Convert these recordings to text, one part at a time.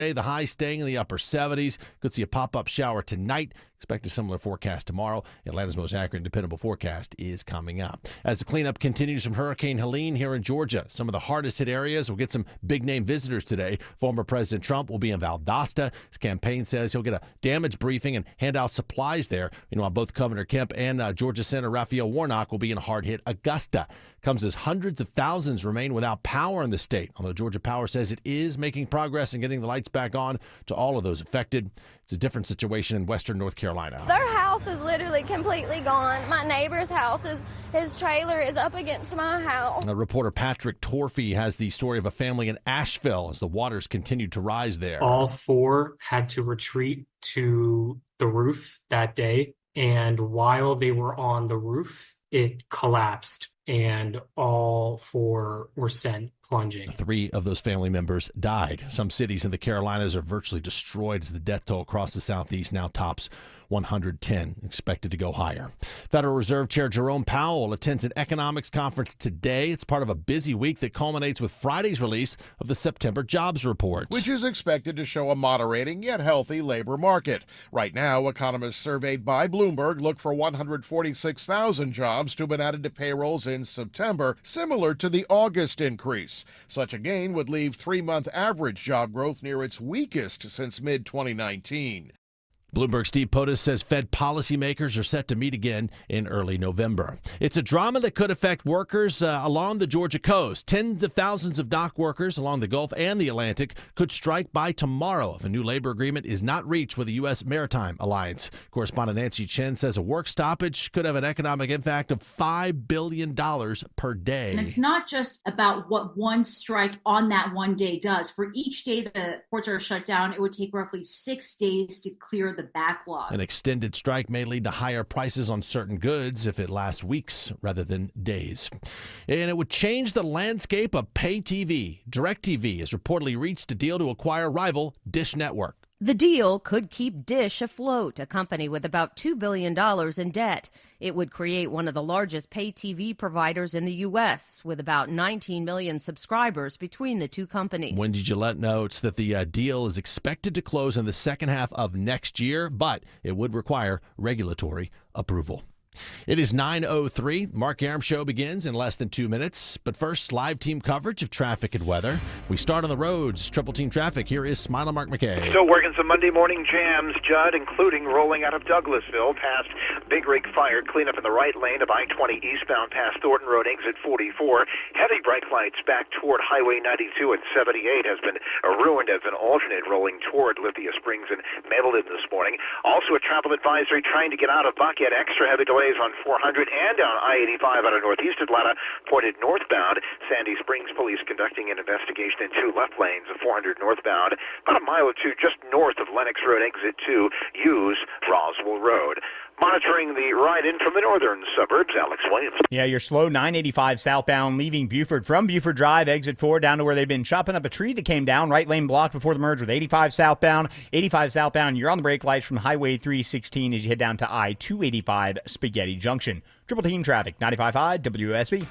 The high staying in the upper 70s. Could see a pop-up shower tonight. Expect a similar forecast tomorrow. Atlanta's most accurate and dependable forecast is coming up. As the cleanup continues from Hurricane Helene here in Georgia, some of the hardest hit areas will get some big-name visitors today. Former President Trump will be in Valdosta. His campaign says he'll get a damage briefing and hand out supplies there. Meanwhile, both Governor Kemp and Georgia Senator Raphael Warnock will be in hard-hit Augusta. Comes as hundreds of thousands remain without power in the state, although Georgia Power says it is making progress in getting the lights back on to all of those affected. It's a different situation in western North Carolina. Their house is literally completely gone. My neighbor's house his trailer is up against my house. Reporter Patrick Torfey has the story of a family in Asheville as the waters continued to rise there. All four had to retreat to the roof that day, and while they were on the roof, it collapsed, and all four were sent plunging. 3 of those family members died. Some cities in the Carolinas are virtually destroyed as the death toll across the Southeast now tops 110, expected to go higher. Federal Reserve Chair Jerome Powell attends an economics conference today. It's part of a busy week that culminates with Friday's release of the September jobs report, which is expected to show a moderating yet healthy labor market. Right now, economists surveyed by Bloomberg look for 146,000 jobs to have been added to payrolls in September, similar to the August increase. Such a gain would leave 3-month average job growth near its weakest since mid-2019. Bloomberg's Steve Potus says Fed policymakers are set to meet again in early November. It's a drama that could affect workers along the Georgia coast. Tens of thousands of dock workers along the Gulf and the Atlantic could strike by tomorrow if a new labor agreement is not reached with the U.S. Maritime Alliance. Correspondent Nancy Chen says a work stoppage could have an economic impact of $5 billion per day. And it's not just about what one strike on that one day does. For each day the ports are shut down, it would take roughly 6 days to clear the backlog. An extended strike may lead to higher prices on certain goods if it lasts weeks rather than days. And it would change the landscape of pay TV. DirecTV has reportedly reached a deal to acquire rival Dish Network. The deal could keep Dish afloat, a company with about $2 billion in debt. It would create one of the largest pay TV providers in the U.S., with about 19 million subscribers between the two companies. Wendy Gillette notes that the deal is expected to close in the second half of next year, but it would require regulatory approval. It is 9:03. Mark Arum Show begins in less than 2 minutes. But first, live team coverage of traffic and weather. We start on the roads. Triple Team Traffic. Here is Smiler Mark McKay. Still working some Monday morning jams, Judd, including rolling out of Douglasville past Big Rig Fire. Cleanup in the right lane of I-20 eastbound past Thornton Road, exit 44. Heavy brake lights back toward Highway 92 and 78 has been ruined as an alternate rolling toward Lithia Springs and Mapleton this morning. Also a travel advisory trying to get out of Buckhead. Extra heavy delays on 400 and down I-85 out of northeast Atlanta, pointed northbound. Sandy Springs police conducting an investigation in 2 left lanes of 400 northbound, about a mile or 2 just north of Lenox Road, exit 2, use Roswell Road. Monitoring the ride in from the northern suburbs, Alex Williams. Yeah, you're slow 985 southbound leaving Buford from Buford Drive, exit 4, down to where they've been chopping up a tree that came down. Right lane blocked before the merge with 85 southbound. 85 southbound, you're on the brake lights from Highway 316 as you head down to I-285 Spaghetti Junction. Triple Team Traffic, 95.5 WSB.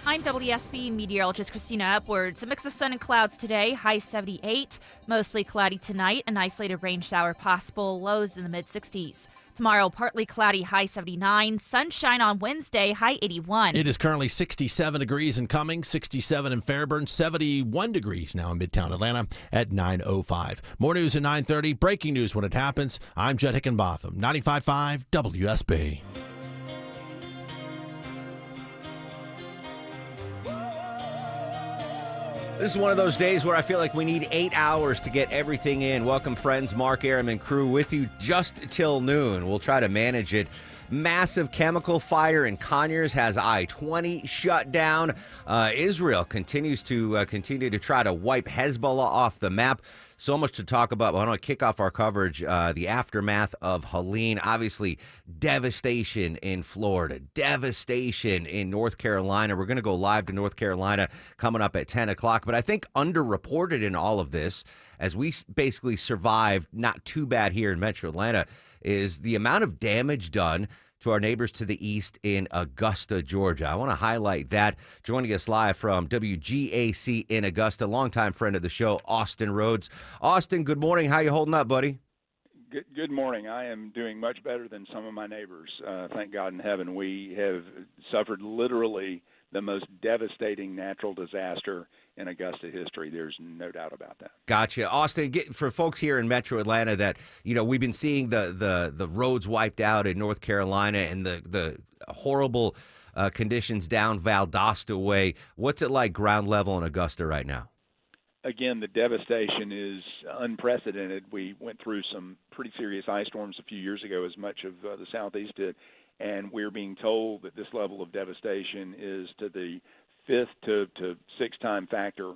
I'm WSB meteorologist Christina Upwards. A mix of sun and clouds today, high 78. Mostly cloudy tonight, an isolated rain shower possible, lows in the mid-60s. Tomorrow, partly cloudy, high 79. Sunshine on Wednesday, high 81. It is currently 67 degrees in Cumming, 67 in Fairburn, 71 degrees now in Midtown Atlanta at 9:05. More news at 9:30. Breaking news when it happens. I'm Judd Hickenbotham, 95.5 WSB. This is one of those days where I feel like we need 8 hours to get everything in. Welcome, friends. Mark Arum and crew with you just till noon. We'll try to manage it. Massive chemical fire in Conyers has I-20 shut down. Israel continues to try to wipe Hezbollah off the map. So much to talk about. I want to kick off our coverage, the aftermath of Helene. Obviously, devastation in Florida, devastation in North Carolina. We're going to go live to North Carolina coming up at 10 o'clock. But I think underreported in all of this, as we basically survived not too bad here in Metro Atlanta, is the amount of damage done to our neighbors to the east in Augusta, Georgia. I want to highlight that. Joining us live from WGAC in Augusta, longtime friend of the show, Austin Rhodes. Austin, good morning. How you holding up, buddy? Good morning. I am doing much better than some of my neighbors. Thank God in heaven. We have suffered literally the most devastating natural disaster in Augusta history. There's no doubt about that. Gotcha. Austin, for folks here in Metro Atlanta that, we've been seeing the roads wiped out in North Carolina and the horrible conditions down Valdosta way. What's it like ground level in Augusta right now? Again, the devastation is unprecedented. We went through some pretty serious ice storms a few years ago, as much of the Southeast did, and we're being told that this level of devastation is to the 5th to 6-time factor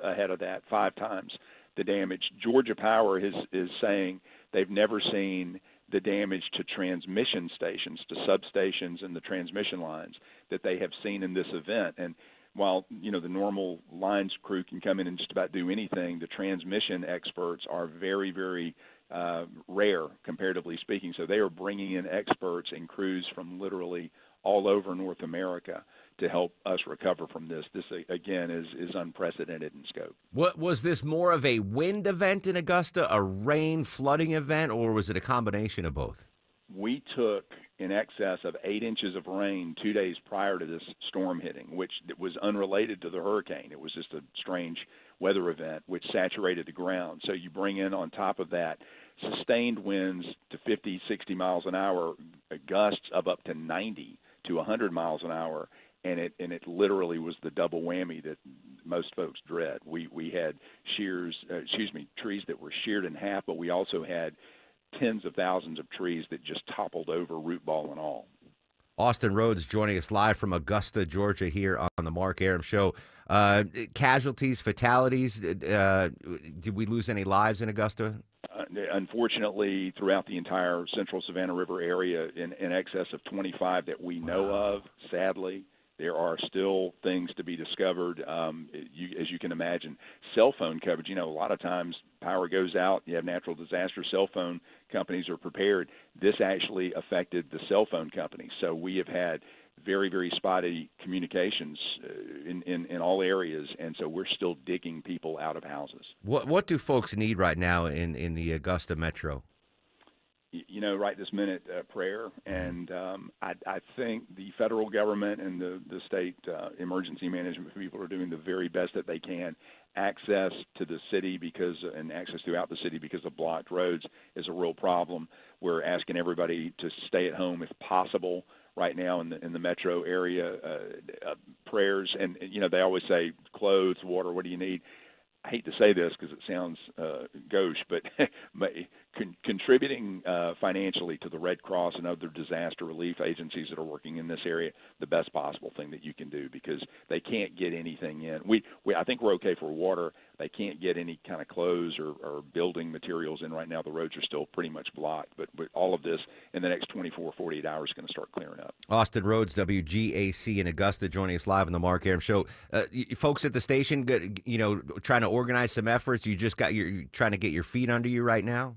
ahead of that, 5 times the damage. Georgia Power is saying they've never seen the damage to transmission stations, to substations and the transmission lines that they have seen in this event. And while, the normal lines crew can come in and just about do anything, the transmission experts are very, very rare, comparatively speaking. So they are bringing in experts and crews from literally all over North America to help us recover from this. This, again, is unprecedented in scope. What was this more of a wind event in Augusta, a rain flooding event, or was it a combination of both? We took in excess of 8 inches of rain 2 days prior to this storm hitting, which was unrelated to the hurricane. It was just a strange weather event which saturated the ground. So you bring in on top of that sustained winds to 50, 60 miles an hour, gusts of up to 90 to 100 miles an hour, and it literally was the double whammy that most folks dread. We had trees that were sheared in half, but we also had tens of thousands of trees that just toppled over, root ball and all. Austin Rhodes joining us live from Augusta, Georgia, here on the Mark Arum Show. Casualties, fatalities, did we lose any lives in Augusta? Unfortunately, throughout the entire central Savannah River area, in excess of 25 that we know of, sadly. There are still things to be discovered. As you can imagine, cell phone coverage, a lot of times power goes out, you have natural disaster, cell phone companies are prepared. This actually affected the cell phone companies. So we have had very, very spotty communications in all areas, and so we're still digging people out of houses. What do folks need right now in the Augusta metro? Right this minute, prayer. And I think the federal government and the state emergency management people are doing the very best that they can. Access to the city and access throughout the city because of blocked roads is a real problem. We're asking everybody to stay at home if possible right now in the metro area. Prayers, and they always say clothes, water, what do you need? I hate to say this because it sounds gauche, but contributing financially to the Red Cross and other disaster relief agencies that are working in this area, the best possible thing that you can do, because they can't get anything in. I think we're okay for water. They can't get any kind of clothes or building materials in right now. The roads are still pretty much blocked, but all of this in the next 24, 48 hours is going to start clearing up. Austin Rhodes, WGAC in Augusta, joining us live on the Mark Arum Show. Folks at the station, trying to organize some efforts. You're trying to get your feet under you right now?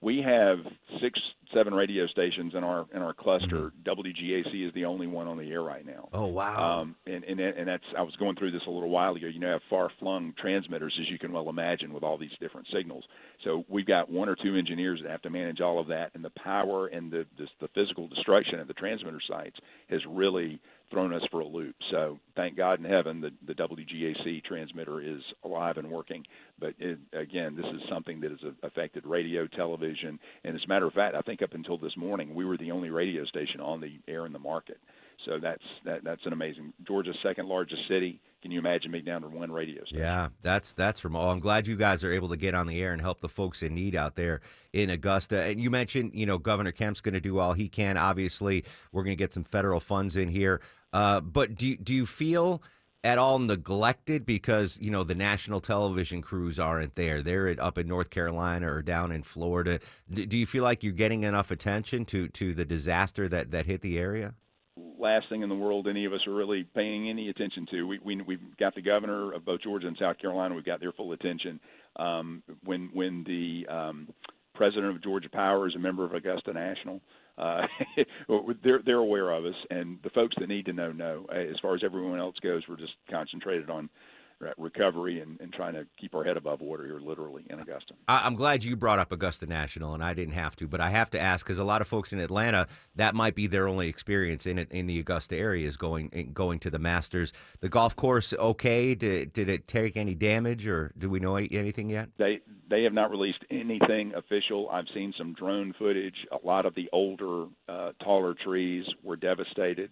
We have 6-7 radio stations in our cluster. WGAC is the only one on the air right now. Oh, wow. And that's, I was going through this a little while ago. Have far-flung transmitters, as you can well imagine, with all these different signals. So we've got 1 or 2 engineers that have to manage all of that, and the power and the physical destruction at the transmitter sites has really thrown us for a loop. So thank God in heaven the WGAC transmitter is alive and working. But again, this is something that has affected radio, television, and as a matter of fact, I think up until this morning, we were the only radio station on the air in the market. So that's an amazing. Georgia's second largest city. Can you imagine being down to 1 radio station? Yeah, that's from all. I'm glad you guys are able to get on the air and help the folks in need out there in Augusta. And you mentioned, Governor Kemp's going to do all he can. Obviously, we're going to get some federal funds in here. But do you feel at all neglected because, the national television crews aren't there? They're up in North Carolina or down in Florida. Do you feel like you're getting enough attention to the disaster that hit the area? Last thing in the world any of us are really paying any attention to. We've got the governor of both Georgia and South Carolina. We've got their full attention. When the president of Georgia Power is a member of Augusta National. They're aware of us, and the folks that need to know. As far as everyone else goes, we're just concentrated on recovery and trying to keep our head above water here, literally, in Augusta. I'm glad you brought up Augusta National, and I didn't have to, but I have to ask because a lot of folks in Atlanta, that might be their only experience in the Augusta area is going to the Masters. The golf course, okay? Did it take any damage, or do we know anything yet? They have not released anything official. I've seen some drone footage. A lot of the older, taller trees were devastated.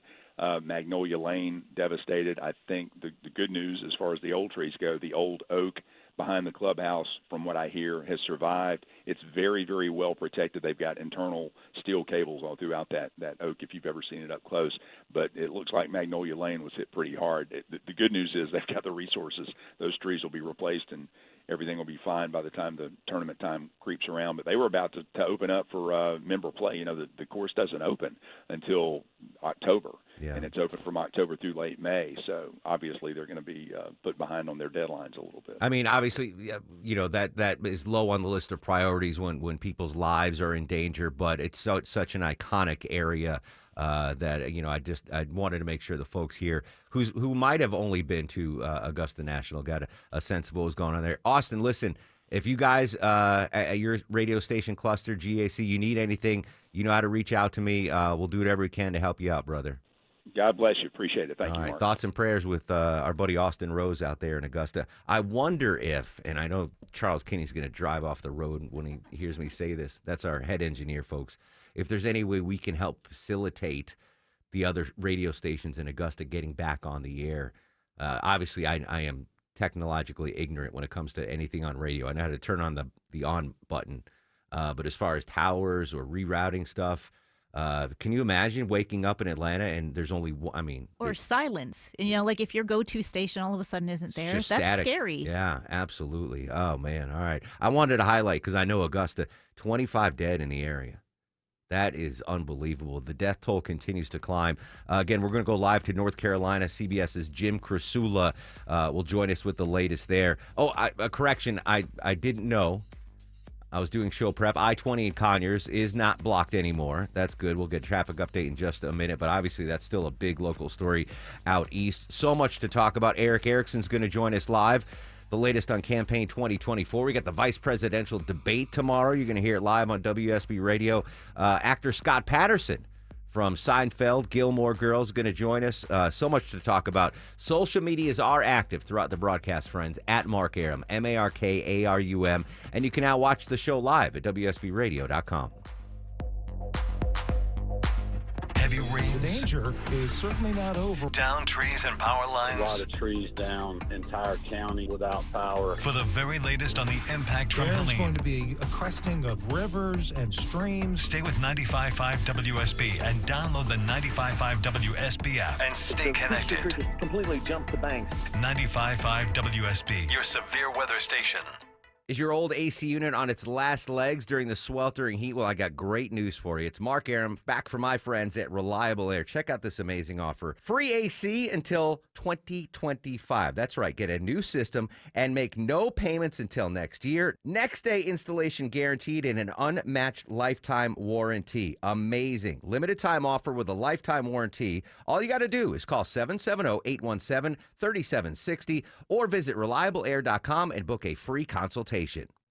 Magnolia Lane devastated. I think the good news as far as the old trees go, the old oak behind the clubhouse, from what I hear, has survived. It's very, very well protected. They've got internal steel cables all throughout that oak, if you've ever seen it up close. But it looks like Magnolia Lane was hit pretty hard. The good news is they've got the resources. Those trees will be replaced, and everything will be fine by the time the tournament time creeps around. But they were about to open up for member play. You know, the course doesn't open until October, and it's open from October through late May. So obviously they're going to be put behind on their deadlines a little bit. I mean, obviously, you know, that is low on the list of priorities when people's lives are in danger, but it's such an iconic area that, you know, I wanted to make sure the folks here who might have only been to Augusta National got a sense of what was going on there. Austin, listen, if you guys at your radio station cluster, GAC, you need anything, you know how to reach out to me. We'll do whatever we can to help you out, brother. God bless you. Appreciate it. Thank you, All right. Mark. Thoughts and prayers with our buddy Austin Rose out there in Augusta. I wonder if, and I know Charles Kinney's going to drive off the road when he hears me say this. That's our head engineer, folks. If there's any way we can help facilitate the other radio stations in Augusta getting back on the air. Obviously, I am technologically ignorant when it comes to anything on radio. I know how to turn on the on button. But as far as towers or rerouting stuff, can you imagine waking up in Atlanta and there's only one? I mean, or silence. You know, like if your go-to station all of a sudden isn't there, that's static. scary. Yeah, absolutely. Oh, man. All right. I wanted to highlight, because I know Augusta, 25 dead in the area. That is unbelievable. The death toll continues to climb. Again, we're going to go live to North Carolina. CBS's Jim Krasula will join us with the latest there. Oh, a correction. I didn't know. I was doing show prep. I-20 in Conyers is not blocked anymore. That's good. We'll get a traffic update in just a minute, but obviously that's still a big local story out east. So much to talk about. Eric Erickson's going to join us live. The latest on campaign 2024. We got the vice presidential debate tomorrow. You're going to hear it live on WSB Radio. Actor Scott Patterson from Seinfeld, Gilmore Girls, going to join us. So much to talk about. Social medias are active throughout the broadcast, friends, at Mark Arum, MarkArum. And you can now watch the show live at WSBRadio.com. Heavy rains. The danger is certainly not over. Down trees and power lines. A lot of trees down, entire county without power. For the very latest on the impact from Helene. There's going to be a cresting of rivers and streams. Stay with 95.5 WSB and download the 95.5 WSB app and stay connected. Completely jumped the bank. 95.5 WSB, your severe weather station. Is your old AC unit on its last legs during the sweltering heat? Well, I got great news for you. It's Mark Arum back from my friends at Reliable Air. Check out this amazing offer. Free AC until 2025. That's right. Get a new system and make no payments until next year. Next day installation guaranteed and an unmatched lifetime warranty. Amazing. Limited time offer with a lifetime warranty. All you got to do is call 770-817-3760 or visit reliableair.com and book a free consultation.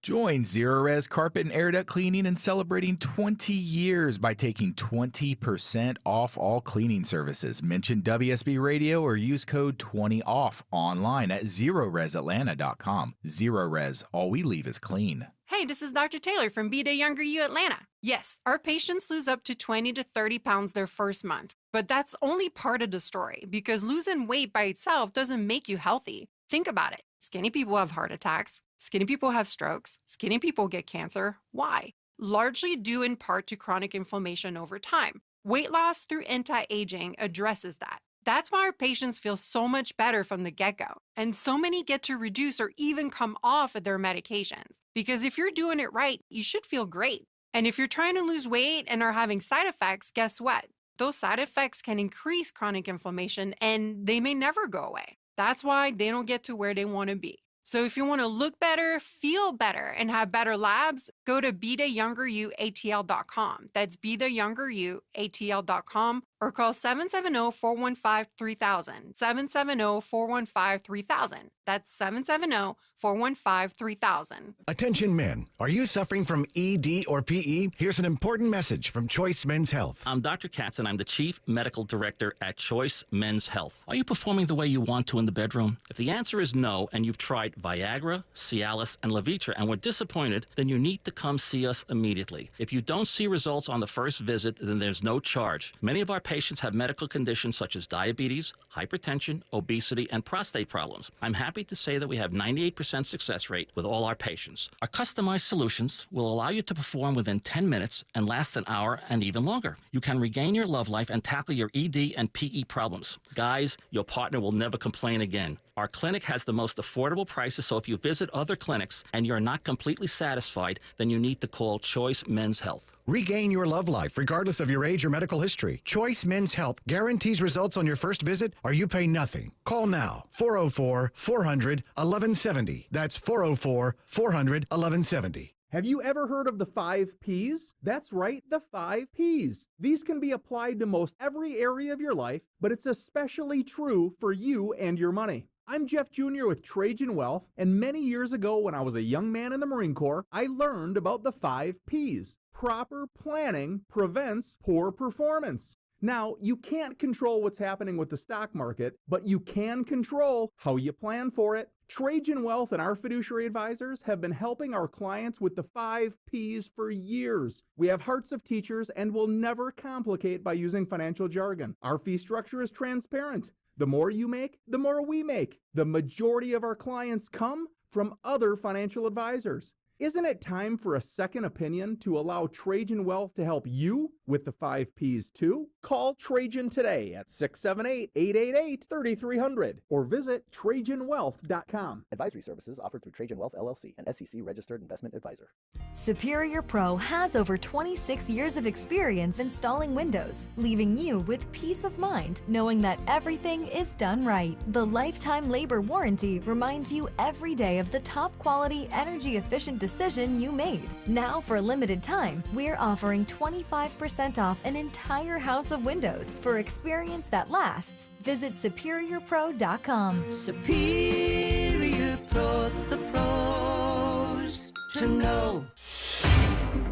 Join Zerorez Carpet and Air Duct Cleaning in celebrating 20 years by taking 20% off all cleaning services. Mention WSB Radio or use code 20OFF online at ZerorezAtlanta.com. Zerorez, all we leave is clean. Hey, this is Dr. Taylor from Be There Younger You Atlanta. Yes, our patients lose up to 20 to 30 pounds their first month, but that's only part of the story because losing weight by itself doesn't make you healthy. Think about it. Skinny people have heart attacks. Skinny people have strokes. Skinny people get cancer. Why? Largely due in part to chronic inflammation over time. Weight loss through anti-aging addresses that. That's why our patients feel so much better from the get-go. And so many get to reduce or even come off of their medications. Because if you're doing it right, you should feel great. And if you're trying to lose weight and are having side effects, guess what? Those side effects can increase chronic inflammation and they may never go away. That's why they don't get to where they want to be. So if you want to look better, feel better, and have better labs, go to BeTheYoungerYouATL.com. That's BeTheYoungerYouATL.com, or call 770-415-3000. 770-415-3000. That's 770-415-3000. Attention men, are you suffering from ED or PE? Here's an important message from Choice Men's Health. I'm Dr. Katz, and I'm the Chief Medical Director at Choice Men's Health. Are you performing the way you want to in the bedroom? If the answer is no, and you've tried Viagra, Cialis, and Levitra and were disappointed, then you need to come see us immediately. If you don't see results on the first visit, then there's no charge. Many of our patients have medical conditions such as diabetes, hypertension, obesity, and prostate problems. I'm happy to say that we have 98% success rate with all our patients. Our customized solutions will allow you to perform within 10 minutes and last an hour and even longer. You can regain your love life and tackle your ED and PE problems. Guys, your partner will never complain again. Our clinic has the most affordable prices, so if you visit other clinics and you're not completely satisfied, then you need to call Choice Men's Health. Regain your love life regardless of your age or medical history. Choice Men's Health guarantees results on your first visit or you pay nothing. Call now, 404-400-1170. That's 404-400-1170. Have you ever heard of the 5 Ps? That's right, the 5 Ps. These can be applied to most every area of your life, but it's especially true for you and your money. I'm Jeff Jr. with Trajan Wealth, and many years ago when I was a young man in the Marine Corps, I learned about the 5 Ps. Proper planning prevents poor performance. Now, you can't control what's happening with the stock market, but you can control how you plan for it. Trajan Wealth and our fiduciary advisors have been helping our clients with the 5 Ps for years. We have hearts of teachers and will never complicate by using financial jargon. Our fee structure is transparent. The more you make, the more we make. The majority of our clients come from other financial advisors. Isn't it time for a second opinion to allow Trajan Wealth to help you with the 5 Ps too? Call Trajan today at 678-888-3300 or visit TrajanWealth.com. Advisory services offered through Trajan Wealth LLC, an SEC registered investment advisor. Superior Pro has over 26 years of experience installing windows, leaving you with peace of mind knowing that everything is done right. The lifetime labor warranty reminds you every day of the top quality, energy efficient decision you made. Now, for a limited time, we're offering 25% off an entire house of windows for experience that lasts. Visit SuperiorPro.com. Superior Pro, the pros to know.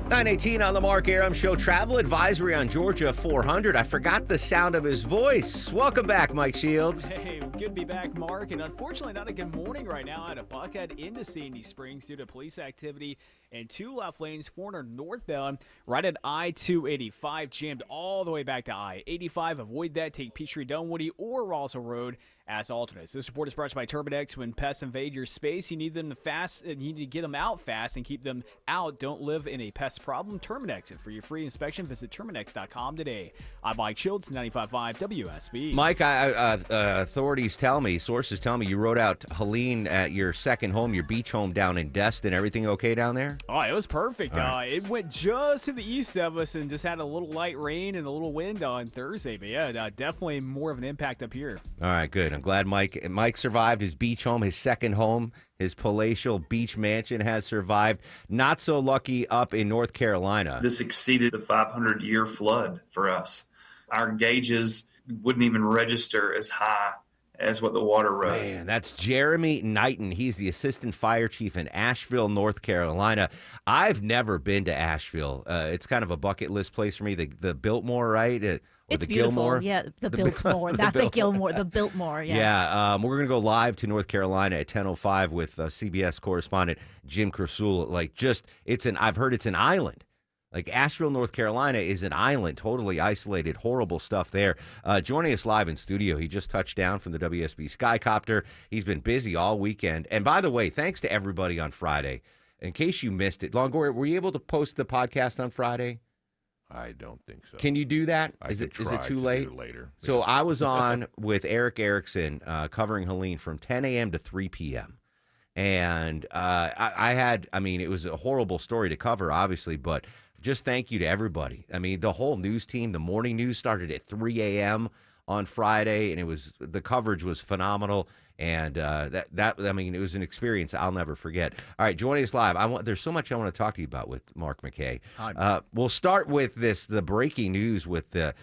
9:18 on the Mark Arum Show. Travel advisory on Georgia 400. I forgot the sound of his voice. Welcome back, Mike Shields. Hey, good to be back, Mark. And unfortunately, not a good morning right now at a Buckhead into Sandy Springs due to police activity and 2 left lanes, 400 northbound, right at I-285, jammed all the way back to I-85. Avoid that. Take Peachtree, Dunwoody, or Roswell Road as alternates. This report is brought to you by Terminex. When pests invade your space, you need them to fast, and you need to get them out fast and keep them out. Don't live in a pest problem. Terminex. And for your free inspection, visit Terminex.com today. I'm Mike Shields, 95.5 WSB. Mike, authorities tell me, sources tell me, you rode out Helene at your second home, your beach home down in Destin. Everything okay down there? Oh, it was perfect. Right. It went just to the east of us and just had a little light rain and a little wind on Thursday. But yeah, definitely more of an impact up here. All right, good. I'm glad Mike survived his beach home, his second home. His palatial beach mansion has survived. Not so lucky up in North Carolina. This exceeded the 500-year flood for us. Our gauges wouldn't even register as high as what the water rose. Man, that's Jeremy Knighton. He's the assistant fire chief in Asheville, North Carolina. I've never been to Asheville. It's kind of a bucket list place for me. The Biltmore, right? It's the beautiful. Gilmore. Yeah, the Biltmore, not the Gilmore, the Biltmore. Yes. Yeah, we're going to go live to North Carolina at 10:05 with CBS correspondent Jim Kersul. I've heard it's an island. Like Asheville, North Carolina is an island, totally isolated, horrible stuff there. Joining us live in studio, he just touched down from the WSB Skycopter. He's been busy all weekend. And by the way, thanks to everybody on Friday. In case you missed it, Longoria, were you able to post the podcast on Friday? I don't think so. Can you do that? Is it too late? Do it later. So yes. I was on with Eric Erickson covering Helene from 10 a.m. to 3 p.m. And it was a horrible story to cover, obviously, but just thank you to everybody. I mean, the whole news team, the morning news started at 3 a.m. on Friday, and the coverage was phenomenal. And it was an experience I'll never forget. All right, joining us live, there's so much I want to talk to you about with Mark McKay. Hi. We'll start with the breaking news with the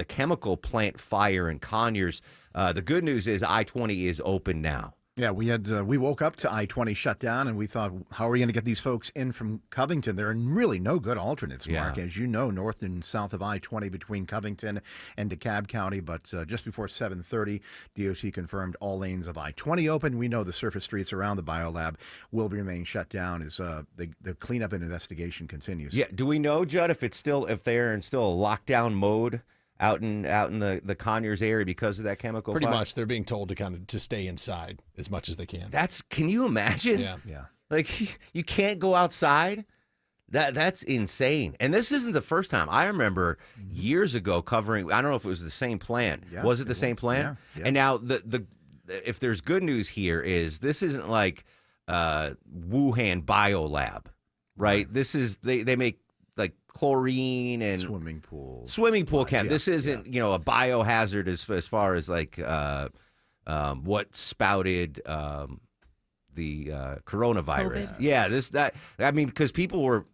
chemical plant fire in Conyers. The good news is I-20 is open now. Yeah, we woke up to I-20 shut down, and we thought, how are we going to get these folks in from Covington? There are really no good alternates, Mark, as you know, north and south of I-20 between Covington and DeKalb County. But just before 7:30, DOT confirmed all lanes of I-20 open. We know the surface streets around the biolab will remain shut down as the cleanup and investigation continues. Yeah, do we know, Judd, if they're in still a lockdown mode out in the Conyers area because of that chemical Pretty fire? much. They're being told to stay inside as much as they can. Can you imagine? Yeah. Like, you can't go outside? That's insane. And this isn't the first time. I remember years ago covering, I don't know if it was the same plant. Yeah, was it the same plant? Yeah. And now if there's good news here is this isn't like Wuhan Biolab, right? This is, they make like chlorine and swimming pool camp. Yeah, this isn't a biohazard as far as like what spouted the coronavirus. COVID. Yeah, because people were,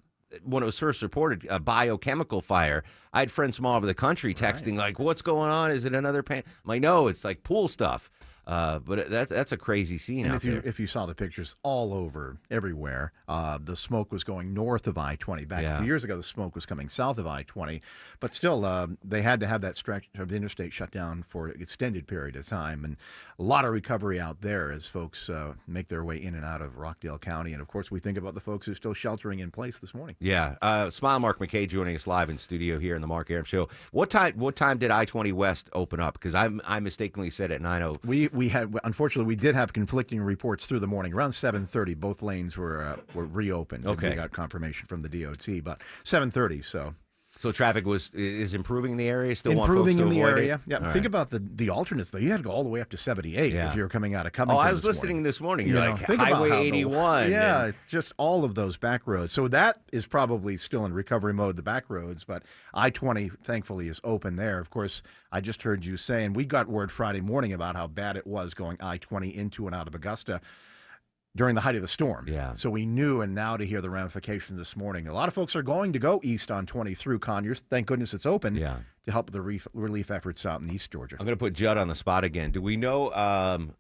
when it was first reported, a biochemical fire. I had friends from all over the country texting like, "What's going on? Is it another pan?" I'm like, "No, it's like pool stuff." But that's a crazy scene and out there. if you saw the pictures all over, everywhere, the smoke was going north of I-20. Back a few years ago, the smoke was coming south of I-20. But still, they had to have that stretch of the interstate shut down for an extended period of time. And a lot of recovery out there as folks make their way in and out of Rockdale County. And, of course, we think about the folks who are still sheltering in place this morning. Yeah. Smile Mark McKay joining us live in studio here in the Mark Arum Show. What time did I-20 West open up? Because I mistakenly said at 9:00. We had, unfortunately, we did have conflicting reports through the morning. Around 7:30, both lanes were reopened. Okay. We got confirmation from the DOT, but 7:30. So traffic is improving in the area. Still improving want folks in to the avoid area. It? Yeah. All Think right. about the alternates though. You had to go all the way up to 78 if you were coming out of Covington. I was this listening morning. this morning. You're like think about Highway how 81. Yeah, just all of those back roads. So that is probably still in recovery mode, the back roads, but I-20 thankfully is open there. Of course, I just heard you say, and we got word Friday morning about how bad it was going I-20 into and out of Augusta during the height of the storm. Yeah. So we knew, and now to hear the ramifications this morning. A lot of folks are going to go east on 20 through Conyers. Thank goodness it's open to help the relief efforts out in East Georgia. I'm going to put Judd on the spot again. Do we know?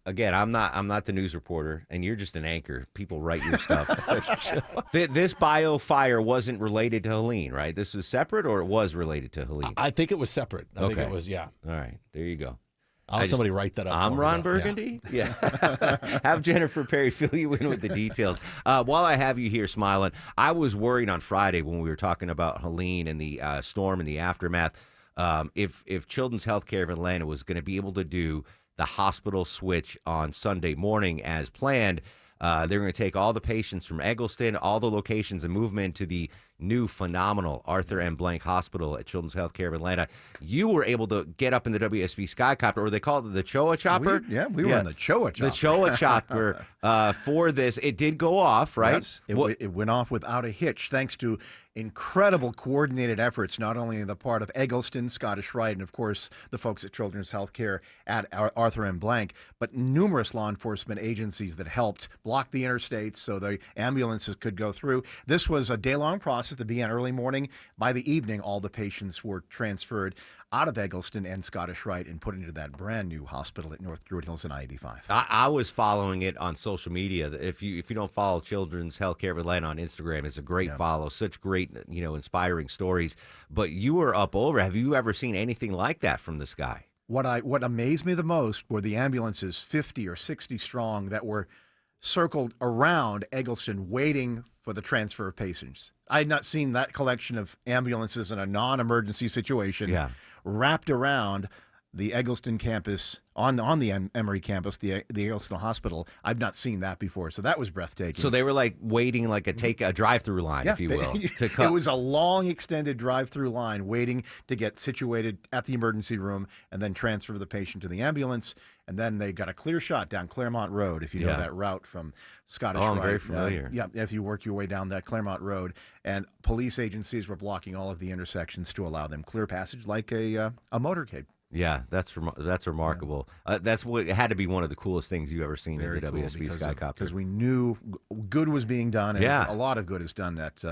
Again, I'm not the news reporter, and you're just an anchor. People write your stuff. This bio fire wasn't related to Helene, right? This was separate, or it was related to Helene? I think it was separate. I think it was, All right, there you go. I'll have somebody write that up. I'm Ron Burgundy. Yeah. Have Jennifer Perry fill you in with the details. While I have you here smiling, I was worried on Friday when we were talking about Helene and the storm and the aftermath. If Children's Healthcare of Atlanta was going to be able to do the hospital switch on Sunday morning as planned, they're going to take all the patients from Eggleston, all the locations, and move them into the new phenomenal Arthur M. Blank Hospital at Children's Healthcare of Atlanta. You were able to get up in the WSB Skycopter, or they call it the Choa Chopper. We were in the Choa Chopper. The Choa Chopper for this. It did go off, right? Yes, it went off without a hitch, thanks to incredible coordinated efforts, not only on the part of Eggleston, Scottish Rite, and of course the folks at Children's Healthcare at Arthur M. Blank, but numerous law enforcement agencies that helped block the interstates so the ambulances could go through. This was a day-long process that began early morning. By the evening, all the patients were transferred out of Eggleston and Scottish Rite and put into that brand new hospital at North Druid Hills and I-85. I was following it on social media. If you don't follow Children's Healthcare of Atlanta on Instagram, it's a great follow. Such great, inspiring stories. But you were up over. Have you ever seen anything like that from the sky? What amazed me the most were the ambulances, 50 or 60 strong, that were circled around Eggleston waiting for the transfer of patients. I had not seen that collection of ambulances in a non-emergency situation wrapped around the Eggleston campus, on the Emory campus, the Eggleston Hospital. I've not seen that before, so that was breathtaking. So they were like waiting, like a drive-through line, if you will. It was a long, extended drive-through line waiting to get situated at the emergency room and then transfer the patient to the ambulance. And then they got a clear shot down Claremont Road, if you know that route from Scottish Rite. I'm very familiar. If you work your way down that Claremont Road. And police agencies were blocking all of the intersections to allow them clear passage like a motorcade. Yeah, that's remarkable. That's what it had to be one of the coolest things you've ever seen in the WSB Skycopter. Because we knew good was being done. And Yeah. a lot of good is done at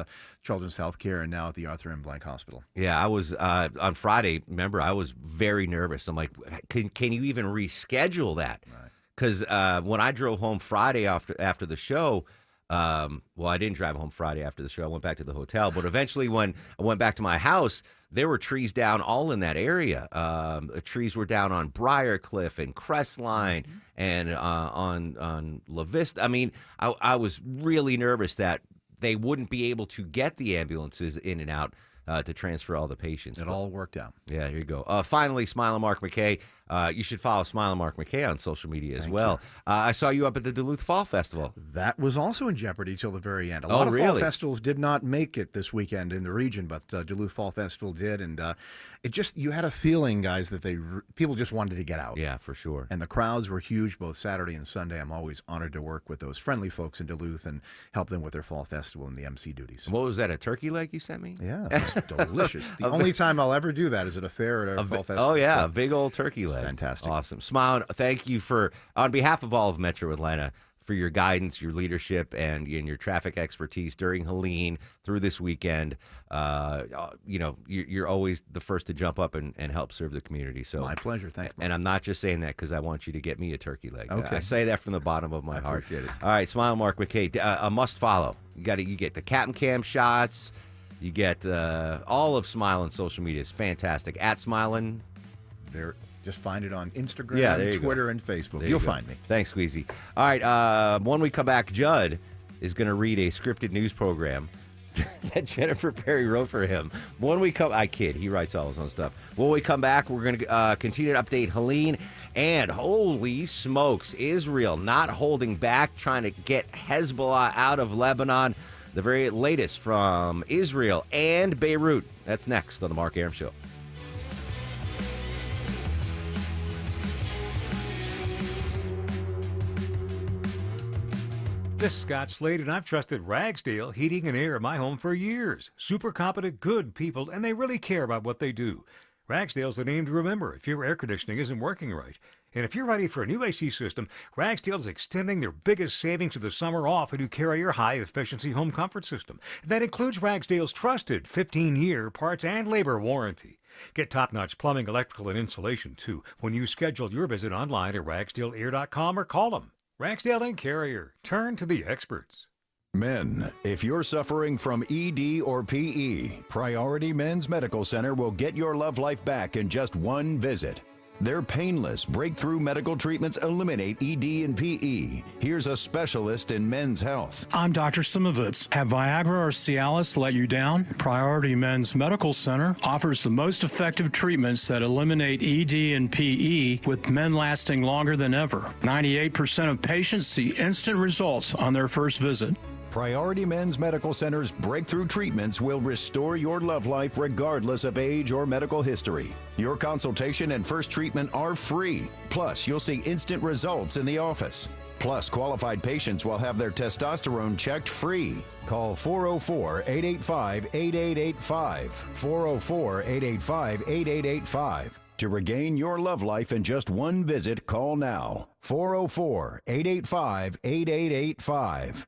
Children's Healthcare and now at the Arthur M. Blank Hospital. Yeah, I was on Friday. Remember, I was very nervous. I'm like, can you even reschedule that? Because when I drove home Friday after the show, well, I didn't drive home Friday after the show. I went back to the hotel. But eventually, when I went back to my house, there were trees down all in that area. Trees were down on Briarcliff and Crestline and on La Vista. I mean, I was really nervous that they wouldn't be able to get the ambulances in and out to transfer all the patients. It all worked out. Yeah, here you go. Finally, Smile and Mark McKay. You should follow Smile and Mark McKay on social media as well. I saw you up at the Duluth Fall Festival. That was also in jeopardy till the very end. A lot of fall festivals did not make it this weekend in the region, but Duluth Fall Festival did, and it just, you had a feeling, guys, that people just wanted to get out. Yeah, for sure. And the crowds were huge both Saturday and Sunday. I'm always honored to work with those friendly folks in Duluth and help them with their fall festival and the MC duties. What was that, a turkey leg you sent me? Yeah, it was delicious. The only time I'll ever do that is at a fair or a fall festival. Oh, yeah, So, a big old turkey leg. fantastic. Awesome. Smile, thank you on behalf of all of Metro Atlanta, for your guidance, your leadership, and your traffic expertise during Helene through this weekend. You're always the first to jump up and help serve the community. So my pleasure. Thank you. And I'm not just saying that because I want you to get me a turkey leg. Okay. I say that from the bottom of my heart. appreciate it. All right, Smile Mark McKay, a must follow. You get the Captain Cam shots. You get all of Smile on social media. It's fantastic. At Smilin'. Just find it on Instagram, Twitter, and Facebook. You'll find me. Thanks, Squeezy. All right, when we come back, Judd is going to read a scripted news program that Jennifer Perry wrote for him. When we come, I kid, he writes all his own stuff. When we come back, we're going to continue to update Helene, and holy smokes, Israel not holding back, trying to get Hezbollah out of Lebanon. The very latest from Israel and Beirut. That's next on the Mark Arum Show. This is Scott Slade, and I've trusted Ragsdale Heating and Air in my home for years. Super competent, good people, and they really care about what they do. Ragsdale's the name to remember if your air conditioning isn't working right. And if you're ready for a new AC system, Ragsdale's extending their biggest savings of the summer off a new Carrier high-efficiency home comfort system. That includes Ragsdale's trusted 15-year parts and labor warranty. Get top-notch plumbing, electrical, and insulation, too, when you schedule your visit online at ragsdaleair.com or call them. Ragsdale and Carrier. Turn to the experts. Men, if you're suffering from ED or PE, Priority Men's Medical Center will get your love life back in just one visit. Their painless, breakthrough medical treatments eliminate ED and PE. Here's a specialist in men's health. I'm Dr. Simovitz. Have Viagra or Cialis let you down? Priority Men's Medical Center offers the most effective treatments that eliminate ED and PE, with men lasting longer than ever. 98% of patients see instant results on their first visit. Priority Men's Medical Center's breakthrough treatments will restore your love life regardless of age or medical history. Your consultation and first treatment are free. Plus, you'll see instant results in the office. Plus, qualified patients will have their testosterone checked free. Call 404-885-8885. 404-885-8885. To regain your love life in just one visit, call now. 404-885-8885.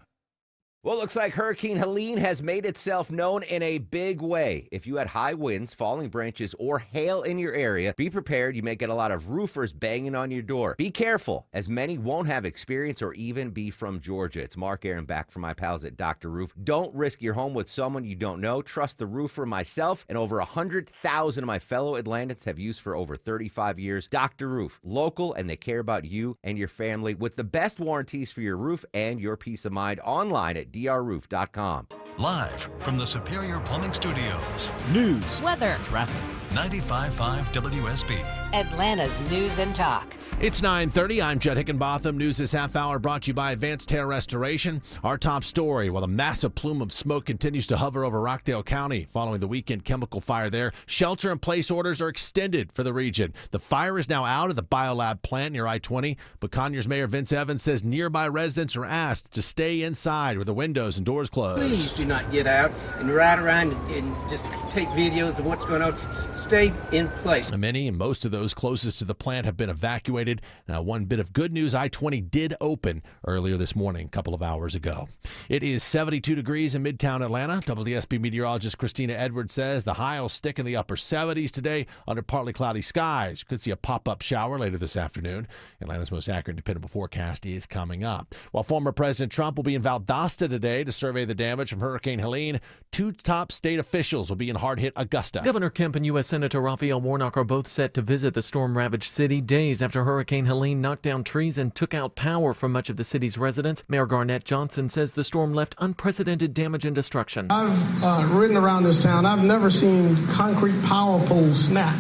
Well, it looks like Hurricane Helene has made itself known in a big way. If you had high winds, falling branches, or hail in your area, be prepared. You may get a lot of roofers banging on your door. Be careful, as many won't have experience or even be from Georgia. It's Mark Arum back from my pals at Dr. Roof. Don't risk your home with someone you don't know. Trust the roofer myself and over 100,000 of my fellow Atlantans have used for over 35 years. Dr. Roof, local, and they care about you and your family with the best warranties for your roof and your peace of mind. Online at drroof.com. Live from the Superior Plumbing Studios. News, weather, traffic. 95.5 WSB. Atlanta's News and Talk. It's 9:30. I'm Judd Hickenbotham. News this half hour brought to you by Advanced Hair Restoration. Our top story, while a massive plume of smoke continues to hover over Rockdale County following the weekend chemical fire there, shelter-in-place orders are extended for the region. The fire is now out of the Biolab plant near I-20, but Conyers Mayor Vince Evans says nearby residents are asked to stay inside with the windows and doors closed. Please do not get out and ride around and just take videos of what's going on. stay in place. Many and most of those closest to the plant have been evacuated. Now, one bit of good news, I-20 did open earlier this morning, a couple of hours ago. It is 72 degrees in Midtown Atlanta. WSB meteorologist Christina Edwards says the high will stick in the upper 70s today under partly cloudy skies. Could see a pop-up shower later this afternoon. Atlanta's most accurate and dependable forecast is coming up. While former President Trump will be in Valdosta today to survey the damage from Hurricane Helene, two top state officials will be in hard-hit Augusta. Governor Kemp and U.S. Senator Raphael Warnock are both set to visit the storm-ravaged city days after Hurricane Helene knocked down trees and took out power from much of the city's residents. Mayor Garnett Johnson says the storm left unprecedented damage and destruction. I've ridden around this town. I've never seen concrete power poles snap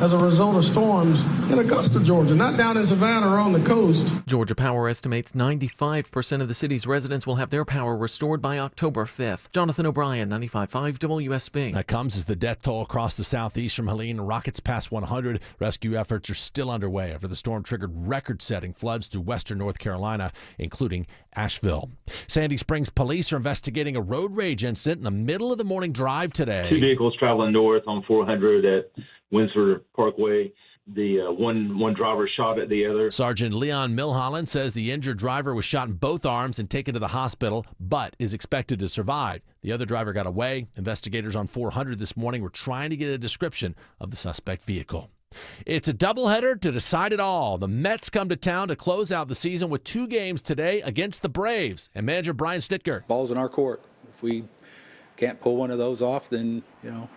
as a result of storms in Augusta, Georgia, not down in Savannah or on the coast. Georgia Power estimates 95% of the city's residents will have their power restored by October 5th. Jonathan O'Brien, 95.5 WSB. That comes as the death toll across the southeast from Helene rockets past 100. Rescue efforts are still underway after the storm triggered record-setting floods through western North Carolina, including Asheville. Sandy Springs police are investigating a road rage incident in the middle of the morning drive today. Two vehicles traveling north on 400 at Windsor Parkway. The one driver shot at the other. Sergeant Leon Milholland says the injured driver was shot in both arms and taken to the hospital, but is expected to survive. The other driver got away. Investigators on 400 this morning were trying to get a description of the suspect vehicle. It's a doubleheader to decide it all. The Mets come to town to close out the season with two games today against the Braves. And manager Brian Snitker. Ball's in our court. If we can't pull one of those off, then,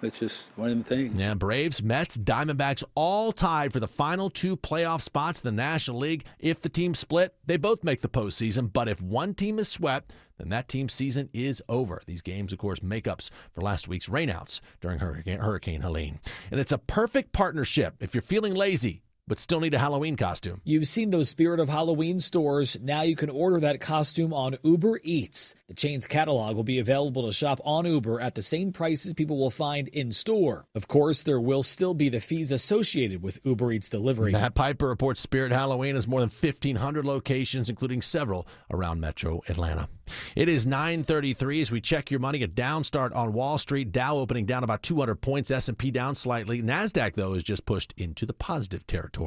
it's just one of them things. Yeah, Braves, Mets, Diamondbacks all tied for the final two playoff spots in the National League. If the teams split, they both make the postseason. But if one team is swept, then that team's season is over. These games, of course, makeups for last week's rainouts during Hurricane Helene. And it's a perfect partnership if you're feeling lazy but still need a Halloween costume. You've seen those Spirit of Halloween stores. Now you can order that costume on Uber Eats. The chain's catalog will be available to shop on Uber at the same prices people will find in store. Of course, there will still be the fees associated with Uber Eats delivery. Matt Piper reports Spirit Halloween has more than 1,500 locations, including several around Metro Atlanta. It is 9:33 as we check your money. A down start on Wall Street. Dow opening down about 200 points. S&P down slightly. NASDAQ, though, is just pushed into the positive territory.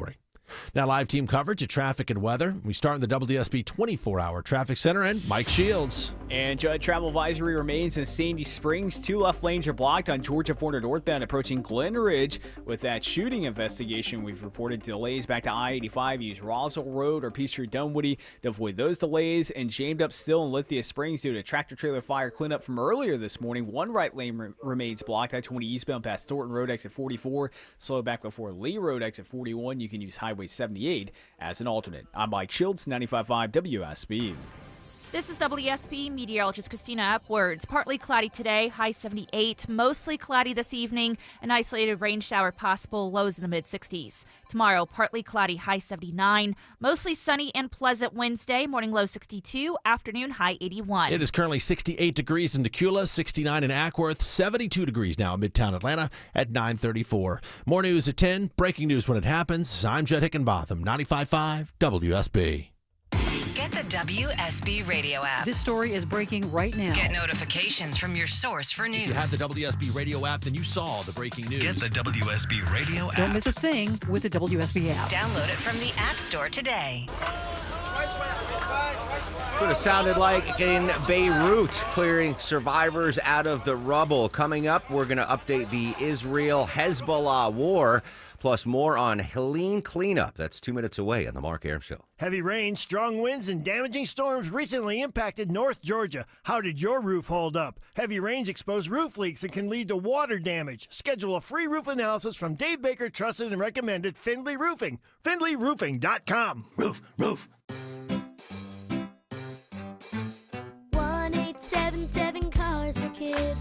Now, live team coverage of traffic and weather. We start in the WSB 24-hour traffic center and Mike Shields. And travel advisory remains in Sandy Springs. Two left lanes are blocked on Georgia 400 northbound approaching Glen Ridge. With that shooting investigation, we've reported delays back to I-85. Use Roswell Road or Peachtree Dunwoody to avoid those delays. And jammed up still in Lithia Springs due to tractor-trailer fire cleanup from earlier this morning. One right lane remains blocked. I-20 eastbound past Thornton Road exit 44. Slow back before Lee Road exit 41. You can use Highway 78 as an alternate. I'm Mike Shields, 95.5 WSB. This is WSB meteorologist Christina Upwards. Partly cloudy today, high 78. Mostly cloudy this evening. An isolated rain shower possible, lows in the mid-60s. Tomorrow, partly cloudy, high 79. Mostly sunny and pleasant Wednesday. Morning low 62. Afternoon high 81. It is currently 68 degrees in Decula, 69 in Ackworth, 72 degrees now in Midtown Atlanta at 9:34. More news at 10. Breaking news when it happens. I'm Judd Hickenbotham, 95.5 WSB. Get the WSB radio app. This story is breaking right now. Get notifications from your source for news. If you have the WSB radio app, then you saw the breaking news. Get the WSB radio app. Don't miss a thing with the WSB app. Download it from the App Store today. What it sounded like in Beirut, clearing survivors out of the rubble. Coming up, we're going to update the Israel-Hezbollah war, plus more on Helene cleanup. That's 2 minutes away on the Mark Arum Show. Heavy rain, strong winds, and damaging storms recently impacted North Georgia. How did your roof hold up? Heavy rains expose roof leaks and can lead to water damage. Schedule a free roof analysis from Dave Baker, trusted and recommended Findlay Roofing. FindlayRoofing.com. Roof. 1-877 Cars for Kids.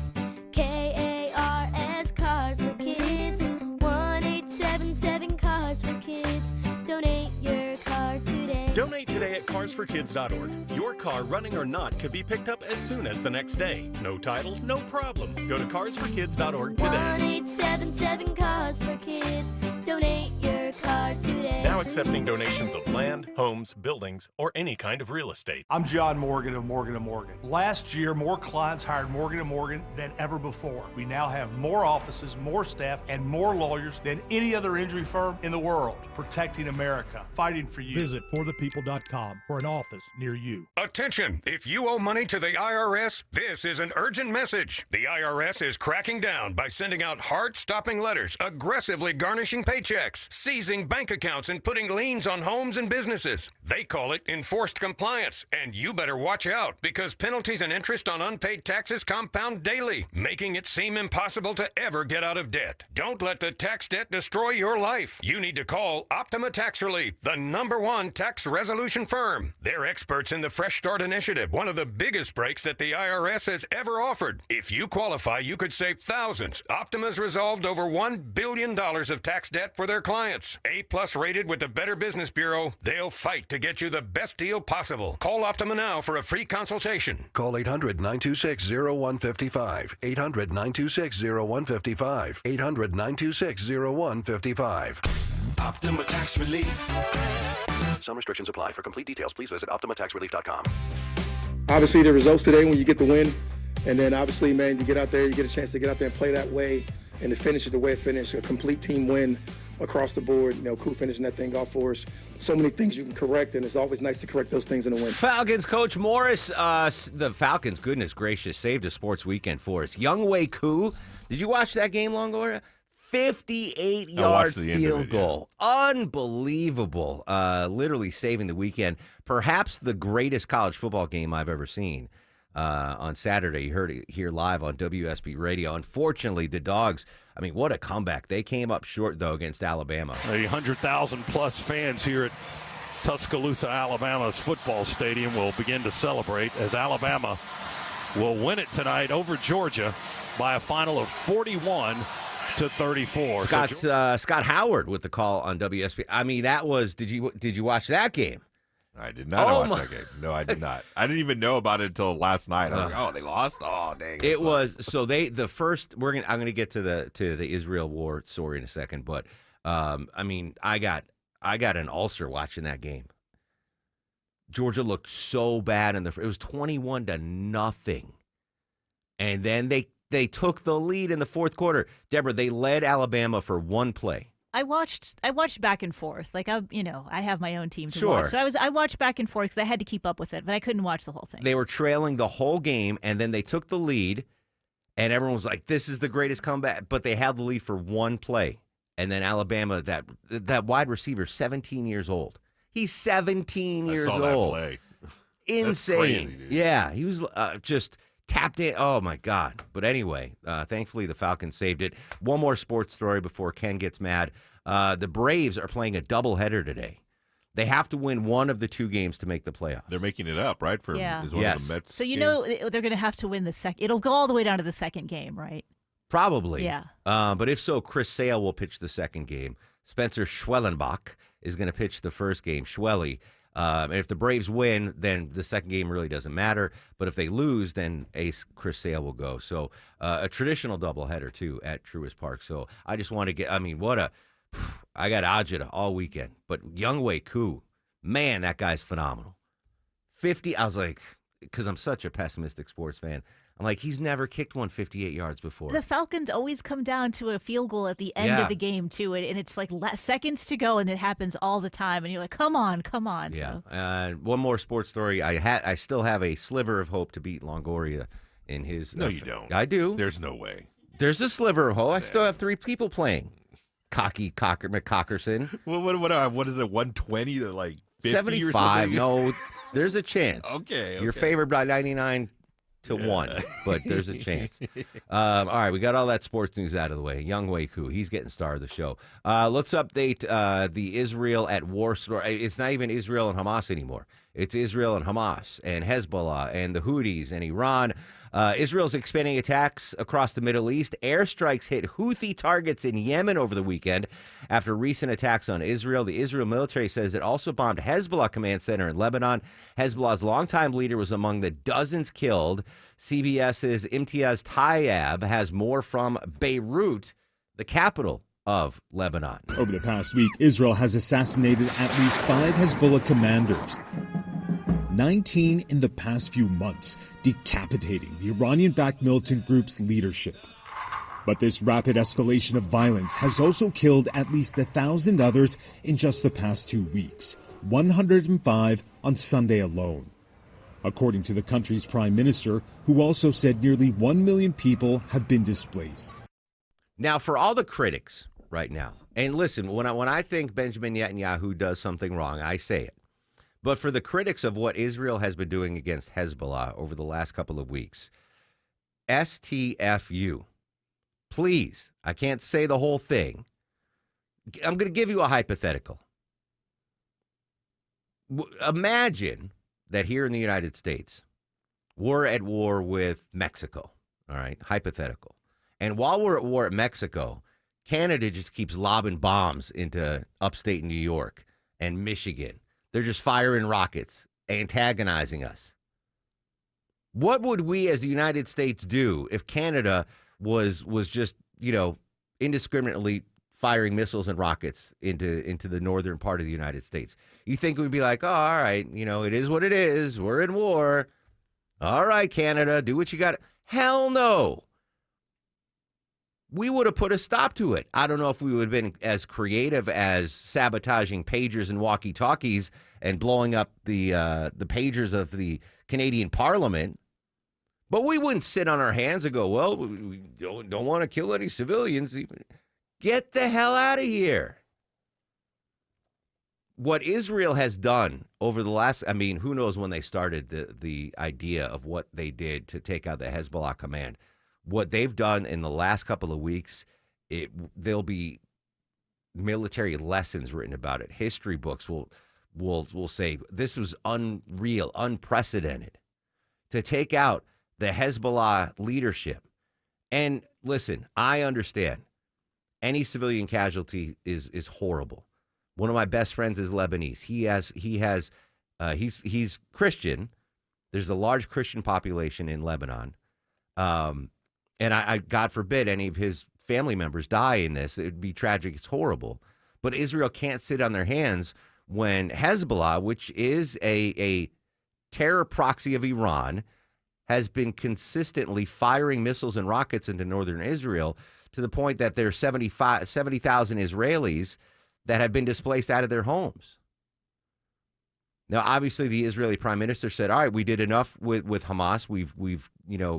KARS Cars for Kids. 1-877 Cars for Kids. Donate your car today. Donate today at carsforkids.org. Your car, running or not, could be picked up as soon as the next day. No title, no problem. Go to carsforkids.org today. 1-877 Cars for Kids. Donate your car today. Now accepting donations of land, homes, buildings, or any kind of real estate. I'm John Morgan of Morgan & Morgan. Last year, more clients hired Morgan & Morgan than ever before. We now have more offices, more staff, and more lawyers than any other injury firm in the world, protecting America, fighting for you. Visit forthepeople.com for an office near you. Attention! If you owe money to the IRS, this is an urgent message. The IRS is cracking down by sending out heart-stopping letters, aggressively garnishing paychecks, seizing bank accounts, and putting liens on homes and businesses. They call it enforced compliance, and you better watch out because penalties and interest on unpaid taxes compound daily, making it seem impossible to ever get out of debt. Don't let the tax debt destroy your life. You need to call Optima Tax Relief, the #1 tax resolution firm. They're experts in the Fresh Start Initiative, one of the biggest breaks that the IRS has ever offered. If you qualify, you could save thousands. Optima's resolved over $1 billion of tax debt for their clients. A+ rated with the Better Business Bureau, they'll fight to get you the best deal possible. Call Optima now for a free consultation. Call 800-926-0155. 800-926-0155. 800-926-0155. Optima Tax Relief. Some restrictions apply. For complete details, please visit OptimaTaxRelief.com. Obviously, the results today when you get the win, and then obviously, man, you get out there, you get a chance to get out there and play that way, and to finish it the way it finished, a complete team win across the board. You know, Koo finishing that thing off for us. So many things you can correct, and it's always nice to correct those things in a win. Falcons coach Morris, the Falcons, goodness gracious, saved a sports weekend for us. Younghoe Koo, did you watch that game, Longoria? 58-yard field goal. Yeah. Unbelievable. Literally saving the weekend. Perhaps the greatest college football game I've ever seen on Saturday. You heard it here live on WSB Radio. Unfortunately, the Dogs, I mean, what a comeback. They came up short, though, against Alabama. 100,000-plus fans here at Tuscaloosa, Alabama's football stadium will begin to celebrate as Alabama will win it tonight over Georgia by a final of 41-34. Scott Howard with the call on WSB. I mean, that was. Did you watch that game? I did not watch that game. No, I did not. I didn't even know about it until last night. I was like, oh, they lost. Oh, dang. It was so I'm gonna get to the Israel war story in a second, but I mean, I got an ulcer watching that game. Georgia looked so bad it was 21-0, and then they took the lead in the fourth quarter. Deborah, they led Alabama for one play. I watched back and forth. Like I have my own team to watch. So I watched back and forth because I had to keep up with it, but I couldn't watch the whole thing. They were trailing the whole game, and then they took the lead, and everyone was like, "This is the greatest comeback." But they had the lead for one play, and then Alabama, that wide receiver, 17 years old. He's 17 years old. That play. Insane. Crazy, dude. Yeah, he was just tapped in. Oh, my God. But anyway, thankfully the Falcons saved it. One more sports story before Ken gets mad. The Braves are playing a doubleheader today. They have to win one of the two games to make the playoffs. They're making it up, right? Yeah. Of the Mets so they're going to have to win the second. It'll go all the way down to the second game, right? Probably. Yeah. But if so, Chris Sale will pitch the second game. Spencer Schwellenbach is going to pitch the first game. Schwelly. And if the Braves win, then the second game really doesn't matter. But if they lose, then ace Chris Sale will go. So a traditional doubleheader, too, at Truist Park. So I just want to get, I got Ajita all weekend. But Younghoe Koo, man, that guy's phenomenal. 50, I was like, because I'm such a pessimistic sports fan, I'm like, he's never kicked one 58 yards before. The Falcons always come down to a field goal at the end of the game, too, and it's like seconds to go, and it happens all the time, and you're like, come on. Yeah. So. One more sports story. I still have a sliver of hope to beat Longoria in his. No, you don't. I do. There's no way. There's a sliver of hope. I still have 3 people playing. McCockerson. What is it, 120 to like 50 75. or something? No, there's a chance. Okay. You're favored by 99 to 1, but there's a chance. All right, we got all that sports news out of the way. Younghoe Koo, he's getting star of the show. Let's update the Israel at war story. It's not even Israel and Hamas anymore. It's Israel and Hamas and Hezbollah and the Houthis and Iran. Israel's expanding attacks across the Middle East. Airstrikes hit Houthi targets in Yemen over the weekend after recent attacks on Israel. The Israel military says it also bombed Hezbollah command center in Lebanon. Hezbollah's longtime leader was among the dozens killed. CBS's Imtiaz Tayyab has more from Beirut, the capital of Lebanon. Over the past week, Israel has assassinated at least 5 Hezbollah commanders. 19 in the past few months, decapitating the Iranian-backed militant group's leadership. But this rapid escalation of violence has also killed at least 1,000 others in just the past 2 weeks, 105 on Sunday alone. According to the country's prime minister, who also said nearly 1 million people have been displaced. Now, for all the critics right now, and listen, when I think Benjamin Netanyahu does something wrong, I say it. But for the critics of what Israel has been doing against Hezbollah over the last couple of weeks, STFU. Please, I can't say the whole thing. I'm going to give you a hypothetical. Imagine that here in the United States, we're at war with Mexico, all right, hypothetical. And while we're at war at Mexico, Canada just keeps lobbing bombs into upstate New York and Michigan. They're just firing rockets, antagonizing us. What would we as the United States do if Canada was just, indiscriminately firing missiles and rockets into the northern part of the United States? You think we'd be like, oh, all right, it is what it is. We're in war. All right, Canada, do what you got. Hell no. We would have put a stop to it. I don't know if we would have been as creative as sabotaging pagers and walkie-talkies and blowing up the pagers of the Canadian Parliament. But we wouldn't sit on our hands and go, well, we don't want to kill any civilians. Get the hell out of here. What Israel has done over the last, who knows when they started the idea of what they did to take out the Hezbollah command. What they've done in the last couple of weeks, there'll be military lessons written about it. History books will say this was unreal, unprecedented to take out the Hezbollah leadership. And listen, I understand any civilian casualty is horrible. One of my best friends is Lebanese. He's Christian. There's a large Christian population in Lebanon. And I, God forbid, any of his family members die in this. It would be tragic. It's horrible. But Israel can't sit on their hands when Hezbollah, which is a terror proxy of Iran, has been consistently firing missiles and rockets into northern Israel to the point that there's 70,000 Israelis that have been displaced out of their homes. Now, obviously, the Israeli prime minister said, all right, we did enough with Hamas. We've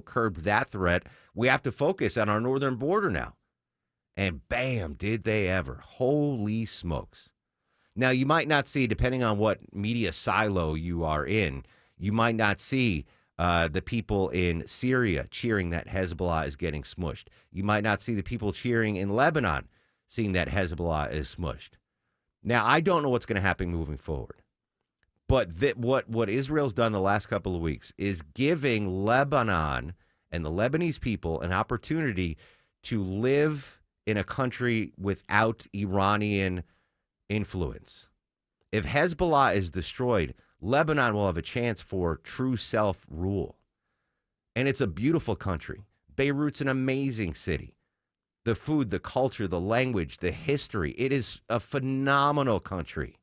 curbed that threat. We have to focus on our northern border now. And bam, did they ever. Holy smokes. Now, you might not see, depending on what media silo you are in, you might not see the people in Syria cheering that Hezbollah is getting smushed. You might not see the people cheering in Lebanon seeing that Hezbollah is smushed. Now, I don't know what's going to happen moving forward. But what Israel's done the last couple of weeks is giving Lebanon and the Lebanese people an opportunity to live in a country without Iranian influence. If Hezbollah is destroyed, Lebanon will have a chance for true self-rule. And it's a beautiful country. Beirut's an amazing city. The food, the culture, the language, the history. It is a phenomenal country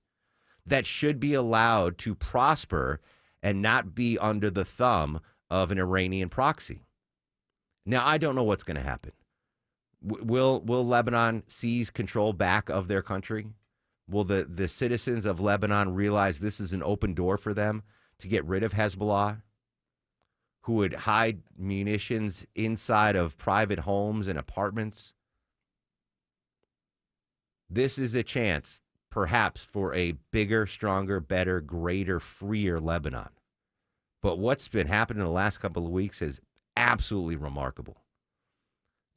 that should be allowed to prosper and not be under the thumb of an Iranian proxy. Now, I don't know what's going to happen. Will Lebanon seize control back of their country? Will the citizens of Lebanon realize this is an open door for them to get rid of Hezbollah, who would hide munitions inside of private homes and apartments? This is a chance, perhaps, for a bigger, stronger, better, greater, freer Lebanon. But what's been happening in the last couple of weeks is absolutely remarkable.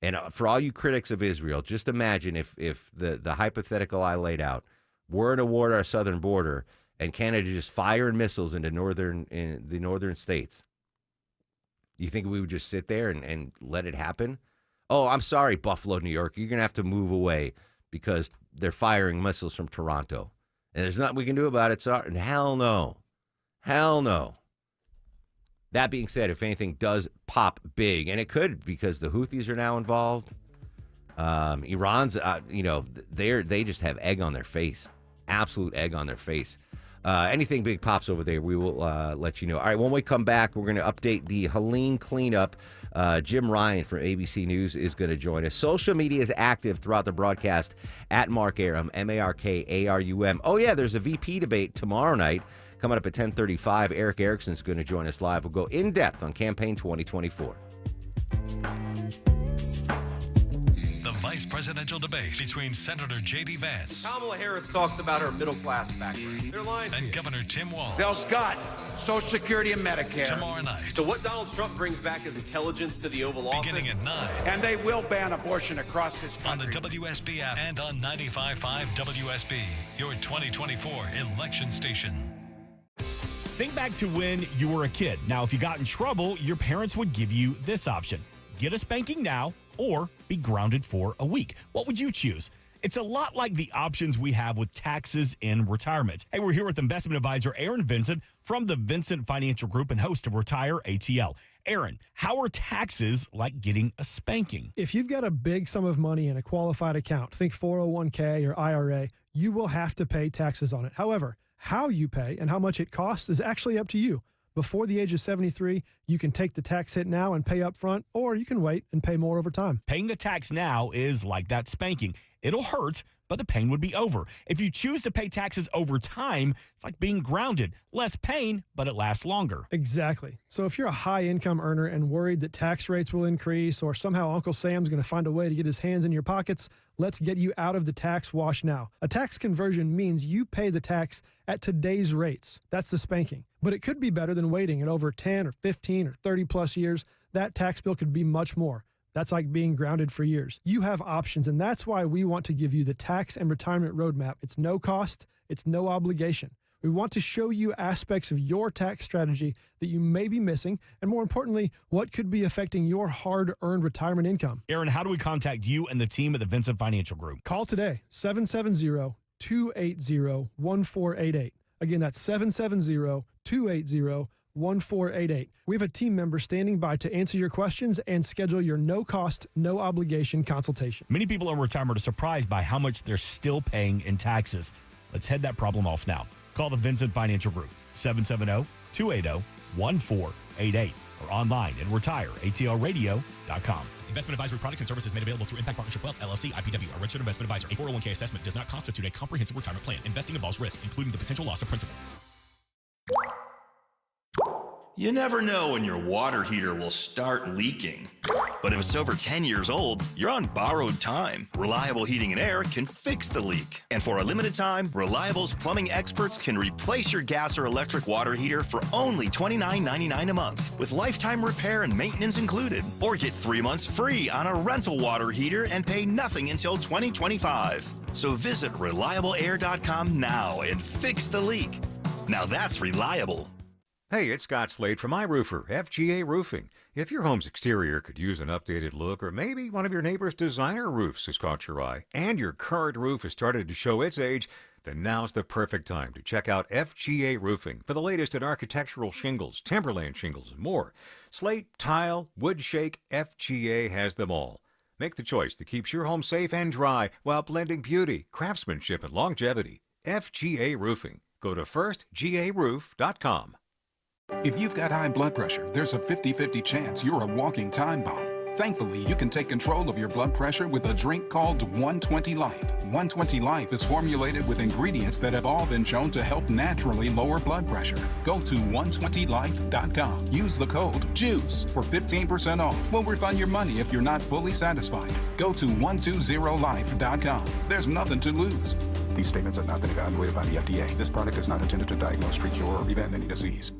And for all you critics of Israel, just imagine if the hypothetical I laid out, we're in a war at our southern border and Canada just firing missiles into the northern states. You think we would just sit there and let it happen? Oh, I'm sorry, Buffalo, New York. You're going to have to move away because they're firing missiles from Toronto. And there's nothing we can do about it. Sorry. Hell no. Hell no. That being said, if anything does pop big, and it could because the Houthis are now involved, Iran's, they just have egg on their face, absolute egg on their face. Anything big pops over there, we will let you know. All right, when we come back, we're going to update the Helene cleanup. Jim Ryan from ABC News is going to join us. Social media is active throughout the broadcast at Mark Arum, MarkArum. Oh, yeah, there's a VP debate tomorrow night coming up at 10:35. Eric Erickson's going to join us live. We'll go in depth on campaign 2024. Vice presidential debate between Senator J.D. Vance. Kamala Harris talks about her middle-class background. They're lying to and you. Governor Tim Walz. Bill Scott, Social Security and Medicare. Tomorrow night. So what Donald Trump brings back is intelligence to the Oval Office. Beginning at 9. And they will ban abortion across this country. On the WSB app and on 95.5 WSB, your 2024 election station. Think back to when you were a kid. Now, if you got in trouble, your parents would give you this option. Get a spanking now or be grounded for a week. What would you choose? It's a lot like the options we have with taxes in retirement. Hey, we're here with investment advisor Aaron Vincent from the Vincent Financial Group and host of Retire ATL. Aaron, how are taxes like getting a spanking? If you've got a big sum of money in a qualified account, think 401k or IRA, you will have to pay taxes on it. However, how you pay and how much it costs is actually up to you. Before the age of 73, you can take the tax hit now and pay up front, or you can wait and pay more over time. Paying the tax now is like that spanking. It'll hurt, but the pain would be over. If you choose to pay taxes over time, it's like being grounded. Less pain, but it lasts longer. Exactly. So if you're a high-income earner and worried that tax rates will increase or somehow Uncle Sam's going to find a way to get his hands in your pockets, let's get you out of the tax wash now. A tax conversion means you pay the tax at today's rates. That's the spanking. But it could be better than waiting at over 10 or 15 or 30 plus years. That tax bill could be much more. That's like being grounded for years. You have options, and that's why we want to give you the tax and retirement roadmap. It's no cost, it's no obligation. We want to show you aspects of your tax strategy that you may be missing, and more importantly, what could be affecting your hard-earned retirement income. Aaron, how do we contact you and the team at the Vincent Financial Group? Call today, 770-280-1488. Again, that's 770-280-1488. We have a team member standing by to answer your questions and schedule your no-cost, no-obligation consultation. Many people in retirement are surprised by how much they're still paying in taxes. Let's head that problem off now. Call the Vincent Financial Group, 770-280-1488, or online at retireatlradio.com. Investment advisory products and services made available through Impact Partnership Wealth, LLC, IPW, a registered investment advisor. A 401k assessment does not constitute a comprehensive retirement plan. Investing involves risk, including the potential loss of principal. You never know when your water heater will start leaking. But if it's over 10 years old, you're on borrowed time. Reliable Heating and Air can fix the leak. And for a limited time, Reliable's plumbing experts can replace your gas or electric water heater for only $29.99 a month, with lifetime repair and maintenance included. Or get 3 months free on a rental water heater and pay nothing until 2025. So visit ReliableAir.com now and fix the leak. Now that's reliable. Hey, it's Scott Slade from iRoofer, FGA Roofing. If your home's exterior could use an updated look, or maybe one of your neighbor's designer roofs has caught your eye, and your current roof has started to show its age, then now's the perfect time to check out FGA Roofing for the latest in architectural shingles, timberland shingles, and more. Slate, tile, wood shake, FGA has them all. Make the choice that keeps your home safe and dry while blending beauty, craftsmanship, and longevity. FGA Roofing. Go to firstgaroof.com. If you've got high blood pressure, there's a 50-50 chance you're a walking time bomb. Thankfully, you can take control of your blood pressure with a drink called 120 Life. 120 Life is formulated with ingredients that have all been shown to help naturally lower blood pressure. Go to 120life.com. Use the code JUICE for 15% off. We'll refund your money if you're not fully satisfied. Go to 120life.com. There's nothing to lose. These statements have not been evaluated by the FDA. This product is not intended to diagnose, treat, cure, or prevent any disease.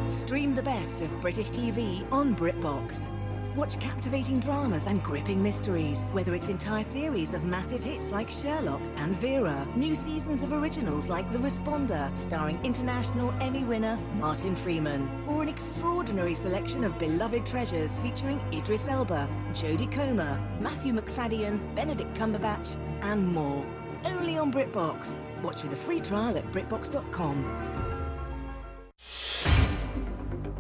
Stream the best of British TV on BritBox. Watch captivating dramas and gripping mysteries, whether it's entire series of massive hits like Sherlock and Vera, new seasons of originals like The Responder, starring international Emmy winner Martin Freeman, or an extraordinary selection of beloved treasures featuring Idris Elba, Jodie Comer, Matthew McFadden, Benedict Cumberbatch, and more. Only on BritBox. Watch with a free trial at BritBox.com.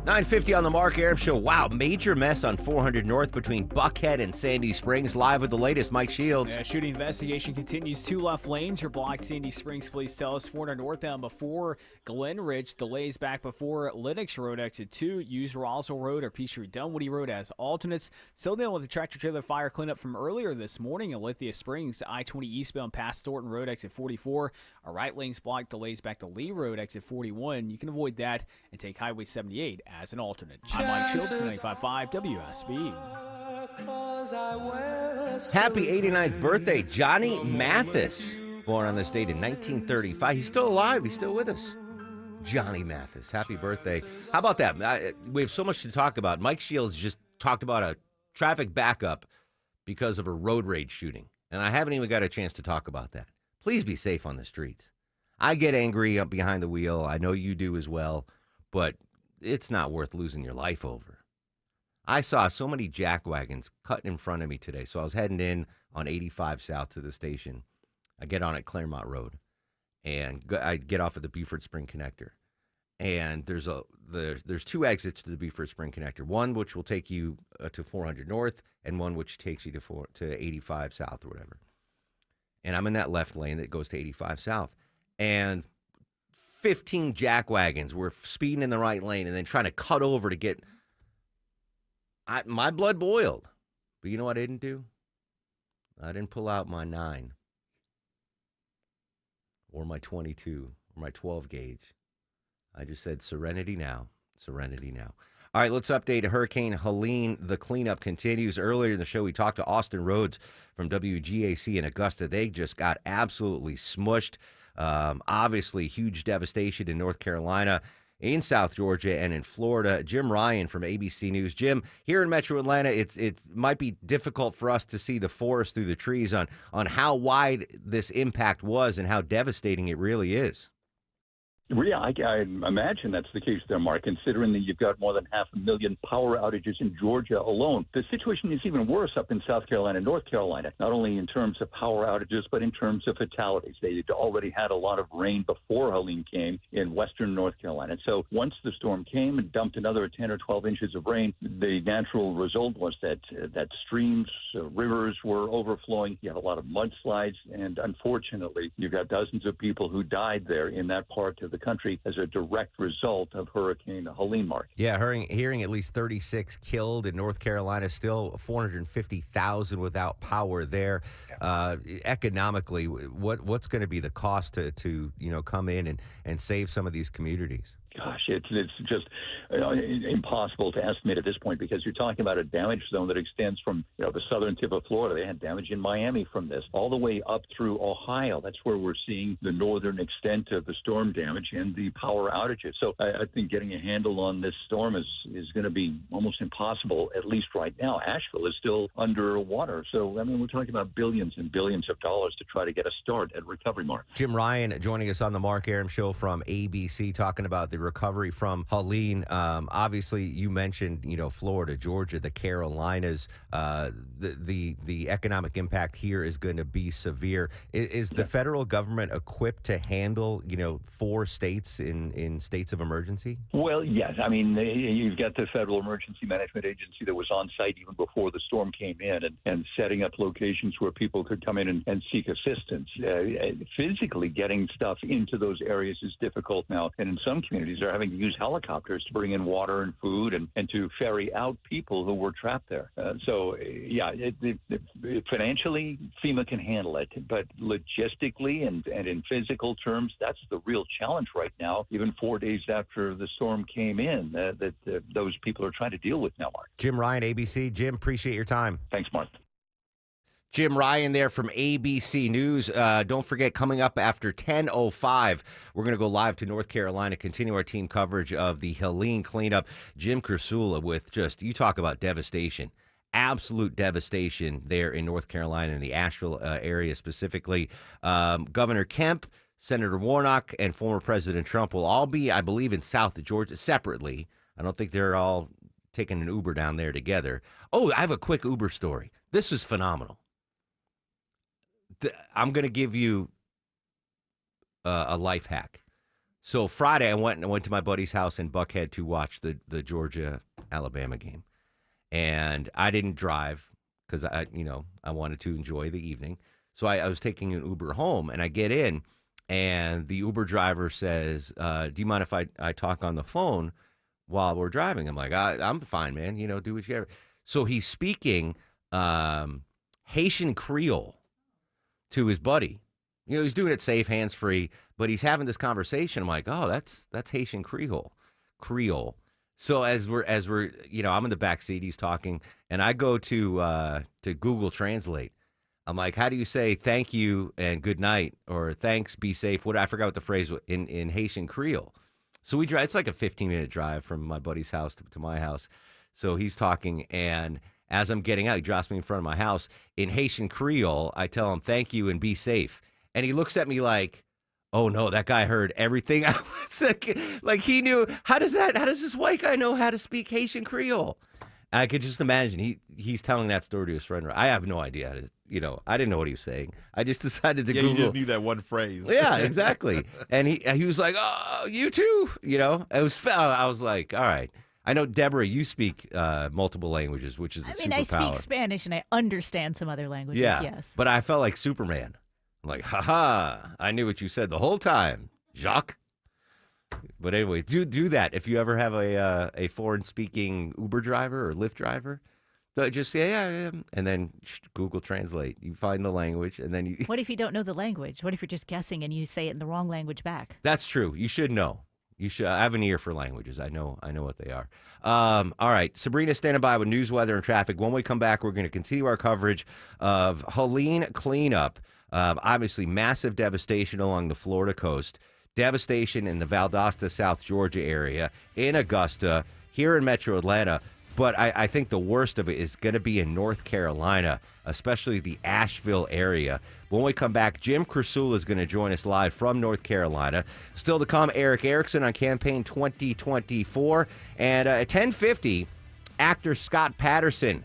9:50 on the Mark Arum Show. Wow, major mess on 400 North between Buckhead and Sandy Springs. Live with the latest, Mike Shields. Yeah, shooting investigation continues. 2 left lanes are blocked. Sandy Springs police tell us 400 northbound before Glen Ridge. Delays back before Lennox Road, exit 2. Use Roswell Road or Peachtree Dunwoody Road as alternates. Still dealing with the tractor-trailer fire cleanup from earlier this morning in Lithia Springs. I-20 eastbound past Thornton Road, exit 44. A right lane's blocked. Delays back to Lee Road, exit 41. You can avoid that and take Highway 78 as an alternate. I'm Mike Shields, 95.5 WSB. Happy 89th birthday, Johnny Mathis. Born on this date in 1935. He's still alive. He's still with us. Johnny Mathis. Happy birthday. How about that? We have so much to talk about. Mike Shields just talked about a traffic backup because of a road rage shooting. And I haven't even got a chance to talk about that. Please be safe on the streets. I get angry up behind the wheel. I know you do as well. But it's not worth losing your life over. I saw so many jack wagons cut in front of me today. So I was heading in on 85 South to the station. I get on at Claremont Road, and I get off at the Beaufort Spring Connector. And there's 2 exits to the Beaufort Spring Connector. One which will take you to 400 North, and one which takes you to 85 South or whatever. And I'm in that left lane that goes to 85 South. And 15 jack wagons were speeding in the right lane and then trying to cut over to get... my blood boiled. But you know what I didn't do? I didn't pull out my 9 or my 22 or my 12 gauge. I just said, serenity now, serenity now. All right, let's update Hurricane Helene. The cleanup continues. Earlier in the show, we talked to Austin Rhodes from WGAC in Augusta. They just got absolutely smushed. Obviously, huge devastation in North Carolina, in South Georgia, and in Florida. Jim Ryan from ABC News. Jim, here in Metro Atlanta, it might be difficult for us to see the forest through the trees on how wide this impact was and how devastating it really is. Yeah, I imagine that's the case there, Mark, considering that you've got more than 500,000 power outages in Georgia alone. The situation is even worse up in South Carolina and North Carolina, not only in terms of power outages, but in terms of fatalities. They already had a lot of rain before Helene came in western North Carolina. So once the storm came and dumped another 10 or 12 inches of rain, the natural result was that streams, rivers were overflowing. You had a lot of mudslides, and unfortunately, you've got dozens of people who died there in that part of the country as a direct result of Hurricane Helene, Mark. Yeah, hearing at least 36 killed in North Carolina, still 450,000 without power there. Economically, what's going to be the cost to come in and save some of these communities? Gosh, it's just impossible to estimate at this point, because you're talking about a damage zone that extends from the southern tip of Florida. They had damage in Miami from this, all the way up through Ohio. That's where we're seeing the northern extent of the storm damage and the power outages. So I think getting a handle on this storm is going to be almost impossible, at least right now. Asheville is still underwater. So, I mean, we're talking about billions and billions of dollars to try to get a start at recovery, Mark. Jim Ryan joining us on the Mark Arum Show from ABC, talking about the recovery from Helene. Obviously, you mentioned, Florida, Georgia, the Carolinas. The economic impact here is going to be severe. Is the federal government equipped to handle, 4 states in states of emergency? Well, yes. I mean, you've got the Federal Emergency Management Agency that was on site even before the storm came in and setting up locations where people could come in and seek assistance. Physically getting stuff into those areas is difficult now. And in some communities, they're having to use helicopters to bring in water and food and to ferry out people who were trapped there. Financially, FEMA can handle it, but logistically and in physical terms, that's the real challenge right now, even 4 days after the storm came in, that those people are trying to deal with now, Mark. Jim Ryan, ABC. Jim, appreciate your time. Thanks, Mark. Jim Ryan there from ABC News. Don't forget, coming up after 10:05, we're going to go live to North Carolina, continue our team coverage of the Helene cleanup. Jim Kursula with you talk about devastation. Absolute devastation there in North Carolina, in the Asheville area specifically. Governor Kemp, Senator Warnock, and former President Trump will all be, I believe, in South Georgia separately. I don't think they're all taking an Uber down there together. Oh, I have a quick Uber story. This is phenomenal. I'm going to give you a life hack. So Friday, I went to my buddy's house in Buckhead to watch the Georgia-Alabama game. And I didn't drive because I wanted to enjoy the evening. So I was taking an Uber home, and I get in, and the Uber driver says, do you mind if I talk on the phone while we're driving? I'm like, I'm fine, man. Do what you ever. So he's speaking Haitian Creole to his buddy. He's doing it safe, hands-free, but he's having this conversation. I'm like, oh, that's Haitian Creole. So as we're I'm in the back seat, he's talking, and I go to Google Translate. I'm like, how do you say thank you and good night, or thanks, be safe? I forgot what the phrase was in Haitian Creole. So we drive. It's like a 15-minute drive from my buddy's house to my house. So he's talking, and as I'm getting out, he drops me in front of my house. In Haitian Creole, I tell him thank you and be safe. And he looks at me like, oh no, that guy heard everything. I was like he knew. How does this white guy know how to speak Haitian Creole? I could just imagine he's telling that story to his friend. I have no idea how to, I didn't know what he was saying. I just decided to Google. You just knew that one phrase. Yeah, exactly. And he was like, oh, you too. I was like, all right. I know, Deborah, you speak multiple languages, which is a superpower. I speak Spanish and I understand some other languages, yeah, yes. But I felt like Superman. I'm like, haha, I knew what you said the whole time, Jacques. But anyway, do that if you ever have a foreign-speaking Uber driver or Lyft driver. Just say, yeah, and then Google Translate. You find the language, and then you... What if you don't know the language? What if you're just guessing and you say it in the wrong language back? That's true. You should know. You should. I have an ear for languages. I know what they are. All right. Sabrina standing by with news, weather, and traffic. When we come back, we're going to continue our coverage of Helene cleanup. Obviously, massive devastation along the Florida coast. Devastation in the Valdosta, South Georgia area, in Augusta, here in Metro Atlanta. But I think the worst of it is going to be in North Carolina, especially the Asheville area. When we come back, Jim Krasula is going to join us live from North Carolina. Still to come, Eric Erickson on Campaign 2024. And at 10:50, actor Scott Patterson.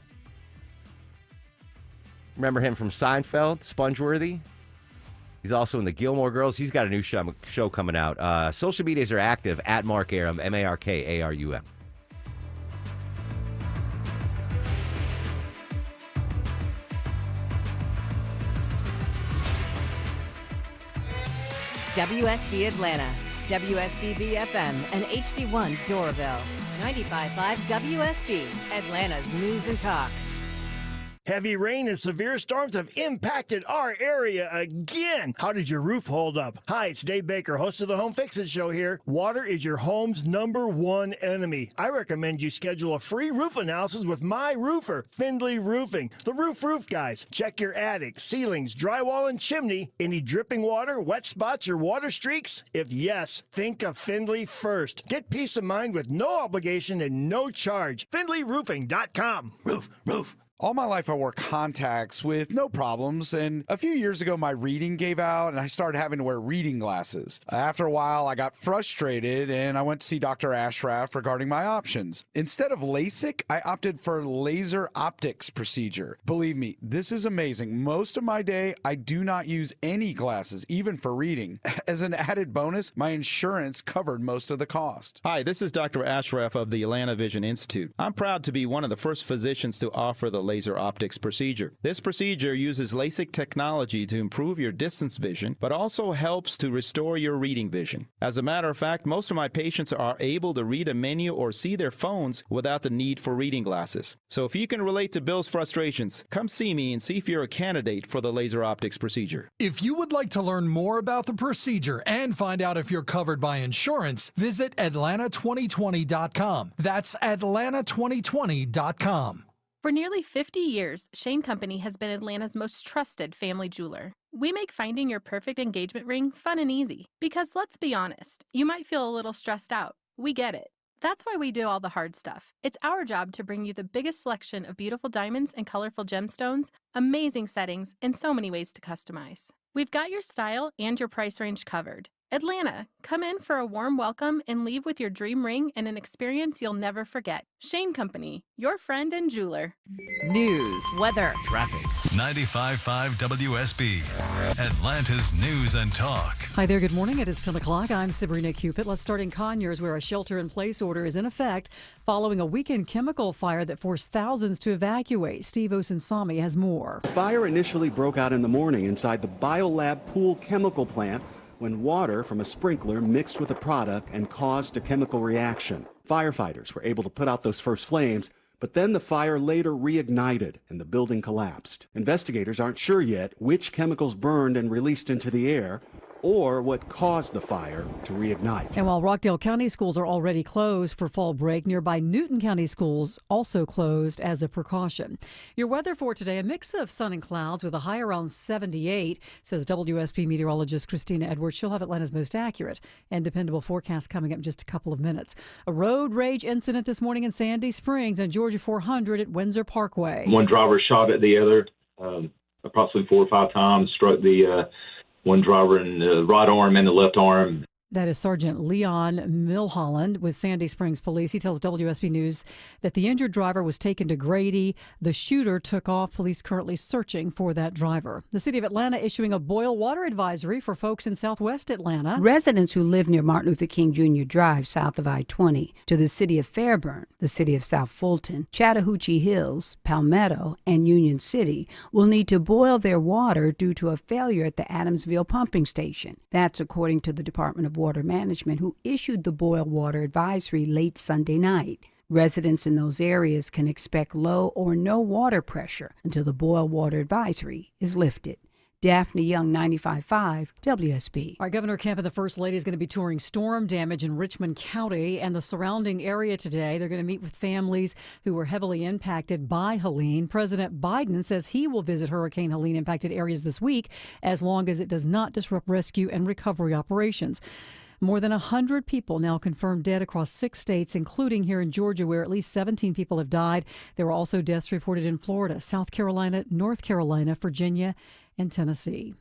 Remember him from Seinfeld, Spongeworthy? He's also in the Gilmore Girls. He's got a new show coming out. Social medias are active at Mark Arum, MarkArum. WSB Atlanta, WSBB FM, and HD1 Doraville. 95.5 WSB, Atlanta's news and talk. Heavy rain and severe storms have impacted our area again. How did your roof hold up? Hi, it's Dave Baker, host of the Home Fix-It Show here. Water is your home's #1 enemy. I recommend you schedule a free roof analysis with my roofer, Findlay Roofing. The roof guys. Check your attic, ceilings, drywall, and chimney. Any dripping water, wet spots, or water streaks? If yes, think of Findlay first. Get peace of mind with no obligation and no charge. FindlayRoofing.com. Roof. All my life, I wore contacts with no problems, and a few years ago, my reading gave out, and I started having to wear reading glasses. After a while, I got frustrated, and I went to see Dr. Ashraf regarding my options. Instead of LASIK, I opted for laser optics procedure. Believe me, this is amazing. Most of my day, I do not use any glasses, even for reading. As an added bonus, my insurance covered most of the cost. Hi, this is Dr. Ashraf of the Atlanta Vision Institute. I'm proud to be one of the first physicians to offer the laser optics procedure. This procedure uses LASIK technology to improve your distance vision, but also helps to restore your reading vision. As a matter of fact, most of my patients are able to read a menu or see their phones without the need for reading glasses. So if you can relate to Bill's frustrations, come see me and see if you're a candidate for the laser optics procedure. If you would like to learn more about the procedure and find out if you're covered by insurance, visit Atlanta2020.com. That's Atlanta2020.com. For nearly 50 years, Shane Company has been Atlanta's most trusted family jeweler. We make finding your perfect engagement ring fun and easy. Because let's be honest, you might feel a little stressed out. We get it. That's why we do all the hard stuff. It's our job to bring you the biggest selection of beautiful diamonds and colorful gemstones, amazing settings, and so many ways to customize. We've got your style and your price range covered. Atlanta, come in for a warm welcome and leave with your dream ring and an experience you'll never forget. Shane Company, your friend and jeweler. News, weather, traffic. 95.5 WSB, Atlanta's news and talk. Hi there, good morning. It is 10 o'clock. I'm Sabrina Cupid. Let's start in Conyers, where a shelter-in-place order is in effect following a weekend chemical fire that forced thousands to evacuate. Steve Osinsami has more. The fire initially broke out in the morning inside the BioLab Pool chemical plant when water from a sprinkler mixed with a product and caused a chemical reaction. Firefighters were able to put out those first flames, but then the fire later reignited and the building collapsed. Investigators aren't sure yet which chemicals burned and released into the air or what caused the fire to reignite. And while Rockdale County schools are already closed for fall break, nearby Newton County schools also closed as a precaution. Your weather for today, a mix of sun and clouds with a high around 78, says WSB meteorologist Christina Edwards. She'll have Atlanta's most accurate and dependable forecast coming up in just a couple of minutes. A road rage incident this morning in Sandy Springs and Georgia 400 at Windsor Parkway. One driver shot at the other approximately 4 or 5 times, struck the one driver in the right arm and the left arm. That is Sergeant Leon Milholland with Sandy Springs Police. He tells WSB News that the injured driver was taken to Grady. The shooter took off. Police currently searching for that driver. The city of Atlanta issuing a boil water advisory for folks in southwest Atlanta. Residents who live near Martin Luther King Jr. Drive south of I-20 to the city of Fairburn, the city of South Fulton, Chattahoochee Hills, Palmetto, and Union City will need to boil their water due to a failure at the Adamsville pumping station. That's according to the Department of Water Management, who issued the boil water advisory late Sunday night. Residents in those areas can expect low or no water pressure until the boil water advisory is lifted. Daphne Young, 95.5 WSB. Our Governor Kemp and the First Lady is going to be touring storm damage in Richmond County and the surrounding area today. They're going to meet with families who were heavily impacted by Helene. President Biden says he will visit Hurricane Helene impacted areas this week as long as it does not disrupt rescue and recovery operations. More than 100 people now confirmed dead across 6 states, including here in Georgia, where at least 17 people have died. There were also deaths reported in Florida, South Carolina, North Carolina, Virginia, and Tennessee.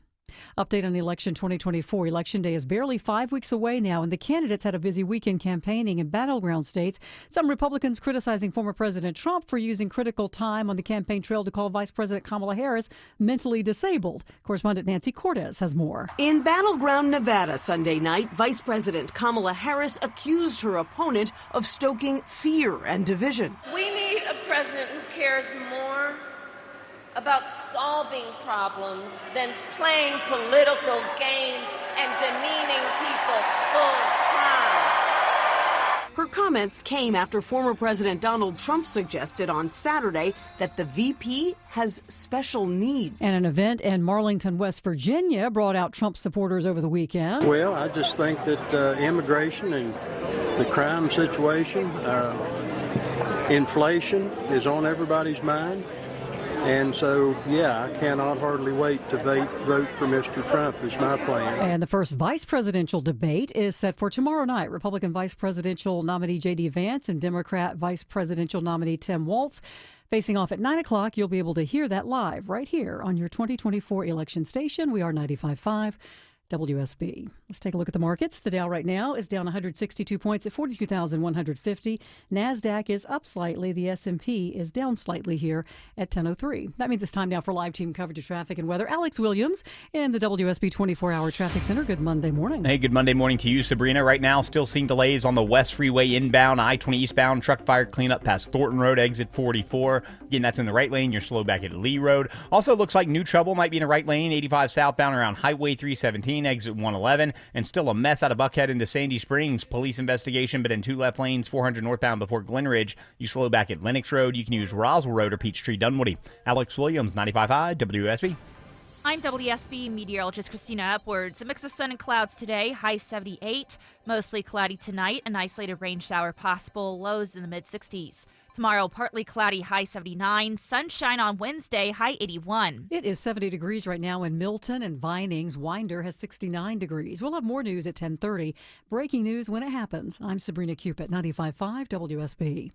Update on election 2024. Election day is barely 5 weeks away now, and the candidates had a busy weekend campaigning in battleground states. Some Republicans criticizing former President Trump for using critical time on the campaign trail to call Vice President Kamala Harris mentally disabled. Correspondent Nancy Cortez has more. In battleground Nevada Sunday night, Vice President Kamala Harris accused her opponent of stoking fear and division. We need a president who cares more about solving problems than playing political games and demeaning people full time. Her comments came after former President Donald Trump suggested on Saturday that the VP has special needs. And an event in Marlington, West Virginia brought out Trump supporters over the weekend. Well, I just think that immigration and the crime situation, inflation is on everybody's mind. And so, I cannot hardly wait to vote for Mr. Trump is my plan. And the first vice presidential debate is set for tomorrow night. Republican vice presidential nominee J.D. Vance and Democrat vice presidential nominee Tim Walz facing off at 9 o'clock. You'll be able to hear that live right here on your 2024 election station. We are 95.5 WSB. Let's take a look at the markets. The Dow right now is down 162 points at 42,150. NASDAQ is up slightly. The S&P is down slightly here at 10:03. That means it's time now for live team coverage of traffic and weather. Alex Williams in the WSB 24-hour traffic center. Good Monday morning. Hey, good Monday morning to you, Sabrina. Right now, still seeing delays on the West Freeway inbound, I-20 eastbound, truck fire cleanup past Thornton Road, exit 44. Again, that's in the right lane. You're slow back at Lee Road. Also looks like new trouble might be in the right lane, 85 southbound around Highway 317. Exit 111, and still a mess out of Buckhead into Sandy Springs. Police investigation, but in 2 left lanes, 400 northbound before Glen Ridge. You slow back at Lennox Road. You can use Roswell Road or Peachtree Dunwoody. Alex Williams, 95.5 WSB. I'm WSB meteorologist Christina Upwards. A mix of sun and clouds today, high 78. Mostly cloudy tonight, an isolated rain shower possible, lows in the mid-60s. Tomorrow, partly cloudy, high 79. Sunshine on Wednesday, high 81. It is 70 degrees right now in Milton and Vinings. Winder has 69 degrees. We'll have more news at 10:30. Breaking news when it happens. I'm Sabrina Cupid, 95.5 WSB.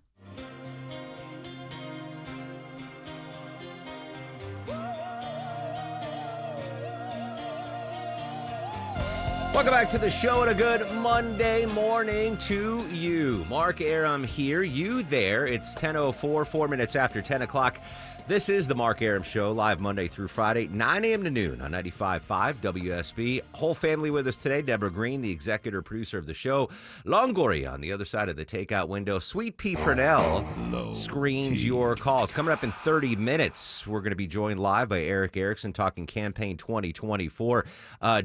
Welcome back to the show and a good Monday morning to you. Mark Arum here, you there. It's 10:04, 4 minutes after 10 o'clock. This is the Mark Arum Show, live Monday through Friday, 9 a.m. to noon on 95.5 WSB. Whole family with us today. Deborah Green, the executive producer of the show. Longoria on the other side of the takeout window. Sweet Pea Purnell screens your calls. Coming up in 30 minutes, we're going to be joined live by Eric Erickson talking campaign 2024.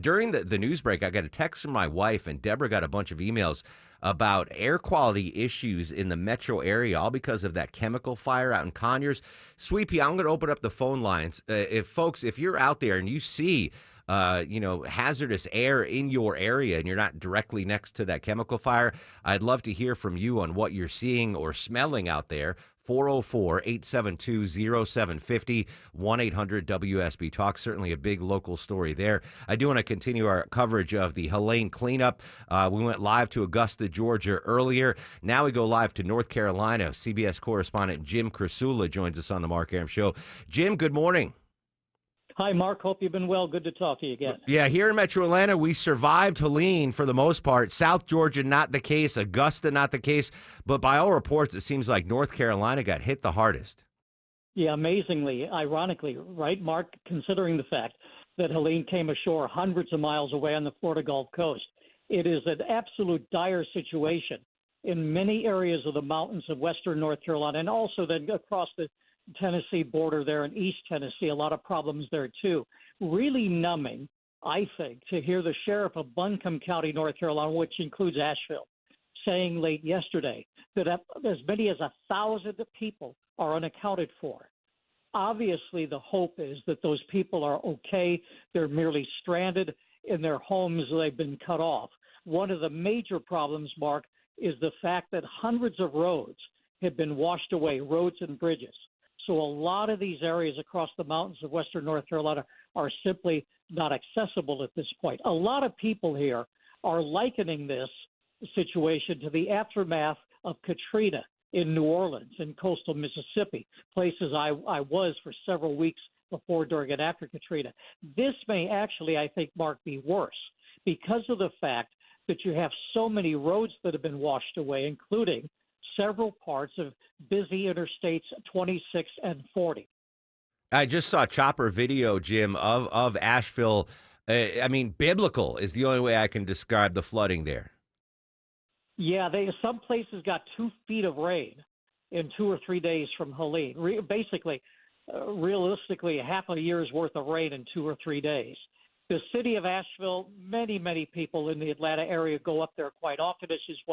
During the news break, I got a text from my wife, and Deborah got a bunch of emails about air quality issues in the metro area, all because of that chemical fire out in Conyers. Sweet Pea, I'm going to open up the phone lines. If you're out there and you see, hazardous air in your area and you're not directly next to that chemical fire, I'd love to hear from you on what you're seeing or smelling out there. 404-872-0750, 1-800-WSB Talk. Certainly a big local story there. I do want to continue our coverage of the Helene cleanup. We went live to Augusta, Georgia earlier. Now we go live to North Carolina. CBS correspondent Jim Krasula joins us on the Mark Arum Show. Jim, good morning. Hi, Mark. Hope you've been well. Good to talk to you again. Yeah, here in Metro Atlanta, we survived Helene for the most part. South Georgia, not the case. Augusta, not the case. But by all reports, it seems like North Carolina got hit the hardest. Yeah, amazingly, ironically, right, Mark, considering the fact that Helene came ashore hundreds of miles away on the Florida Gulf Coast. It is an absolute dire situation in many areas of the mountains of western North Carolina and also then across the Tennessee border there in East Tennessee, a lot of problems there too. Really numbing, I think, to hear the sheriff of Buncombe County, North Carolina, which includes Asheville, saying late yesterday that as many as 1,000 people are unaccounted for. Obviously, the hope is that those people are okay. They're merely stranded in their homes. They've been cut off. One of the major problems, Mark, is the fact that hundreds of roads have been washed away, roads and bridges. So a lot of these areas across the mountains of western North Carolina are simply not accessible at this point. A lot of people here are likening this situation to the aftermath of Katrina in New Orleans and coastal Mississippi, places I was for several weeks before, during, and after Katrina. This may actually, I think, Mark, be worse because of the fact that you have so many roads that have been washed away, including several parts of busy interstates 26 and 40. I just saw chopper video, Jim, of Asheville. Biblical is the only way I can describe the flooding there. Yeah, some places got 2 feet of rain in 2 or 3 days from Helene. Realistically, half a year's worth of rain in 2 or 3 days. The city of Asheville, many people in the Atlanta area go up there quite often. It's just,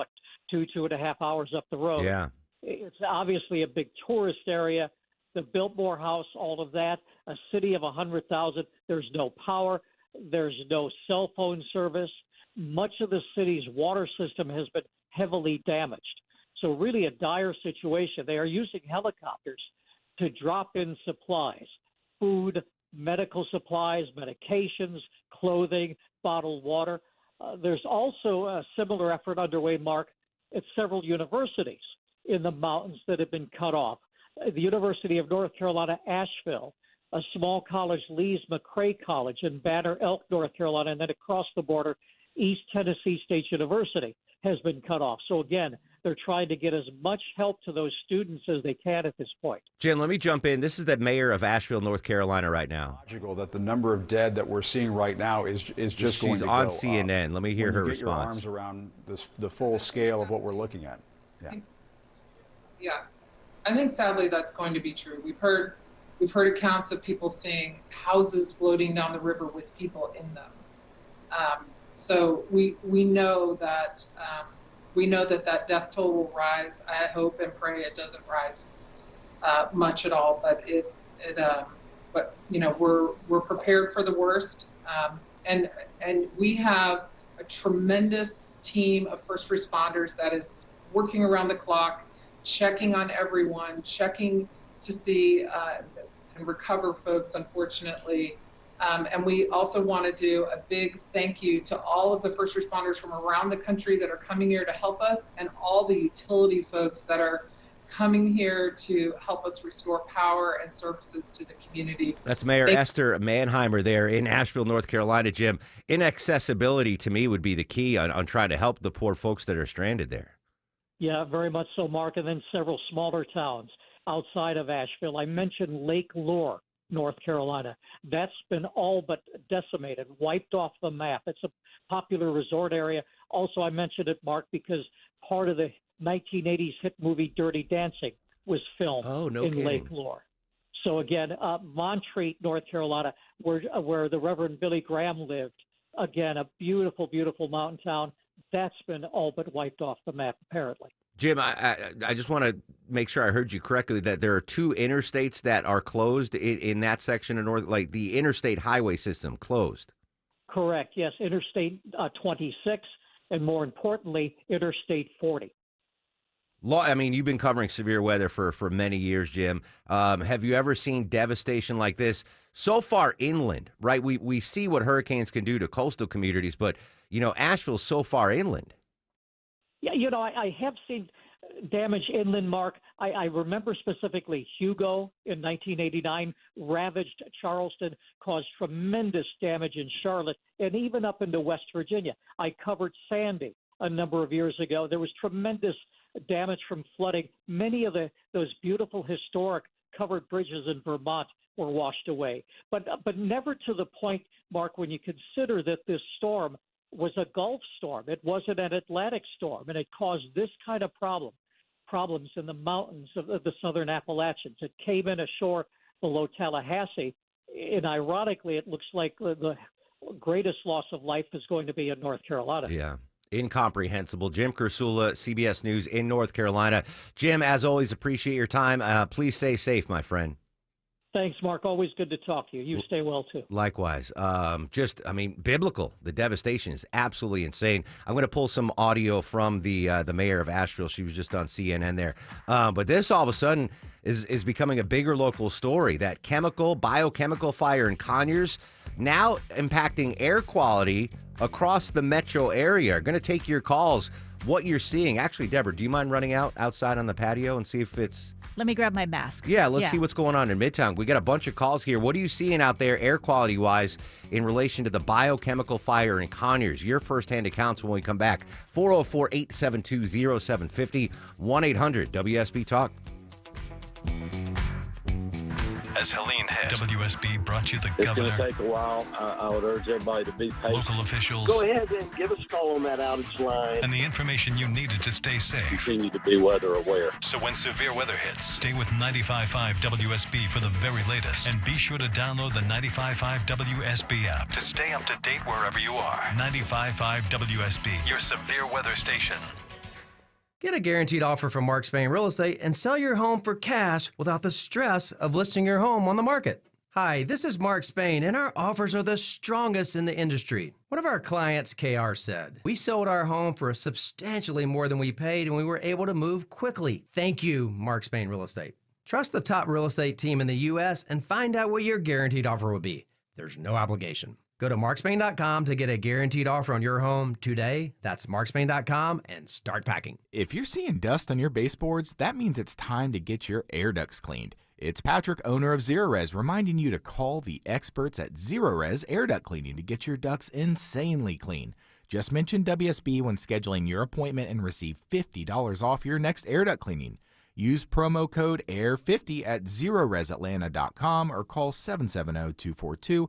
2.5 hours up the road. Yeah. It's obviously a big tourist area. The Biltmore House, all of that, a city of 100,000. There's no power. There's no cell phone service. Much of the city's water system has been heavily damaged. So really a dire situation. They are using helicopters to drop in supplies, food, medical supplies, medications, clothing, bottled water. There's also a similar effort underway, Mark, at several universities in the mountains that have been cut off. The University of North Carolina, Asheville, a small college, Lees-McRae College in Banner Elk, North Carolina, and then across the border, East Tennessee State University has been cut off. So again, they're trying to get as much help to those students as they can at this point. Jim, let me jump in. This is the mayor of Asheville, North Carolina right now. Logical that the number of dead that we're seeing right now is just going to go up. She's on CNN. Let me hear her response. Your arms around the full scale of what we're looking at. Yeah, I think sadly that's going to be true. We've heard accounts of people seeing houses floating down the river with people in them. So we know that that death toll will rise. I hope and pray it doesn't rise much at all, but we're prepared for the worst, and we have a tremendous team of first responders that is working around the clock, checking on everyone, checking to see and recover folks, unfortunately. And we also want to do a big thank you to all of the first responders from around the country that are coming here to help us, and all the utility folks that are coming here to help us restore power and services to the community. That's Mayor Esther Mannheimer there in Asheville, North Carolina. Jim, inaccessibility to me would be the key on trying to help the poor folks that are stranded there. Yeah, very much so, Mark. And then several smaller towns outside of Asheville. I mentioned Lake Lure, North Carolina. That's been all but decimated, wiped off the map. It's a popular resort area. Also, I mentioned it, Mark, because part of the 1980s hit movie Dirty Dancing was filmed in Lake Lure. So again, Montreat, North Carolina, where the Reverend Billy Graham lived, again, a beautiful, beautiful mountain town. That's been all but wiped off the map, apparently. Jim, I just want to make sure I heard you correctly that there are two interstates that are closed in that section of North, like the interstate highway system closed. Correct, yes, Interstate 26 and more importantly, Interstate 40. I mean, you've been covering severe weather for many years, Jim. Have you ever seen devastation like this? So far inland, right? We see what hurricanes can do to coastal communities, but, Asheville's so far inland. Yeah, I have seen damage inland, Mark. I remember specifically Hugo in 1989 ravaged Charleston, caused tremendous damage in Charlotte, and even up into West Virginia. I covered Sandy a number of years ago. There was tremendous damage from flooding. Many of those beautiful historic covered bridges in Vermont were washed away, but never to the point, Mark, when you consider that this storm was a Gulf storm. It wasn't an Atlantic storm, and it caused this kind of problems in the mountains of the southern Appalachians. It came in ashore below Tallahassee, and ironically, it looks like the greatest loss of life is going to be in North Carolina. Yeah. Incomprehensible. Jim Krasula, CBS News in North Carolina. Jim, as always, appreciate your time. Please stay safe, my friend. Thanks, Mark. Always good to talk to you. You stay well, too. Likewise. Biblical. The devastation is absolutely insane. I'm going to pull some audio from the mayor of Asheville. She was just on CNN there. But this, all of a sudden, is becoming a bigger local story. That biochemical fire in Conyers now impacting air quality across the metro area. Going to take your calls, what you're seeing. Actually, Deborah, do you mind running outside on the patio and see if it's... Let me grab my mask. Yeah, let's see what's going on in Midtown. We got a bunch of calls here. What are you seeing out there air quality-wise in relation to the biochemical fire in Conyers? Your firsthand accounts when we come back. 404-872-0750, 1-800-WSB-TALK. As Helene hit, WSB brought you the governor. It's going to take a while. I would urge everybody to be patient. Local officials. Go ahead and give us a call on that outage line. And the information you needed to stay safe. Continue to be weather aware. So when severe weather hits, stay with 95.5 WSB for the very latest. And be sure to download the 95.5 WSB app to stay up to date wherever you are. 95.5 WSB, your severe weather station. Get a guaranteed offer from Mark Spain Real Estate and sell your home for cash without the stress of listing your home on the market. Hi, this is Mark Spain, and our offers are the strongest in the industry. One of our clients, KR, said, "We sold our home for substantially more than we paid, and we were able to move quickly. Thank you, Mark Spain Real Estate." Trust the top real estate team in the U.S. and find out what your guaranteed offer will be. There's no obligation. Go to markspain.com to get a guaranteed offer on your home today. That's markspain.com and start packing. If you're seeing dust on your baseboards, that means it's time to get your air ducts cleaned. It's Patrick, owner of Zerorez, reminding you to call the experts at Zerorez Air Duct Cleaning to get your ducts insanely clean. Just mention WSB when scheduling your appointment and receive $50 off your next air duct cleaning. Use promo code AIR50 at ZerorezAtlanta.com or call 770-242-1313.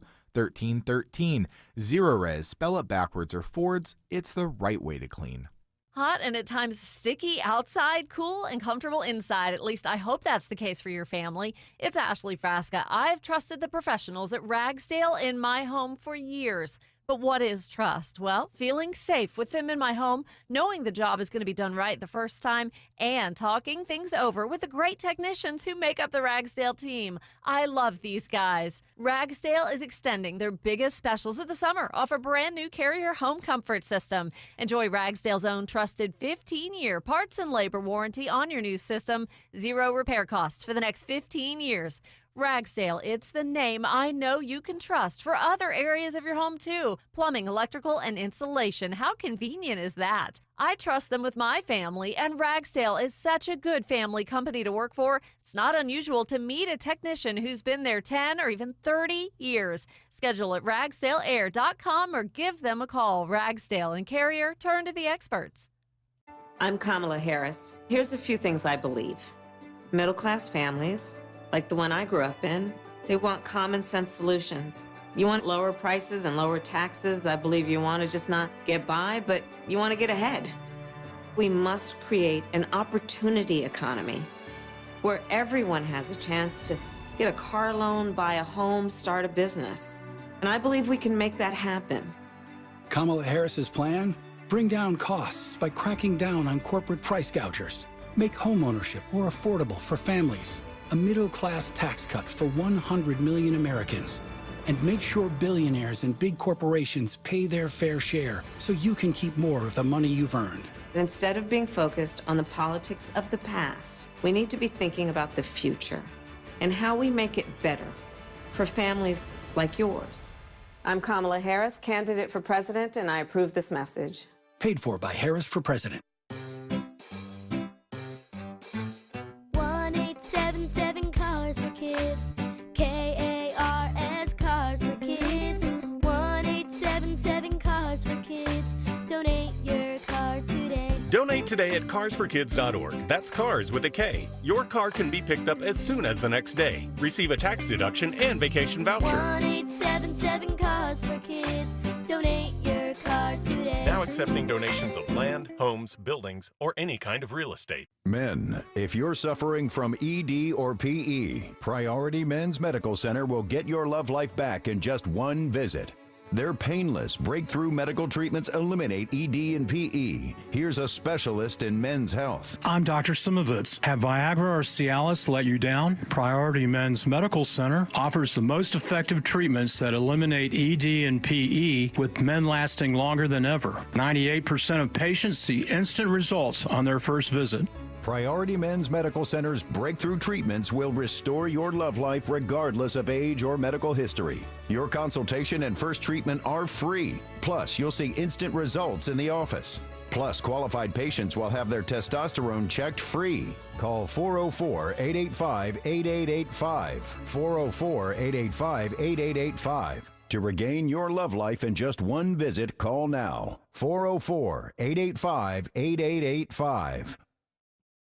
Zerorez, spell it backwards or forwards, it's the right way to clean. Hot and at times sticky outside, cool and comfortable inside. At least I hope that's the case for your family. It's Ashley Frasca. I've trusted the professionals at Ragsdale in my home for years. But what is trust? Well, feeling safe with them in my home, knowing the job is going to be done right the first time, and talking things over with the great technicians who make up the Ragsdale team. I love these guys. Ragsdale is extending their biggest specials of the summer off a brand new Carrier home comfort system. Enjoy Ragsdale's own trusted 15-year parts and labor warranty on your new system. 0 repair costs for the next 15 years. Ragsdale, it's the name I know you can trust for other areas of your home, too. Plumbing, electrical, and insulation. How convenient is that? I trust them with my family, and Ragsdale is such a good family company to work for. It's not unusual to meet a technician who's been there 10 or even 30 years. Schedule at ragsdaleair.com or give them a call. Ragsdale and Carrier, turn to the experts. I'm Kamala Harris. Here's a few things I believe. Middle-class families, like the one I grew up in, they want common sense solutions. You want lower prices and lower taxes. I believe you want to just not get by, but you want to get ahead. We must create an opportunity economy where everyone has a chance to get a car loan, buy a home, start a business. And I believe we can make that happen. Kamala Harris's plan? Bring down costs by cracking down on corporate price gougers. Make homeownership more affordable for families. A middle-class tax cut for 100 million Americans. And make sure billionaires and big corporations pay their fair share so you can keep more of the money you've earned. Instead of being focused on the politics of the past, we need to be thinking about the future and how we make it better for families like yours. I'm Kamala Harris, candidate for president, and I approve this message. Paid for by Harris for President. 1-877 Cars for Kids. KARS Cars for Kids. 1-877 Cars for Kids. Donate your car today. Donate today at carsforkids.org. That's cars with a K. Your car can be picked up as soon as the next day. Receive a tax deduction and vacation voucher. 1-877 Cars for Kids. Donate your car today. Now accepting donations of land, homes, buildings, or any kind of real estate. Men, if you're suffering from ED or PE, Priority Men's Medical Center will get your love life back in just one visit. Their painless, breakthrough medical treatments eliminate ED and PE. Here's a specialist in men's health. I'm Dr. Simovitz. Have Viagra or Cialis let you down? Priority Men's Medical Center offers the most effective treatments that eliminate ED and PE, with men lasting longer than ever. 98% of patients see instant results on their first visit. Priority Men's Medical Center's breakthrough treatments will restore your love life regardless of age or medical history. Your consultation and first treatment are free. Plus, you'll see instant results in the office. Plus, qualified patients will have their testosterone checked free. Call 404-885-8885. 404-885-8885. To regain your love life in just one visit, call now. 404-885-8885.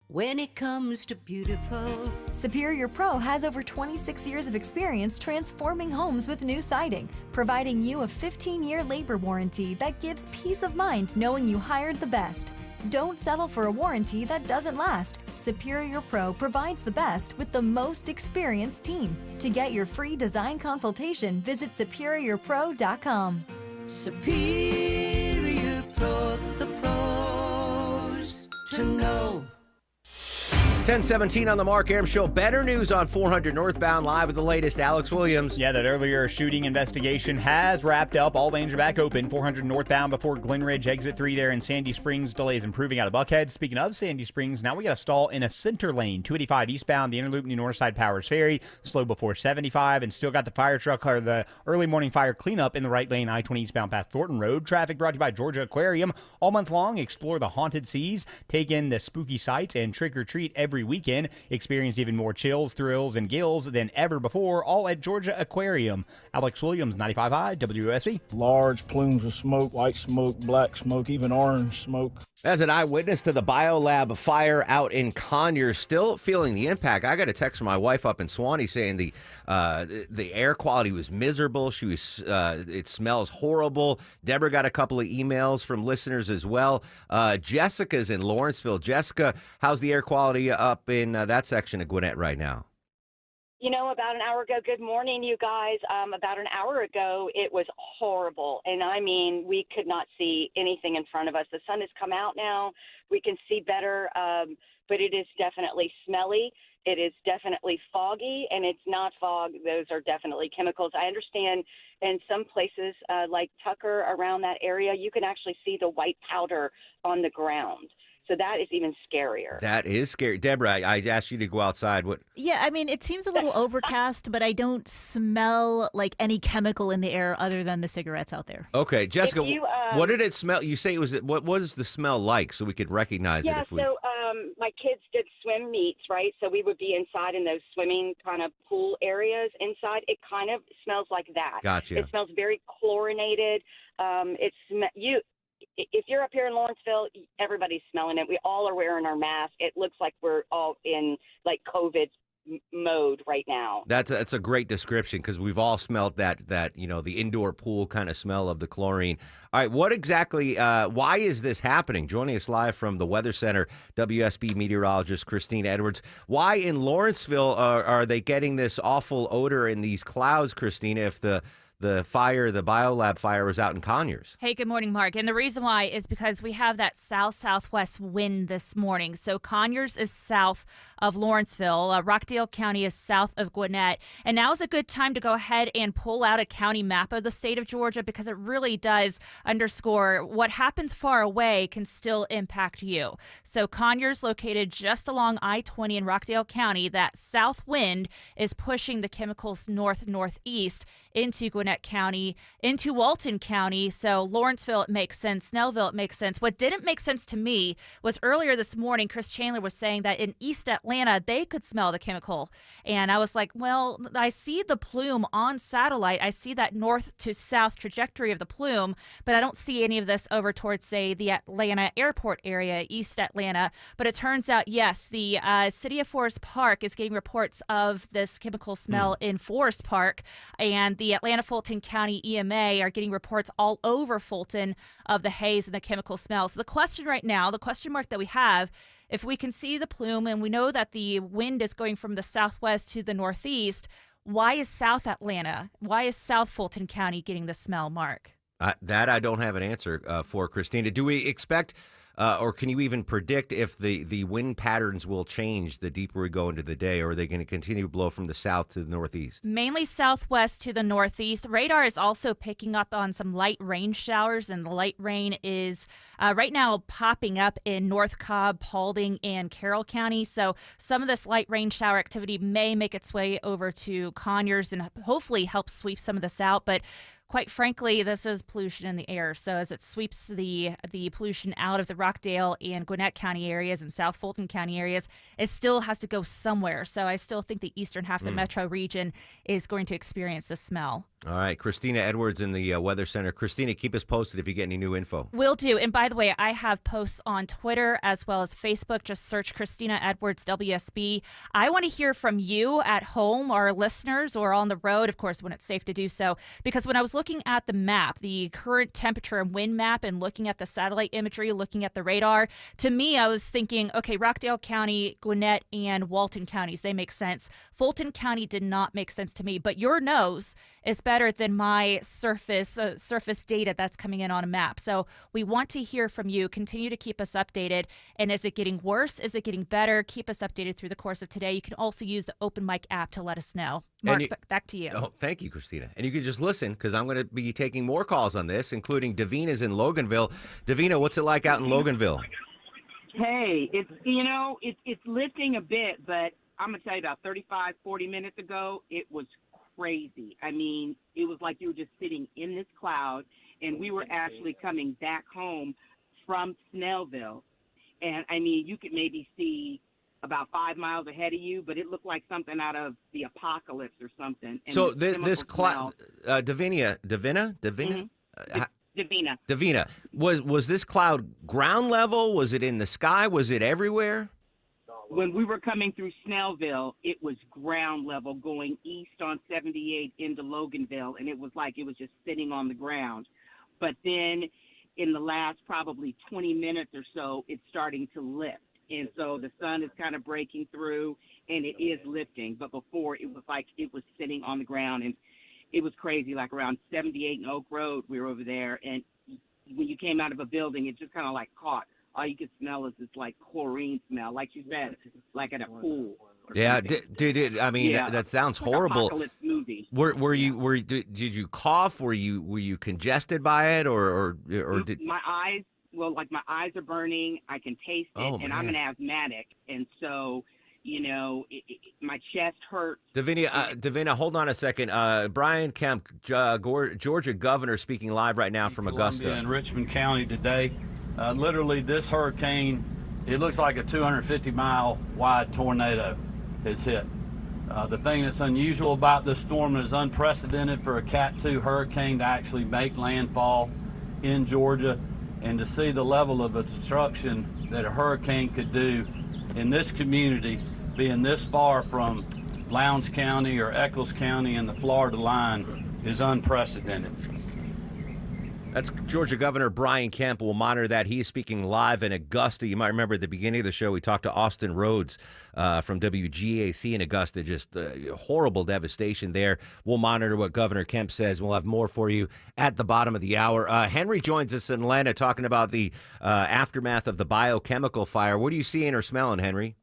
When it comes to beautiful, Superior Pro has over 26 years of experience transforming homes with new siding, providing you a 15-year labor warranty that gives peace of mind knowing you hired the best. Don't settle for a warranty that doesn't last. Superior Pro provides the best with the most experienced team. To get your free design consultation, visit SuperiorPro.com. Superior Pro, the pros to know. 10:17 on the Mark Arum Show. Better news on 400 northbound, live with the latest. Alex Williams. Yeah, that earlier shooting investigation has wrapped up. All lanes are back open. 400 northbound before Glen Ridge, exit 3 there in Sandy Springs. Delays improving out of Buckhead. Speaking of Sandy Springs, now we got a stall in a center lane. 285 eastbound, the Interloop New Northside Powers Ferry. Slow before 75, and still got the fire truck or the early morning fire cleanup in the right lane, I-20 eastbound past Thornton Road. Traffic brought to you by Georgia Aquarium. All month long, explore the haunted seas, take in the spooky sights, and trick or treat every weekend. Experienced even more chills, thrills, and gills than ever before, all at Georgia Aquarium. Alex Williams, 95.5 WSB. Large plumes of smoke, white smoke, black smoke, even orange smoke. As an eyewitness to the BioLab fire out in Conyers, still feeling the impact. I got a text from my wife up in Swanee saying the air quality was miserable. She was it smells horrible. Deborah got a couple of emails from listeners as well. Jessica's in Lawrenceville. Jessica, how's the air quality up in that section of Gwinnett right now? You know, about an hour ago, good morning, you guys. About an hour ago, it was horrible. And I mean, we could not see anything in front of us. The sun has come out now. We can see better, but it is definitely smelly. It is definitely foggy, and it's not fog. Those are definitely chemicals. I understand in some places like Tucker around that area, you can actually see the white powder on the ground. So that is even scarier. That is scary. Deborah, I asked you to go outside. What? Yeah, I mean, it seems a little overcast, but I don't smell like any chemical in the air other than the cigarettes out there. Okay, Jessica, you, what did it smell? You say it was, what was the smell like so we could recognize it? If we... so my kids did swim meets, right? So we would be inside in those swimming kind of pool areas inside. It kind of smells like that. Gotcha. It smells very chlorinated. If you're up here in Lawrenceville, everybody's smelling it. We all are wearing our masks. It looks like we're all in like COVID mode right now. That's a great description because we've all smelled that the indoor pool kind of smell of the chlorine. All right, what exactly? Why is this happening? Joining us live from the Weather Center, WSB meteorologist Christina Edwards. Why in Lawrenceville are they getting this awful odor in these clouds, Christina? If the fire, the biolab fire, was out in Conyers. Hey, good morning, Mark. And the reason why is because we have that south-southwest wind this morning. So Conyers is south of Lawrenceville. Rockdale County is south of Gwinnett. And now is a good time to go ahead and pull out a county map of the state of Georgia because it really does underscore what happens far away can still impact you. So Conyers, located just along I-20 in Rockdale County, that south wind is pushing the chemicals north-northeast into Gwinnett County, into Walton County. So Lawrenceville, it makes sense. Snellville, it makes sense. What didn't make sense to me was earlier this morning, Chris Chandler was saying that in East Atlanta, they could smell the chemical. And I was like, well, I see the plume on satellite. I see that north to south trajectory of the plume, but I don't see any of this over towards, say, the Atlanta airport area, East Atlanta. But it turns out, yes, the city of Forest Park is getting reports of this chemical smell in Forest Park, and the Atlanta Fulton County EMA are getting reports all over Fulton of the haze and the chemical smell. So the question right now, the question mark that we have, if we can see the plume and we know that the wind is going from the southwest to the northeast, why is South Atlanta, why is South Fulton County getting the smell, Mark? That I don't have an answer for, Christina. Do we expect, or can you even predict if the wind patterns will change the deeper we go into the day, or are they going to continue to blow from the south to the northeast? Mainly southwest to the northeast. Radar is also picking up on some light rain showers, and the light rain is right now popping up in North Cobb, Paulding, and Carroll County. So some of this light rain shower activity may make its way over to Conyers and hopefully help sweep some of this out. But quite frankly, this is pollution in the air. So as it sweeps the pollution out of the Rockdale and Gwinnett County areas and South Fulton County areas, it still has to go somewhere. So I still think the eastern half of the metro region is going to experience the smell. All right, Christina Edwards in the Weather Center. Christina, keep us posted if you get any new info. Will do. And by the way, I have posts on Twitter as well as Facebook. Just search Christina Edwards WSB. I want to hear from you at home, our listeners, or on the road, of course, when it's safe to do so. Because when I was looking at the map, the current temperature and wind map, and looking at the satellite imagery, looking at the radar, to me, I was thinking, okay, Rockdale County, Gwinnett, and Walton counties, they make sense. Fulton County did not make sense to me, but your nose is better than my surface data that's coming in on a map. So we want to hear from you. Continue to keep us updated. And is it getting worse? Is it getting better? Keep us updated through the course of today. You can also use the Open Mic app to let us know. Mark, back to you. Oh, thank you, Christina. And you can just listen because I'm going to be taking more calls on this, including Davina's in Loganville. Davina, what's it like out in Loganville? Hey, it's lifting a bit, but I'm going to tell you about 35, 40 minutes ago, it was crazy. I mean, it was like you were just sitting in this cloud, and we were actually coming back home from Snellville. And, I mean, you could maybe see about 5 miles ahead of you, but it looked like something out of the apocalypse or something. And so this cloud, Davina? Davina, was this cloud ground level? Was it in the sky? Was it everywhere? When we were coming through Snellville, it was ground level going east on 78 into Loganville, and it was like it was just sitting on the ground. But then in the last probably 20 minutes or so, it's starting to lift. And so the sun is kind of breaking through, and it is lifting. But before, it was like it was sitting on the ground, and it was crazy. Like around 78 and Oak Road, we were over there, and when you came out of a building, it just kind of like caught. All you could smell is this like chlorine smell, like you said, like at a pool. Yeah, that sounds horrible. Apocalypse movie. Did you cough? Were you congested by it, or did my eyes well, like my eyes are burning. I can taste it, Oh, and I'm an man. asthmatic, and so my chest hurts. Davina, hold on a second. Brian Kemp, Georgia governor, speaking live right now from Augusta. In Richmond County today. Literally, this hurricane, it looks like a 250-mile wide tornado has hit. The thing that's unusual about this storm is unprecedented for a Cat 2 hurricane to actually make landfall in Georgia, and to see the level of destruction that a hurricane could do in this community, being this far from Lowndes County or Eccles County and the Florida line, is unprecedented. That's Georgia Governor Brian Kemp. We'll monitor that. He is speaking live in Augusta. You might remember at the beginning of the show, we talked to Austin Rhodes from WGAC in Augusta. Just horrible devastation there. We'll monitor what Governor Kemp says. We'll have more for you at the bottom of the hour. Henry joins us in Atlanta talking about the aftermath of the biochemical fire. What are you seeing or smelling, Henry?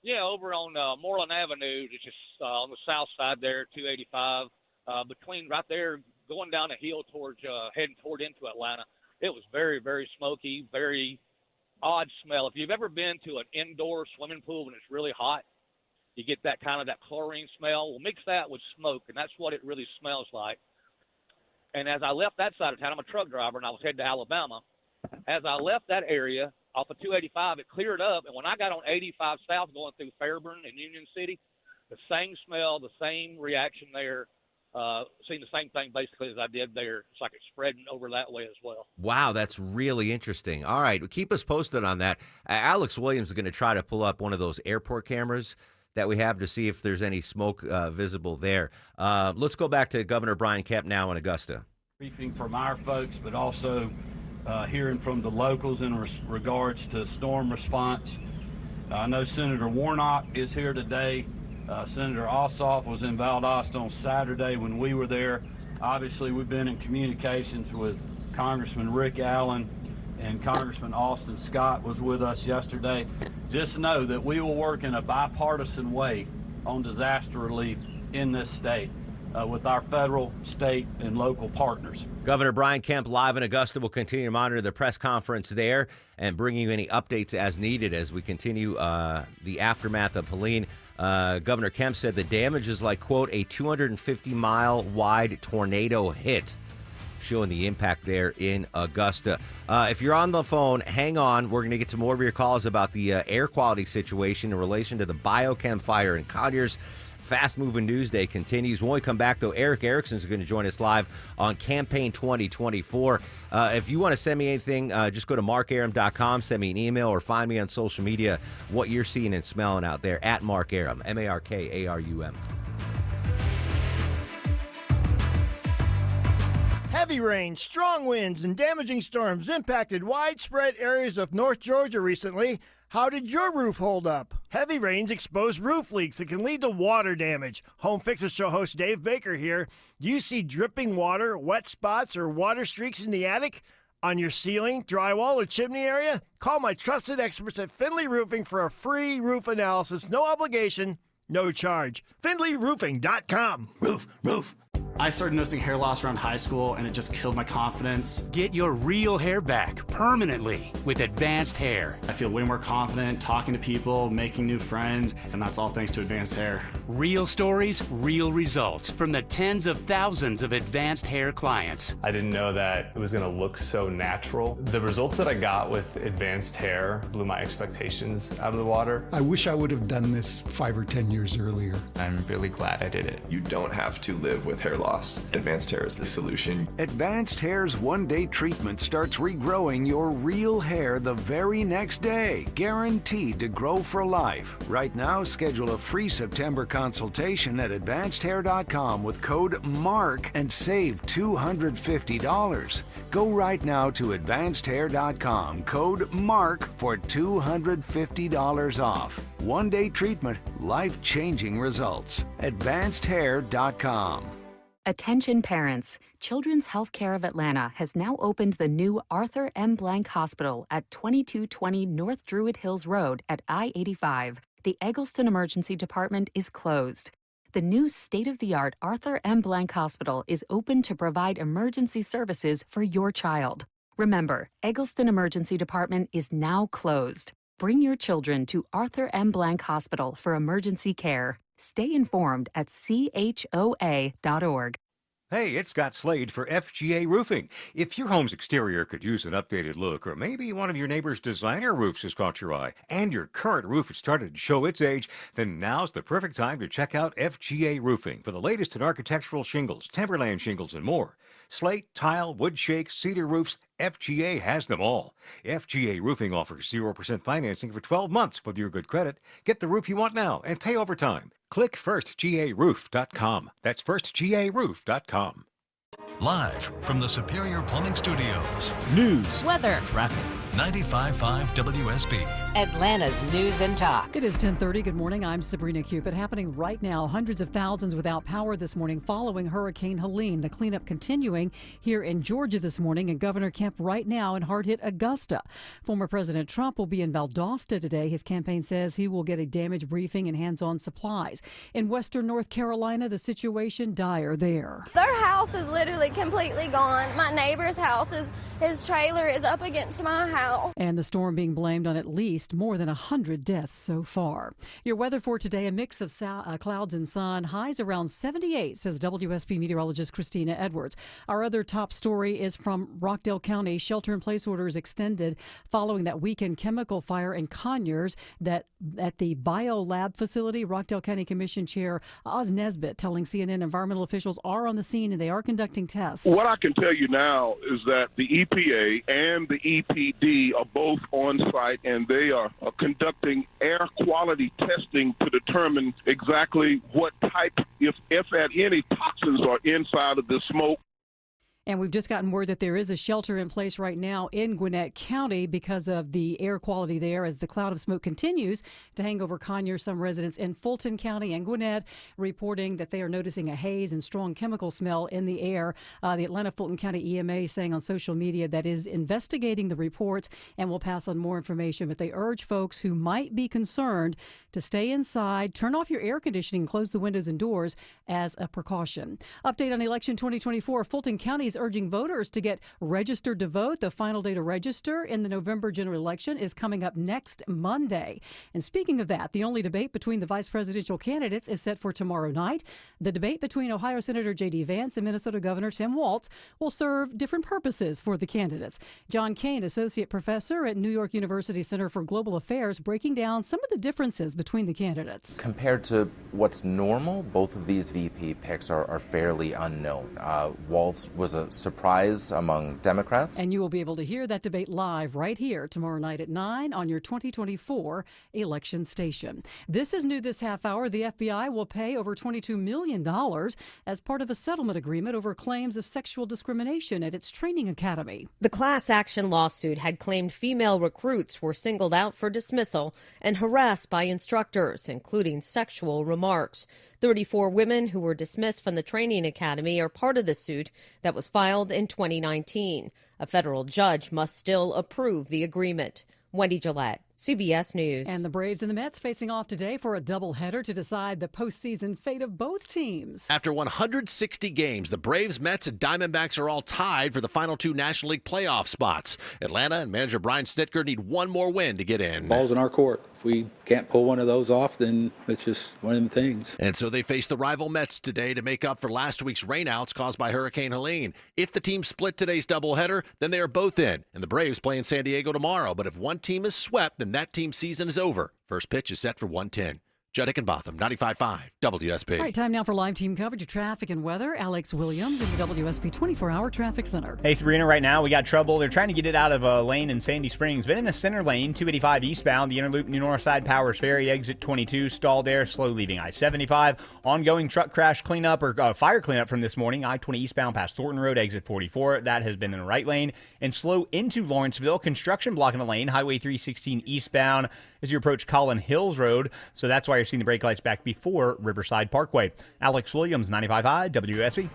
Yeah, over on Moreland Avenue, it's just on the south side there, 285, between right there, going down the hill towards heading toward into Atlanta. It was very, very smoky, very odd smell. If you've ever been to an indoor swimming pool when it's really hot, you get that kind of that chlorine smell. Well, mix that with smoke, and that's what it really smells like. And as I left that side of town, I'm a truck driver, and I was heading to Alabama. As I left that area off of 285, it cleared up, and when I got on 85 South going through Fairburn and Union City, the same smell, the same reaction there. Seen the same thing basically as I did there. It's like it's spreading over that way as well. Wow, that's really interesting. All right, keep us posted on that. Alex Williams is going to try to pull up one of those airport cameras that we have to see if there's any smoke visible there. Let's go back to Governor Brian Kemp now in Augusta. Briefing from our folks, but also hearing from the locals in regards to storm response. I know Senator Warnock is here today. Senator Ossoff was in Valdosta on Saturday when we were there. Obviously, we've been in communications with Congressman Rick Allen, and Congressman Austin Scott was with us yesterday. Just know that we will work in a bipartisan way on disaster relief in this state with our federal, state, and local partners. Governor Brian Kemp live in Augusta. Will continue to monitor the press conference there and bring you any updates as needed as we continue the aftermath of Helene. Governor Kemp said the damage is like, quote, a 250-mile wide tornado hit, showing the impact there in Augusta. If you're on the phone, hang on. We're going to get to more of your calls about the air quality situation in relation to the biochem fire in Conyers. Fast Moving News Day continues. When we come back, though, Eric Erickson is going to join us live on Campaign 2024. If you want to send me anything, just go to markarum.com, send me an email, or find me on social media what you're seeing and smelling out there at Mark Arum, MarkArum. Heavy rain, strong winds, and damaging storms impacted widespread areas of North Georgia recently. How did your roof hold up? Heavy rains expose roof leaks that can lead to water damage. Home Fixer Show host Dave Baker here. Do you see dripping water, wet spots, or water streaks in the attic? On your ceiling, drywall, or chimney area? Call my trusted experts at Findlay Roofing for a free roof analysis. No obligation, no charge. FindlayRoofing.com. Roof. I started noticing hair loss around high school, and it just killed my confidence. Get your real hair back permanently with Advanced Hair. I feel way more confident talking to people, making new friends, and that's all thanks to Advanced Hair. Real stories, real results from the tens of thousands of Advanced Hair clients. I didn't know that it was going to look so natural. The results that I got with Advanced Hair blew my expectations out of the water. I wish I would have done this 5 or 10 years earlier. I'm really glad I did it. You don't have to live with hair loss. Advanced Hair is the solution. Advanced Hair's one-day treatment starts regrowing your real hair the very next day, guaranteed to grow for life. Right now, schedule a free September consultation at advancedhair.com with code MARK and save $250. Go right now to advancedhair.com, code MARK for $250 off. One-day treatment, life-changing results. advancedhair.com. Attention parents, Children's Healthcare of Atlanta has now opened the new Arthur M. Blank Hospital at 2220 North Druid Hills Road at I-85. The Eggleston Emergency Department is closed. The new state-of-the-art Arthur M. Blank Hospital is open to provide emergency services for your child. Remember, Eggleston Emergency Department is now closed. Bring your children to Arthur M. Blank Hospital for emergency care. Stay informed at choa.org. Hey, it's Scott Slade for FGA Roofing. If your home's exterior could use an updated look, or maybe one of your neighbor's designer roofs has caught your eye, and your current roof has started to show its age, then now's the perfect time to check out FGA Roofing for the latest in architectural shingles, timberland shingles, and more. Slate, tile, wood shake, cedar roofs, FGA has them all. FGA Roofing offers 0% financing for 12 months with your good credit. Get the roof you want now and pay over time. Click firstgaroof.com. That's firstgaroof.com. Live from the Superior Plumbing Studios. News, weather, traffic. 95.5 WSB. Atlanta's News and Talk. It is 10:30. Good morning. I'm Sabrina Cupid. Happening right now, hundreds of thousands without power this morning following Hurricane Helene. The cleanup continuing here in Georgia this morning, and Governor Kemp right now in hard-hit Augusta. Former President Trump will be in Valdosta today. His campaign says he will get a damage briefing and hands-on supplies. In western North Carolina, the situation dire there. Their house is literally completely gone. My neighbor's house his trailer is up against my house. And the storm being blamed on at least more than 100 deaths so far. Your weather for today, a mix of clouds and sun. Highs around 78, says WSB meteorologist Christina Edwards. Our other top story is from Rockdale County. Shelter-in-place orders extended following that weekend chemical fire in Conyers that at the BioLab facility. Rockdale County Commission Chair Oz Nesbitt telling CNN environmental officials are on the scene and they are conducting tests. What I can tell you now is that the EPA and the EPD are both on site, and they are conducting air quality testing to determine exactly what type, if at any, toxins are inside of the smoke. And we've just gotten word that there is a shelter in place right now in Gwinnett County because of the air quality there as the cloud of smoke continues to hang over Conyers. Some residents in Fulton County and Gwinnett reporting that they are noticing a haze and strong chemical smell in the air. The Atlanta-Fulton County EMA saying on social media that is investigating the reports and will pass on more information. But they urge folks who might be concerned to stay inside, turn off your air conditioning, close the windows and doors as a precaution. Update on election 2024. Fulton County is urging voters to get registered to vote. The final day to register in the November general election is coming up next Monday. And speaking of that, the only debate between the vice presidential candidates is set for tomorrow night. The debate between Ohio Senator J.D. Vance and Minnesota Governor Tim Walz will serve different purposes for the candidates. John Kane, associate professor at New York University Center for Global Affairs, breaking down some of the differences between the candidates. Compared to what's normal, both of these VP picks are fairly unknown. Walz was a surprise among Democrats. And you will be able to hear that debate live right here tomorrow night at 9 on your 2024 election station. This is new this half hour. The FBI will pay over $22 million as part of a settlement agreement over claims of sexual discrimination at its training academy. The class action lawsuit had claimed female recruits were singled out for dismissal and harassed by instructors, including sexual remarks. 34 women who were dismissed from the training academy are part of the suit that was filed in 2019. A federal judge must still approve the agreement. Wendy Gillette, CBS News. And the Braves and the Mets facing off today for a doubleheader to decide the postseason fate of both teams. After 160 games, the Braves, Mets, and Diamondbacks are all tied for the final two National League playoff spots. Atlanta and manager Brian Snitker need one more win to get in. Ball's in our court. If we can't pull one of those off, then it's just one of them things. And so they face the rival Mets today to make up for last week's rainouts caused by Hurricane Helene. If the team split today's doubleheader, then they are both in. And the Braves play in San Diego tomorrow. But if one team is swept, then that team's season is over. First pitch is set for 1:10. Judd Hickenbotham, 95.5 WSB. All right, time now for live team coverage of traffic and weather. Alex Williams in the WSB 24-hour traffic center. Hey, Sabrina, right now we got trouble. They're trying to get it out of a lane in Sandy Springs, but in the center lane, 285 eastbound, the Interloop New North Side Powers Ferry, exit 22, stalled there, slow leaving I-75. Ongoing truck crash cleanup or fire cleanup from this morning, I-20 eastbound past Thornton Road, exit 44. That has been in the right lane. And slow into Lawrenceville, construction blocking the lane, Highway 316 eastbound as you approach Collin Hills Road. So that's why you're seeing the brake lights back before Riverside Parkway. Alex Williams, 95.5 WSB.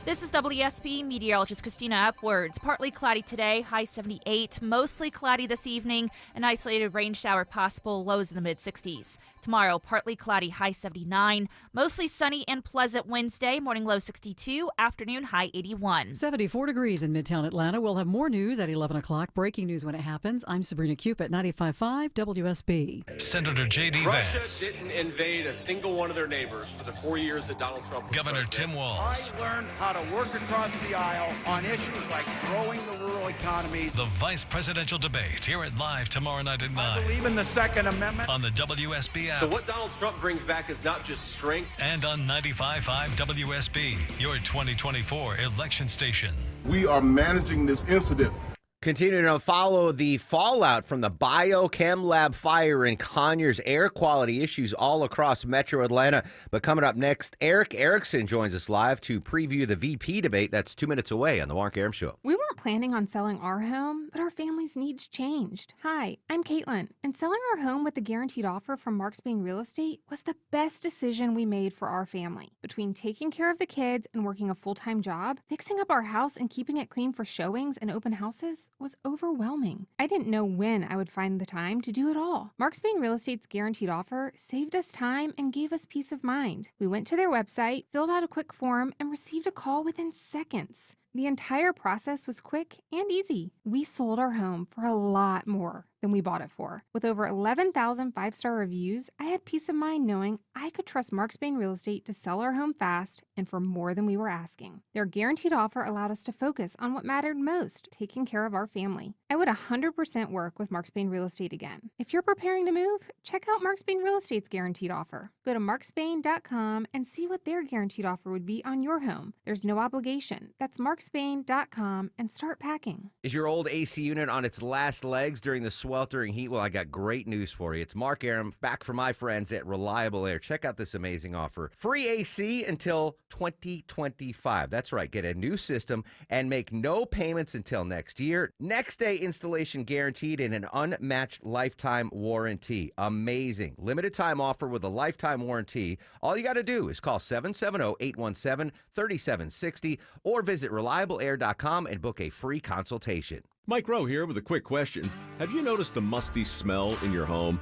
This is WSB meteorologist Christina Upwards. Partly cloudy today, high 78. Mostly cloudy this evening. An isolated rain shower possible, lows in the mid-60s. Tomorrow, partly cloudy, high 79. Mostly sunny and pleasant Wednesday, morning low 62, afternoon high 81. 74 degrees in Midtown Atlanta. We'll have more news at 11 o'clock. Breaking news when it happens. I'm Sabrina Cupid, 95.5 WSB. Senator J.D. Vance. Russia didn't invade a single one of their neighbors for the 4 years that Donald Trump was Governor president. Tim Walz. I learned how to work across the aisle on issues like growing the rural economies. The vice presidential debate. Hear it live tomorrow night at 9. I believe in the Second Amendment. On the WSB app. So what Donald Trump brings back is not just strength. And on 95.5 WSB, your 2024 election station. We are managing this incident. Continuing to follow the fallout from the Biochem Lab fire in Conyers, air quality issues all across Metro Atlanta. But coming up next, Eric Erickson joins us live to preview the VP debate. That's 2 minutes away on the Mark Arum Show. We weren't planning on selling our home, but our family's needs changed. Hi, I'm Caitlin, and selling our home with a guaranteed offer from Mark Spain Real Estate was the best decision we made for our family. Between taking care of the kids and working a full-time job, fixing up our house and keeping it clean for showings and open houses was overwhelming. I didn't know when I would find the time to do it all. Mark Spain Real Estate's guaranteed offer saved us time and gave us peace of mind. We went to their website, filled out a quick form, and received a call within seconds. The entire process was quick and easy. We sold our home for a lot more than we bought it for. With over 11,000 five-star reviews, I had peace of mind knowing I could trust Mark Spain Real Estate to sell our home fast and for more than we were asking. Their guaranteed offer allowed us to focus on what mattered most, taking care of our family. I would 100% work with Mark Spain Real Estate again. If you're preparing to move, check out Mark Spain Real Estate's guaranteed offer. Go to markspain.com and see what their guaranteed offer would be on your home. There's no obligation. That's markspain.com and start packing. Is your old AC unit on its last legs during the sweltering heat? Well, I got great news for you. It's Mark Arum back from my friends at Reliable Air. Check out this amazing offer. Free AC until 2025. That's right. Get a new system and make no payments until next year. Next day installation guaranteed and an unmatched lifetime warranty. Amazing. Limited time offer with a lifetime warranty. All you got to do is call 770-817-3760 or visit reliableair.com and book a free consultation. Mike Rowe here with a quick question. Have you noticed the musty smell in your home?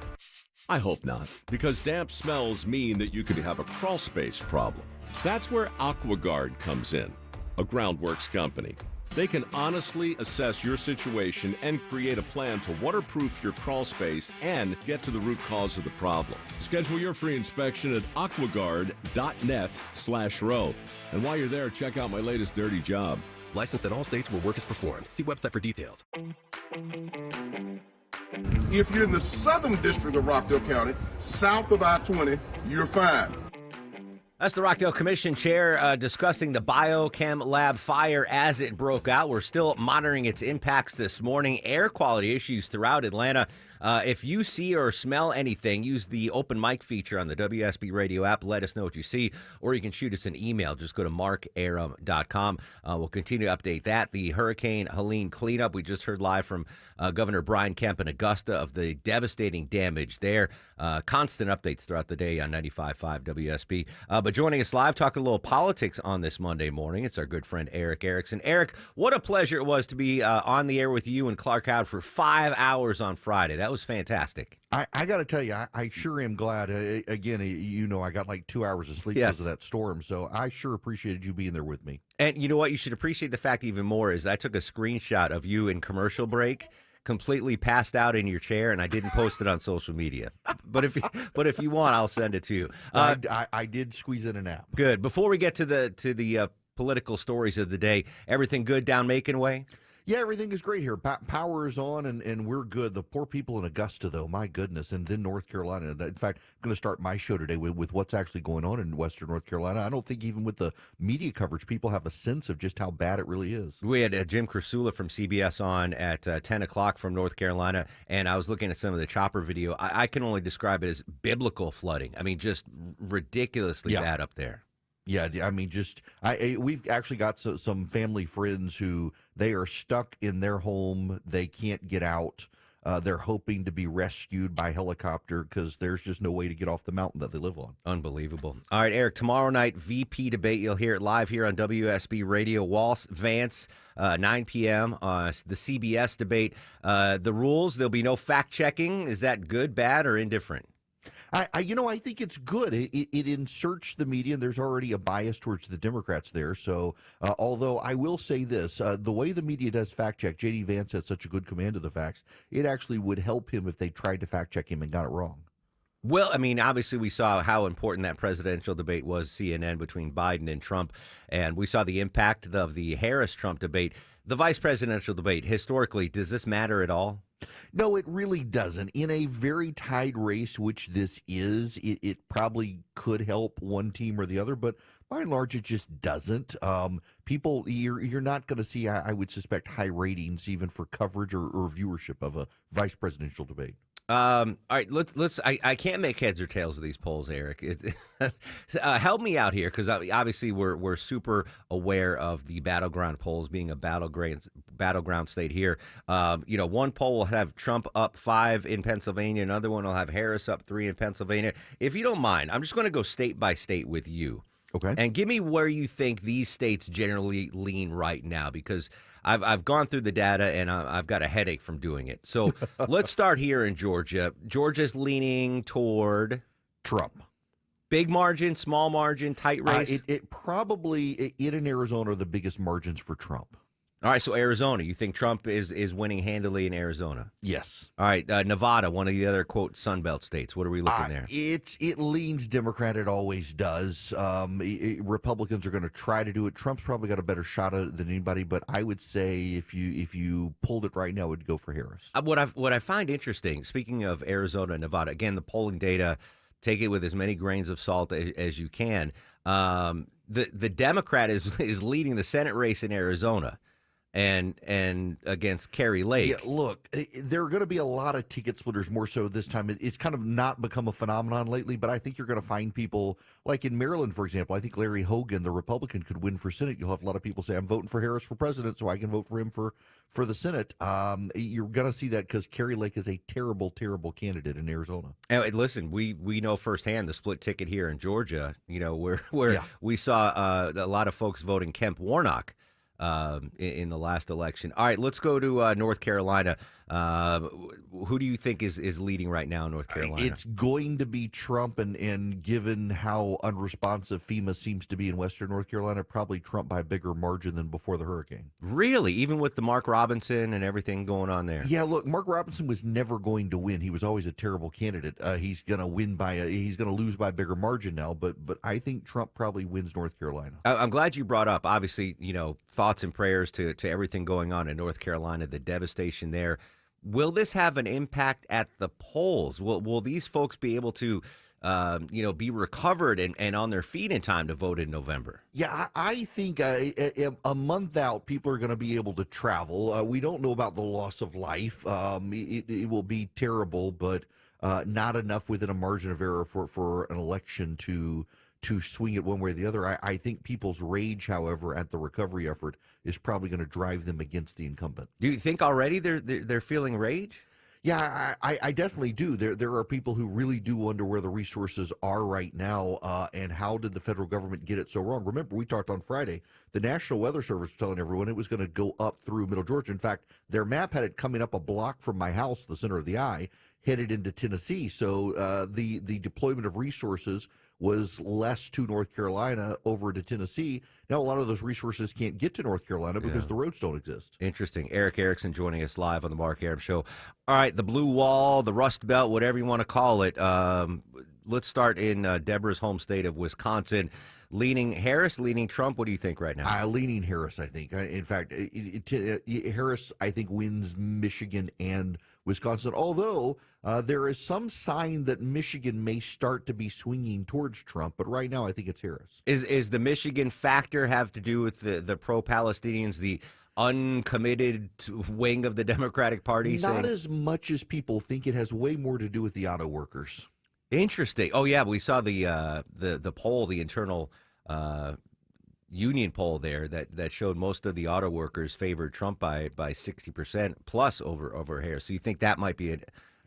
I hope not, because damp smells mean that you could have a crawl space problem. That's where AquaGuard comes in, a Groundworks company. They can honestly assess your situation and create a plan to waterproof your crawl space and get to the root cause of the problem. Schedule your free inspection at aquaguard.net/row. And while you're there, check out my latest dirty job. Licensed in all states where work is performed. See website for details. If you're in the southern district of Rockdale County, south of I-20, you're fine. That's the Rockdale Commission Chair discussing the Biochem Lab fire as it broke out. We're still monitoring its impacts this morning. Air quality issues throughout Atlanta. If you see or smell anything, use the open mic feature on the WSB radio app. Let us know what you see, or you can shoot us an email. Just go to markarum.com. We'll continue to update that. The Hurricane Helene cleanup. We just heard live from Governor Brian Kemp in Augusta of the devastating damage there. Constant updates throughout the day on 95.5 WSB. But joining us live, talking a little politics on this Monday morning, it's our good friend Eric Erickson. Eric, what a pleasure it was to be on the air with you and Clark Howard for 5 hours on Friday. That was fantastic. I got to tell you, I sure am glad. Again, you know, I got like 2 hours of sleep because of that storm, so I sure appreciated you being there with me. And you know what? You should appreciate the fact even more is I took a screenshot of you in commercial break, completely passed out in your chair, and I didn't post it on social media. But if you want, I'll send it to you. I did squeeze in a nap. Good. Before we get to the political stories of the day, everything good down Macon Way? Yeah, everything is great here. Power is on, and we're good. The poor people in Augusta, though, my goodness, and then North Carolina. In fact, I'm going to start my show today with what's actually going on in Western North Carolina. I don't think even with the media coverage, people have a sense of just how bad it really is. We had Jim Krasula from CBS on at 10 o'clock from North Carolina, and I was looking at some of the chopper video. I can only describe it as biblical flooding. I mean, just ridiculously bad up there. Yeah, I mean, we've actually got some family friends who they are stuck in their home. They can't get out. They're hoping to be rescued by helicopter because there's just no way to get off the mountain that they live on. Unbelievable. All right, Eric, tomorrow night, VP debate. You'll hear it live here on WSB Radio. Walz, Vance, 9 p.m. The CBS debate. The rules, there'll be no fact-checking. Is that good, bad, or indifferent? I think it's good. It inserts the media, and there's already a bias towards the Democrats there. So, although I will say this, the way the media does fact check, J.D. Vance has such a good command of the facts, it actually would help him if they tried to fact check him and got it wrong. Well, I mean, obviously we saw how important that presidential debate was, CNN, between Biden and Trump, and we saw the impact of the Harris-Trump debate. The vice presidential debate, historically, does this matter at all? No, it really doesn't. In a very tied race, which this is, it probably could help one team or the other, but by and large, it just doesn't. People, you're not going to see, I would suspect, high ratings even for coverage or viewership of a vice presidential debate. All right, let's. I can't make heads or tails of these polls, Eric. Help me out here, because obviously we're super aware of the battleground polls being a battleground state here. One poll will have Trump up 5 in Pennsylvania, another one will have Harris up 3 in Pennsylvania. If you don't mind, I'm just going to go state by state with you. Okay. And give me where you think these states generally lean right now, because I've gone through the data and I've got a headache from doing it. So let's start here in Georgia. Georgia's leaning toward Trump. Big margin, small margin, tight race? It probably, it and Arizona are the biggest margins for Trump. All right, so Arizona. You think Trump is winning handily in Arizona? Yes. All right, Nevada, one of the other, quote, Sunbelt states. What are we looking there? It leans Democrat. It always does. Republicans are going to try to do it. Trump's probably got a better shot at it than anybody, but I would say if you pulled it right now, it would go for Harris. What I find interesting, speaking of Arizona and Nevada, again, the polling data, take it with as many grains of salt as you can. The Democrat is leading the Senate race in Arizona. And against Kari Lake. Yeah, look, there are going to be a lot of ticket splitters, more so this time. It's kind of not become a phenomenon lately, but I think you're going to find people, like in Maryland, for example. I think Larry Hogan, the Republican, could win for Senate. You'll have a lot of people say, I'm voting for Harris for president, so I can vote for him for the Senate. You're going to see that because Kari Lake is a terrible, terrible candidate in Arizona. And listen, we know firsthand the split ticket here in Georgia, where we saw a lot of folks voting Kemp Warnock in the last election. All right, let's go to North Carolina. Who do you think is leading right now in North Carolina? It's going to be Trump, and given how unresponsive FEMA seems to be in Western North Carolina, probably Trump by a bigger margin than before the hurricane. Really? Even with the Mark Robinson and everything going on there? Yeah, look, Mark Robinson was never going to win. He was always a terrible candidate. He's going to he's going to lose by a bigger margin now, but I think Trump probably wins North Carolina. I'm glad you brought up, obviously, thoughts and prayers to everything going on in North Carolina, the devastation there. Will this have an impact at the polls? Will these folks be able to, be recovered and on their feet in time to vote in November? Yeah, I think a month out, people are going to be able to travel. We don't know about the loss of life. It will be terrible, but not enough within a margin of error for an election to swing it one way or the other. I think people's rage, however, at the recovery effort is probably going to drive them against the incumbent. Do you think already they're feeling rage? Yeah, I definitely do. There are people who really do wonder where the resources are right now, and how did the federal government get it so wrong? Remember, we talked on Friday, the National Weather Service was telling everyone it was going to go up through Middle Georgia. In fact, their map had it coming up a block from my house, the center of the eye, headed into Tennessee. So the deployment of resources was less to North Carolina over to Tennessee. Now a lot of those resources can't get to North Carolina because the roads don't exist. Interesting. Eric Erickson joining us live on the Mark Arum Show. All right, the Blue Wall, the Rust Belt, whatever you want to call it. Let's start in Deborah's home state of Wisconsin. Leaning Harris, leaning Trump. What do you think right now? Leaning Harris, I think. In fact, Harris, I think, wins Michigan and Wisconsin, although there is some sign that Michigan may start to be swinging towards Trump. But right now, I think it's Harris. Is the Michigan factor have to do with the pro-Palestinians, the uncommitted wing of the Democratic Party? Not as much as people think. It has way more to do with the auto workers. Interesting. Oh yeah, we saw the poll, the internal union poll there that showed most of the auto workers favored Trump by 60% plus over Harris. So you think that might be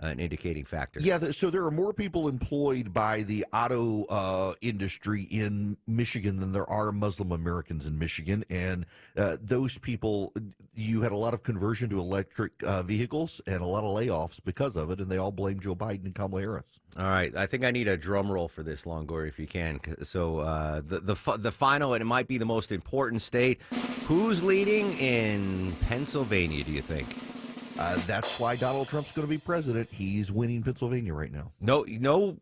an indicating factor? Yeah, so there are more people employed by the auto industry in Michigan than there are Muslim Americans in Michigan. And those people, you had a lot of conversion to electric vehicles and a lot of layoffs because of it, and they all blame Joe Biden and Kamala Harris. All right, I think I need a drum roll for this, Longoria, if you can. So the final, and it might be the most important state. Who's leading in Pennsylvania, do you think? That's why Donald Trump's going to be president. He's winning Pennsylvania right now. No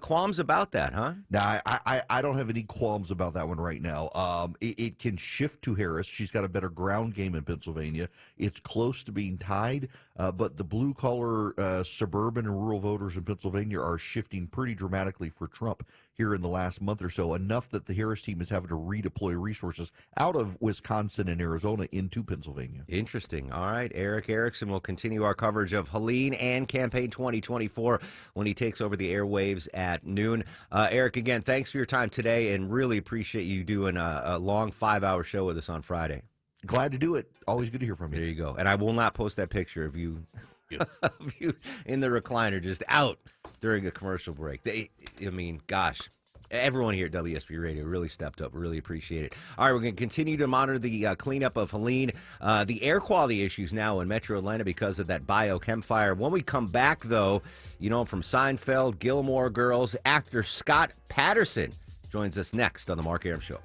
qualms about that, huh? No, I don't have any qualms about that one right now. It can shift to Harris. She's got a better ground game in Pennsylvania. It's close to being tied, but the blue-collar suburban and rural voters in Pennsylvania are shifting pretty dramatically for Trump here in the last month or so, enough that the Harris team is having to redeploy resources out of Wisconsin and Arizona into Pennsylvania. Interesting. All right, Erick Erickson will continue our coverage of Helene and Campaign 2024 when he takes over the airwaves at noon. Eric, again, thanks for your time today, and really appreciate you doing a long 5-hour show with us on Friday. Glad to do it. Always good to hear from you. There you go. And I will not post that picture of you, of you in the recliner just out during a commercial break. Gosh, everyone here at WSB Radio really stepped up. Really appreciate it. All right, we're going to continue to monitor the cleanup of Helene, the air quality issues now in Metro Atlanta because of that biochem fire. When we come back, though, from Seinfeld, Gilmore Girls, actor Scott Patterson joins us next on The Mark Arum Show.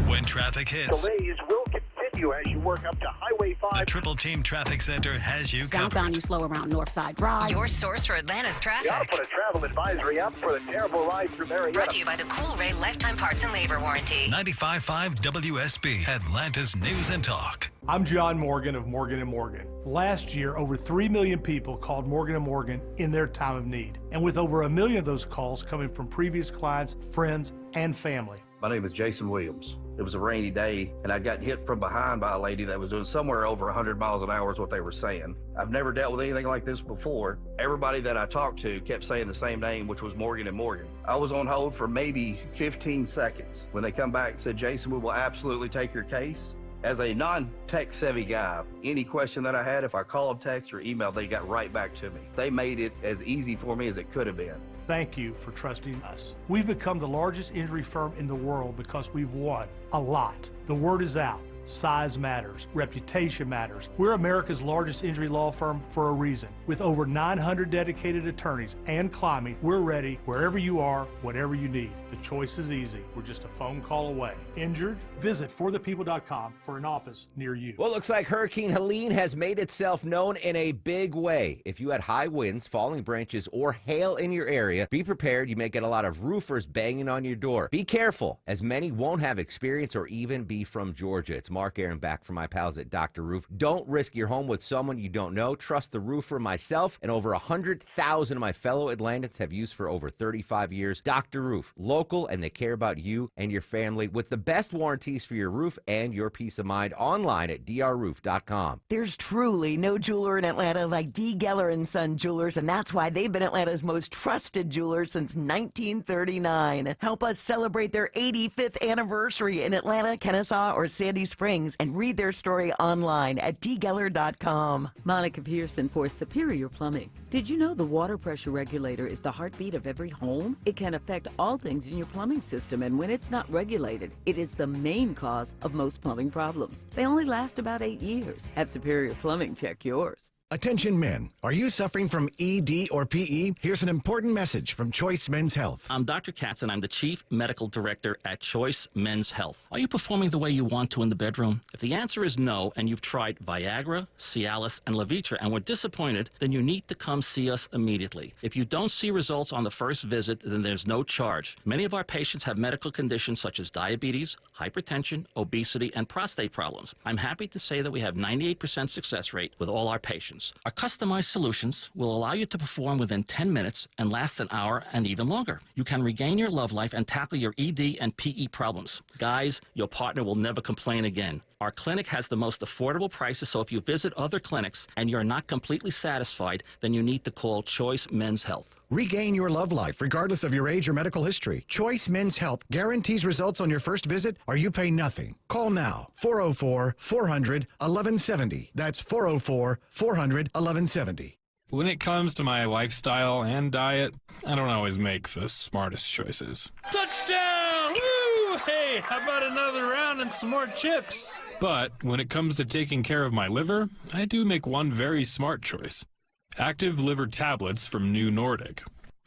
When traffic hits, Delays will continue as you work up to Highway 5. the Triple Team Traffic Center has you covered. Southbound, you slow around Northside Drive. Your source for Atlanta's traffic. Yeah, I'll put a travel advisory up for the terrible ride through Marietta. Brought to you by the Cool Ray Lifetime Parts and Labor Warranty. 95.5 WSB, Atlanta's News and Talk. I'm John Morgan of Morgan & Morgan. Last year, over 3 million people called Morgan & Morgan in their time of need. And with over 1 million of those calls coming from previous clients, friends, and family. My name is Jason Williams. It was a rainy day, and I got hit from behind by a lady that was doing somewhere over 100 miles an hour is what they were saying. I've never dealt with anything like this before. Everybody that I talked to kept saying the same name, which was Morgan & Morgan. I was on hold for maybe 15 seconds. When they come back and said, Jason, we will absolutely take your case. As a non-tech savvy guy, any question that I had, if I called, text, or emailed, they got right back to me. They made it as easy for me as it could have been. Thank you for trusting us. We've become the largest injury firm in the world because we've won a lot. The word is out. Size matters. Reputation matters. We're America's largest injury law firm for a reason. With over 900 dedicated attorneys and climbing, we're ready wherever you are, whatever you need. The choice is easy. We're just a phone call away. Injured? Visit forthepeople.com for an office near you. Well, it looks like Hurricane Helene has made itself known in a big way. If you had high winds, falling branches, or hail in your area, be prepared. You may get a lot of roofers banging on your door. Be careful, as many won't have experience or even be from Georgia. It's Mark Arum back from my pals at Dr. Roof. Don't risk your home with someone you don't know. Trust the roofer myself and over 100,000 of my fellow Atlantans have used for over 35 years. Dr. Roof, local, and they care about you and your family with the best warranties for your roof and your peace of mind. Online at drroof.com. There's truly no jeweler in Atlanta like D. Geller & Son Jewelers, and that's why they've been Atlanta's most trusted jeweler since 1939. Help us celebrate their 85th anniversary in Atlanta, Kennesaw, or Sandy Springs, and read their story online at dgeller.com. Monica Pearson for Superior Plumbing. Did you know the water pressure regulator is the heartbeat of every home? It can affect all things in your plumbing system, and when it's not regulated, it is the main cause of most plumbing problems. They only last about 8 years. Have Superior Plumbing check yours. Attention men, are you suffering from ED or PE? Here's an important message from Choice Men's Health. I'm Dr. Katz, and I'm the Chief Medical Director at Choice Men's Health. Are you performing the way you want to in the bedroom? If the answer is no, and you've tried Viagra, Cialis, and Levitra and were disappointed, then you need to come see us immediately. If you don't see results on the first visit, then there's no charge. Many of our patients have medical conditions such as diabetes, hypertension, obesity, and prostate problems. I'm happy to say that we have 98% success rate with all our patients. Our customized solutions will allow you to perform within 10 minutes and last an hour and even longer. You can regain your love life and tackle your ED and PE problems. Guys, your partner will never complain again. Our clinic has the most affordable prices, so if you visit other clinics and you're not completely satisfied, then you need to call Choice Men's Health. Regain your love life regardless of your age or medical history. Choice Men's Health guarantees results on your first visit or you pay nothing. Call now, 404-400-1170. That's 404-400-1170. When it comes to my lifestyle and diet, I don't always make the smartest choices. Touchdown! Woo! Hey, how about another round and some more chips? But when it comes to taking care of my liver, I do make one very smart choice. Active liver tablets from New Nordic.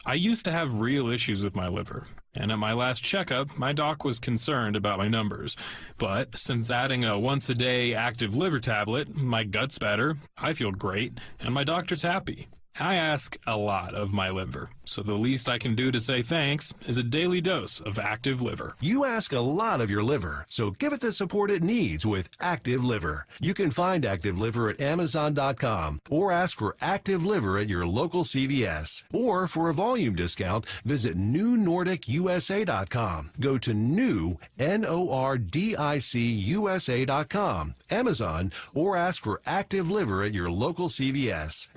I used to have real issues with my liver, and at my last checkup, my doc was concerned about my numbers. But since adding a once-a-day active liver tablet, my gut's better, I feel great, and my doctor's happy. I ask a lot of my liver, so the least I can do to say thanks is a daily dose of Active Liver. You ask a lot of your liver, so give it the support it needs with Active Liver. You can find Active Liver at Amazon.com or ask for Active Liver at your local CVS. Or for a volume discount, visit NewNordicUSA.com. Go to new, NORDICUSA.com, Amazon, or ask for Active Liver at your local CVS.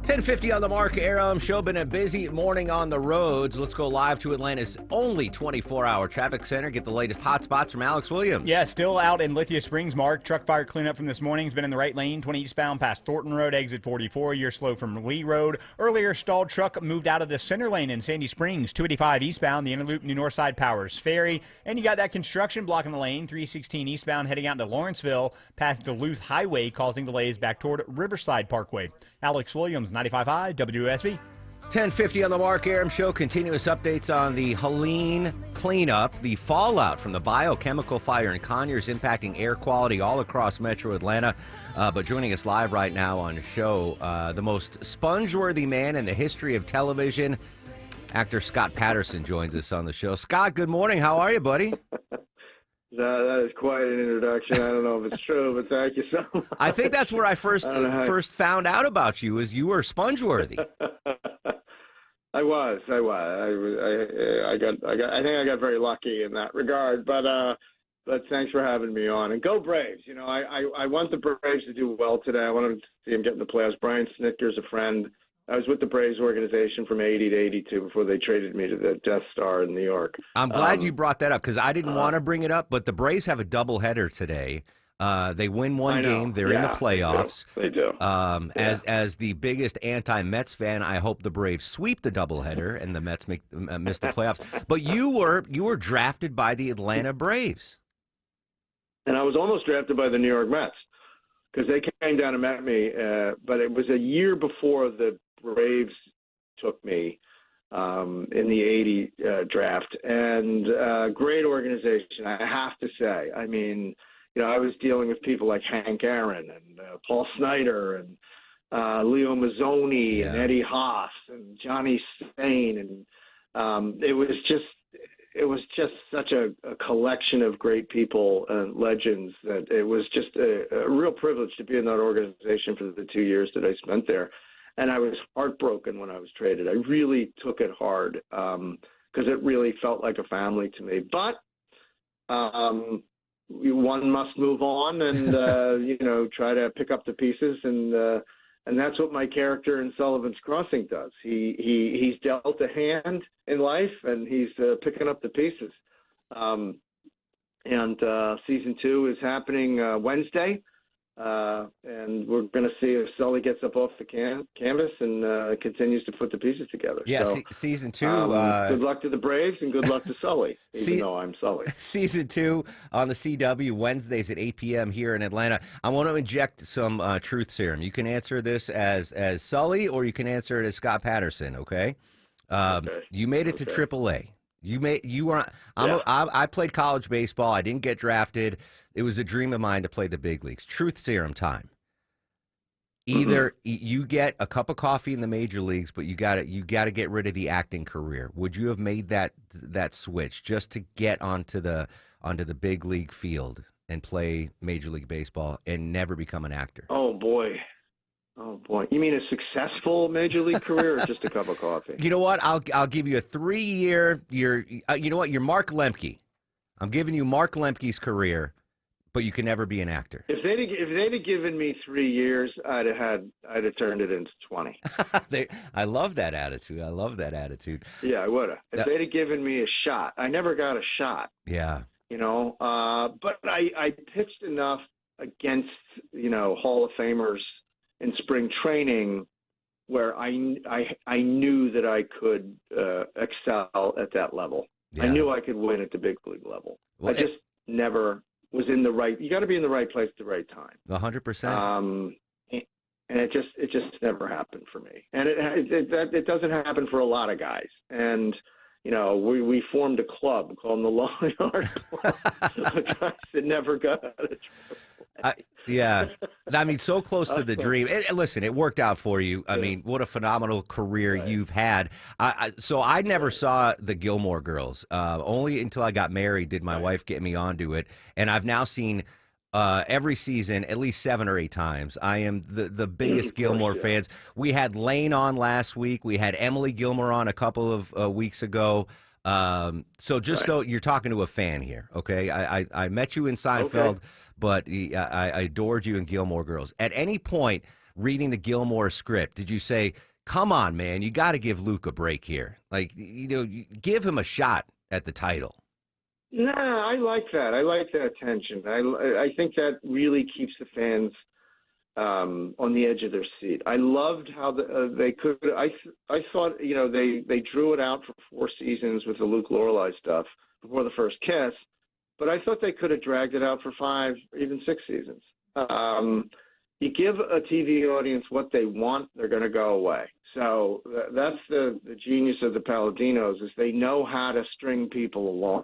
10:50 on the Mark Arum Show. Been a busy morning on the roads. Let's go live to Atlanta's only 24-hour traffic center. Get the latest hot spots from Alex Williams. Yeah, still out in Lithia Springs, Mark. Truck fire cleanup from this morning has been in the right lane, 20 eastbound past Thornton Road, exit 44. You're slow from Lee Road. Earlier, stalled truck moved out of the center lane in Sandy Springs, 285 eastbound, the inner loop, New Northside Powers Ferry. And you got that construction blocking the lane, 316 eastbound, heading out to Lawrenceville, past Duluth Highway, causing delays back toward Riverside Parkway. Alex Williams, 95.5 WSB. 10:50 on the Mark Arum Show. Continuous updates on the Helene cleanup. The fallout from the biochemical fire in Conyers impacting air quality all across metro Atlanta. But joining us live right now on the show, the most sponge-worthy man in the history of television, actor Scott Patterson joins us on the show. Scott, good morning. How are you, buddy? That is quite an introduction. I don't know if it's true, but thank you so much. I think that's where I first found out about you, is you were sponge-worthy. I was. I think I got very lucky in that regard. But thanks for having me on. And go Braves! You know, I want the Braves to do well today. I want to see them get in the playoffs. Brian Snitker's a friend. I was with the Braves organization from 80 to 82 before they traded me to the Death Star in New York. I'm glad you brought that up because I didn't want to bring it up, but the Braves have a doubleheader today. They win one game. They're in the playoffs. They do. As the biggest anti-Mets fan, I hope the Braves sweep the doubleheader and the Mets miss the playoffs. But you were drafted by the Atlanta Braves. And I was almost drafted by the New York Mets because they came down and met me. But it was a year before the Braves took me in the 80 draft. And great organization, I have to say. I mean, you know, I was dealing with people like Hank Aaron and Paul Snyder and Leo Mazzoni and Eddie Haas and Johnny Stain. And it was just such a collection of great people and legends that it was just a real privilege to be in that organization for the 2 years that I spent there. And I was heartbroken when I was traded. I really took it hard because it really felt like a family to me. But one must move on and, you know, try to pick up the pieces. And that's what my character in Sullivan's Crossing does. He's dealt a hand in life, and he's picking up the pieces. And season 2 is happening Wednesday. And we're going to see if Sully gets up off the canvas and continues to put the pieces together. Yeah, so, season 2. Good luck to the Braves and good luck to Sully, even though I'm Sully. Season 2 on the CW, Wednesdays at 8 p.m. here in Atlanta. I want to inject some truth serum. You can answer this as Sully, or you can answer it as Scott Patterson, okay? You made it to AAA. I played college baseball. I didn't get drafted. It was a dream of mine to play the big leagues. Truth serum time. Either you get a cup of coffee in the major leagues, but you got to get rid of the acting career. Would you have made that switch just to get onto the big league field and play Major League Baseball and never become an actor? Oh boy. You mean a successful Major League career or just a cup of coffee? You know what? I'll give you a 3-year. You know what? You're Mark Lemke. I'm giving you Mark Lemke's career. but you can never be an actor. If they'd have given me 3 years, I'd have turned it into 20. I love that attitude. I love that attitude. Yeah, I would have. If they'd have given me a shot, I never got a shot. Yeah. But I pitched enough against Hall of Famers in spring training where I knew that I could excel at that level. Yeah. I knew I could win at the big league level. I just never was in the right. You got to be in the right place at the right time. 100%. And it just never happened for me. And it doesn't happen for a lot of guys. And we formed a club called the Long Yard Club. The guys that never got out of trouble. Yeah. I mean, so close to the dream. Listen, it worked out for you. I mean, what a phenomenal career you've had. So I never saw the Gilmore Girls. Only until I got married did my wife get me onto it. And I've now seen every season at least 7 or 8 times. I am the biggest Gilmore fans. We had Lane on last week. We had Emily Gilmore on a couple of weeks ago. So just so you're talking to a fan here, okay? I met you in Seinfeld, but I adored you in Gilmore Girls. At any point reading the Gilmore script, did you say, come on, man, you got to give Luke a break here? Like, give him a shot at the title. Nah, I like that. I like that tension. I think that really keeps the fans on the edge of their seat. I loved how they could. I thought they drew it out for 4 seasons with the Luke Lorelai stuff before the first kiss, but I thought they could have dragged it out for 5, even 6 seasons. You give a TV audience what they want, they're going to go away. So that's the genius of the Palladinos, is they know how to string people along,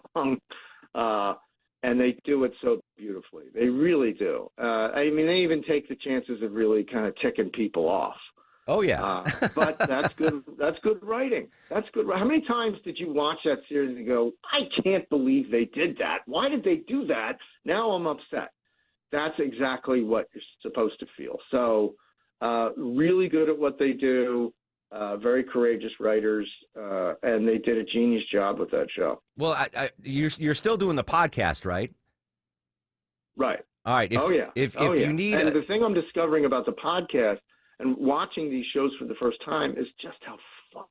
and they do it so beautifully. They really do. I mean, they even take the chances of really kind of ticking people off. Oh yeah, but that's good. That's good writing. That's good. How many times did you watch that series and go, "I can't believe they did that. Why did they do that? Now I'm upset." That's exactly what you're supposed to feel. So, really good at what they do. Very courageous writers, and they did a genius job with that show. Well, you're still doing the podcast, right? Right. All right. If you need, and the thing I'm discovering about the podcast and watching these shows for the first time is just how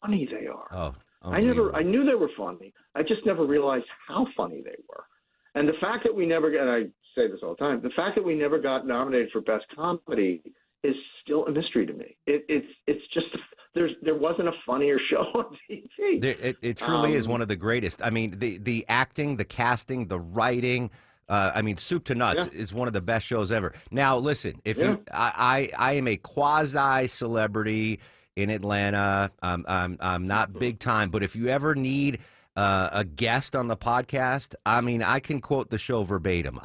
funny they are. Oh, I knew they were funny. I just never realized how funny they were. And the fact that we never got, and I say this all the time, the fact that we never got nominated for Best Comedy is still a mystery to me. It's just there wasn't a funnier show on TV. It truly is one of the greatest. I mean, the acting, the casting, the writing. I mean, Soup to Nuts is one of the best shows ever. Now, listen, I am a quasi celebrity in Atlanta. I'm not big time, but if you ever need a guest on the podcast, I mean, I can quote the show verbatim.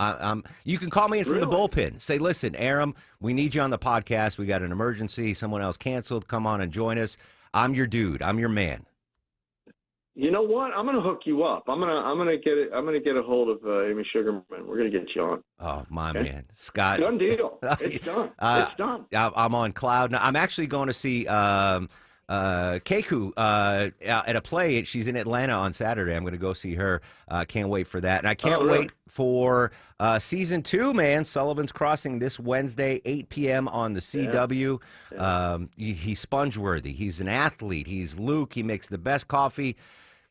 You can call me in from the bullpen. Say, listen, Aram, we need you on the podcast. We got an emergency. Someone else canceled. Come on and join us. I'm your dude. I'm your man. You know what? I'm going to hook you up. I'm going to get a hold of Amy Sugarman. We're going to get you on. Oh, my man. Scott. Done deal. It's done. It's done. I'm on cloud now. I'm actually going to see Keiko at a play. She's in Atlanta on Saturday. I'm going to go see her. Can't wait for that. And I can't wait for season 2, man. Sullivan's Crossing this Wednesday, 8 p.m. on the CW. He's sponge-worthy. He's an athlete. He's Luke. He makes the best coffee.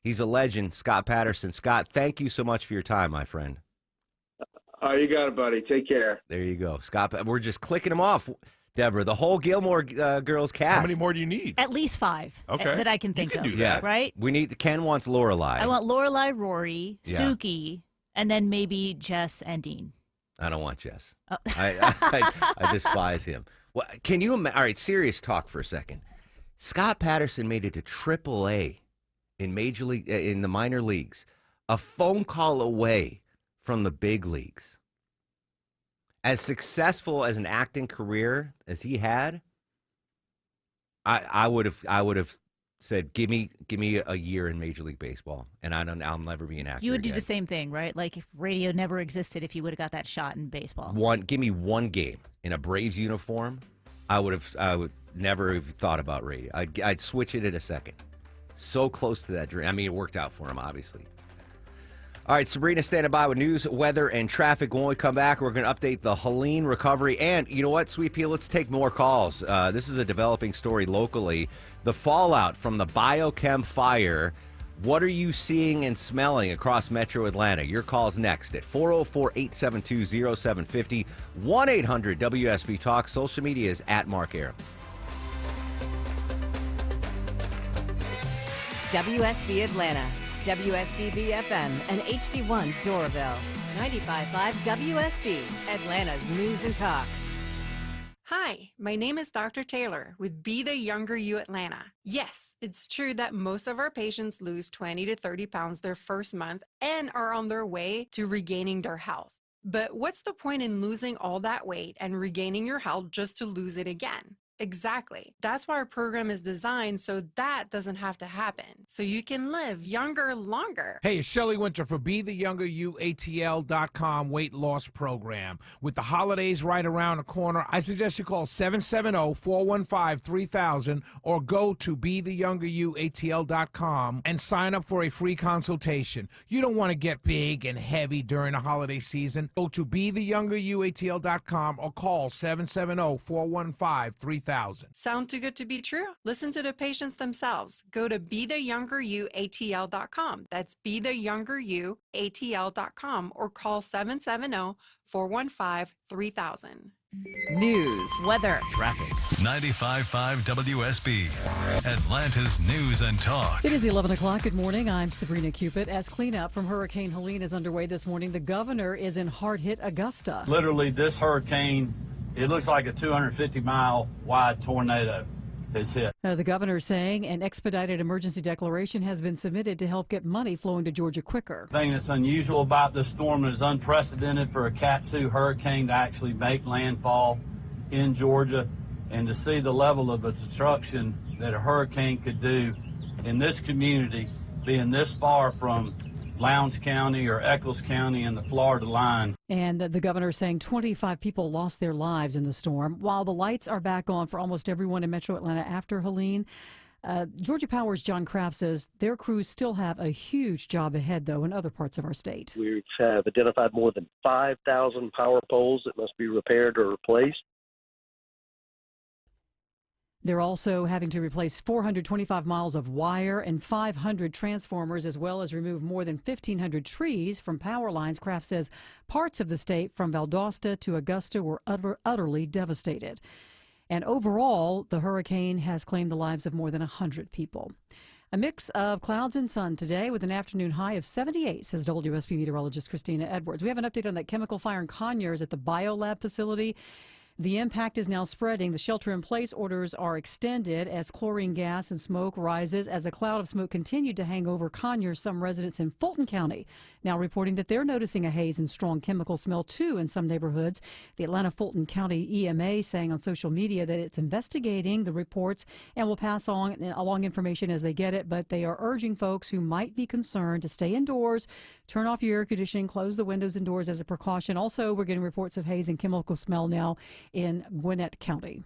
He's a legend, Scott Patterson. Scott, thank you so much for your time, my friend. Oh, you got it, buddy. Take care. There you go. Scott, we're just clicking him off. Deborah, the whole Gilmore Girls cast. How many more do you need? At least 5 that I can think of. Yeah. Right? We need, Ken wants Lorelai. I want Lorelai, Rory, Yeah. Suki, and then maybe Jess and Dean. I don't want Jess. Oh. I despise him. Well, can you all right, serious talk for a second. Scott Patterson made it to AAA in Major League, in the minor leagues, a phone call away from the big leagues. As successful as an acting career as he had, I would have said, give me a year in Major League Baseball, and I'll never be an actor. You would do again. the same thing, right? Like if radio never existed, if you would have got that shot in baseball. Give me one game in a Braves uniform, I would never have thought about radio. I'd switch it in a second. So close to that dream. I mean, it worked out for him, obviously. All right, Sabrina standing by with news, weather, and traffic. When we come back, we're going to update the Helene recovery. And you know what, Sweet Pea, let's take more calls. This is a developing story locally. The fallout from the biochem fire. What are you seeing and smelling across Metro Atlanta? Your call's next at 404-872-0750, 1-800-WSB-TALK. Social media is at Mark Arum. WSB Atlanta, WSB BFM, and HD1 Doraville. 95.5 WSB, Atlanta's News and Talk. Hi, my name is Dr. Taylor with Be the Younger You Atlanta. Yes, it's true that most of our patients lose 20 to 30 pounds their first month and are on their way to regaining their health. But what's the point in losing all that weight and regaining your health just to lose it again? Exactly. That's why our program is designed so that doesn't have to happen. So you can live younger longer. Hey, it's Shelley Winter for BeTheYoungerYouATL.com weight loss program. With the holidays right around the corner, I suggest you call 770-415-3000 or go to BeTheYoungerYouATL.com and sign up for a free consultation. You don't want to get big and heavy during the holiday season. Go to BeTheYoungerYouATL.com or call 770-415-3000. Sound too good to be true? Listen to the patients themselves. Go to BeTheYoungerYouATL.com. That's BeTheYoungerYouATL.com or call 770-415-3000. News, weather, traffic. 95.5 WSB, Atlanta's News and Talk. It is 11 o'clock. Good morning. I'm Sabrina Cupid. As cleanup from Hurricane Helene is underway this morning, the governor is in hard-hit Augusta. Literally, this hurricane, it looks like a 250-mile wide tornado has hit. The governor is saying an expedited emergency declaration has been submitted to help get money flowing to Georgia quicker. The thing that's unusual about this storm is unprecedented for a Cat 2 hurricane to actually make landfall in Georgia, and to see the level of destruction that a hurricane could do in this community, being this far from Lowndes County or Eccles County and the Florida line. And the governor is saying 25 people lost their lives in the storm. While the lights are back on for almost everyone in Metro Atlanta after Helene, Georgia Power's John Kraft says their crews still have a huge job ahead, though, in other parts of our state. We have identified more than 5,000 power poles that must be repaired or replaced. They're also having to replace 425 miles of wire and 500 transformers, as well as remove more than 1,500 trees from power lines. Kraft says parts of the state from Valdosta to Augusta were utterly devastated. And overall, the hurricane has claimed the lives of more than 100 people. A mix of clouds and sun today with an afternoon high of 78, says WSB meteorologist Christina Edwards. We have an update on that chemical fire in Conyers at the BioLab facility. The impact is now spreading. The shelter-in-place orders are extended as chlorine gas and smoke rises. As a cloud of smoke continued to hang over Conyers, some residents in Fulton County now reporting that they're noticing a haze and strong chemical smell, too, in some neighborhoods. The Atlanta-Fulton County EMA saying on social media that it's investigating the reports and will pass along information as they get it, but they are urging folks who might be concerned to stay indoors, turn off your air conditioning, close the windows and doors as a precaution. Also, we're getting reports of haze and chemical smell now in Gwinnett County.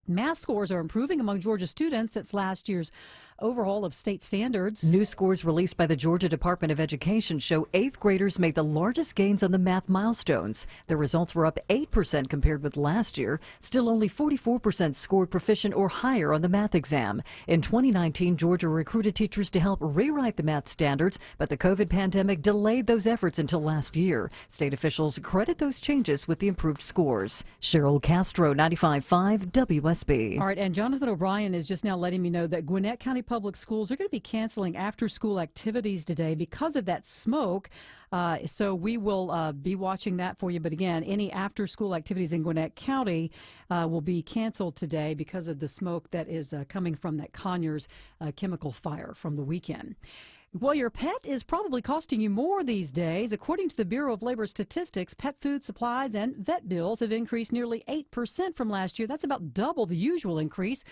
Math scores are improving among Georgia students since last year's overhaul of state standards. New scores released by the Georgia Department of Education show 8th graders made the largest gains on the math milestones. The results were up 8% compared with last year. Still, only 44% scored proficient or higher on the math exam. In 2019, Georgia recruited teachers to help rewrite the math standards, but the COVID pandemic delayed those efforts until last year. State officials credit those changes with the improved scores. Cheryl Castro, 95.5 WSB. All right, and Jonathan O'Brien is just now letting me know that Gwinnett County Public Schools are going to be canceling after-school activities today because of that smoke. So we will be watching that for you. But again, any after-school activities in Gwinnett County will be canceled today because of the smoke that is coming from that Conyers chemical fire from the weekend. Well, your pet is probably costing you more these days. According to the Bureau of Labor Statistics, pet food supplies and vet bills have increased nearly 8% from last year. That's about double the usual increase.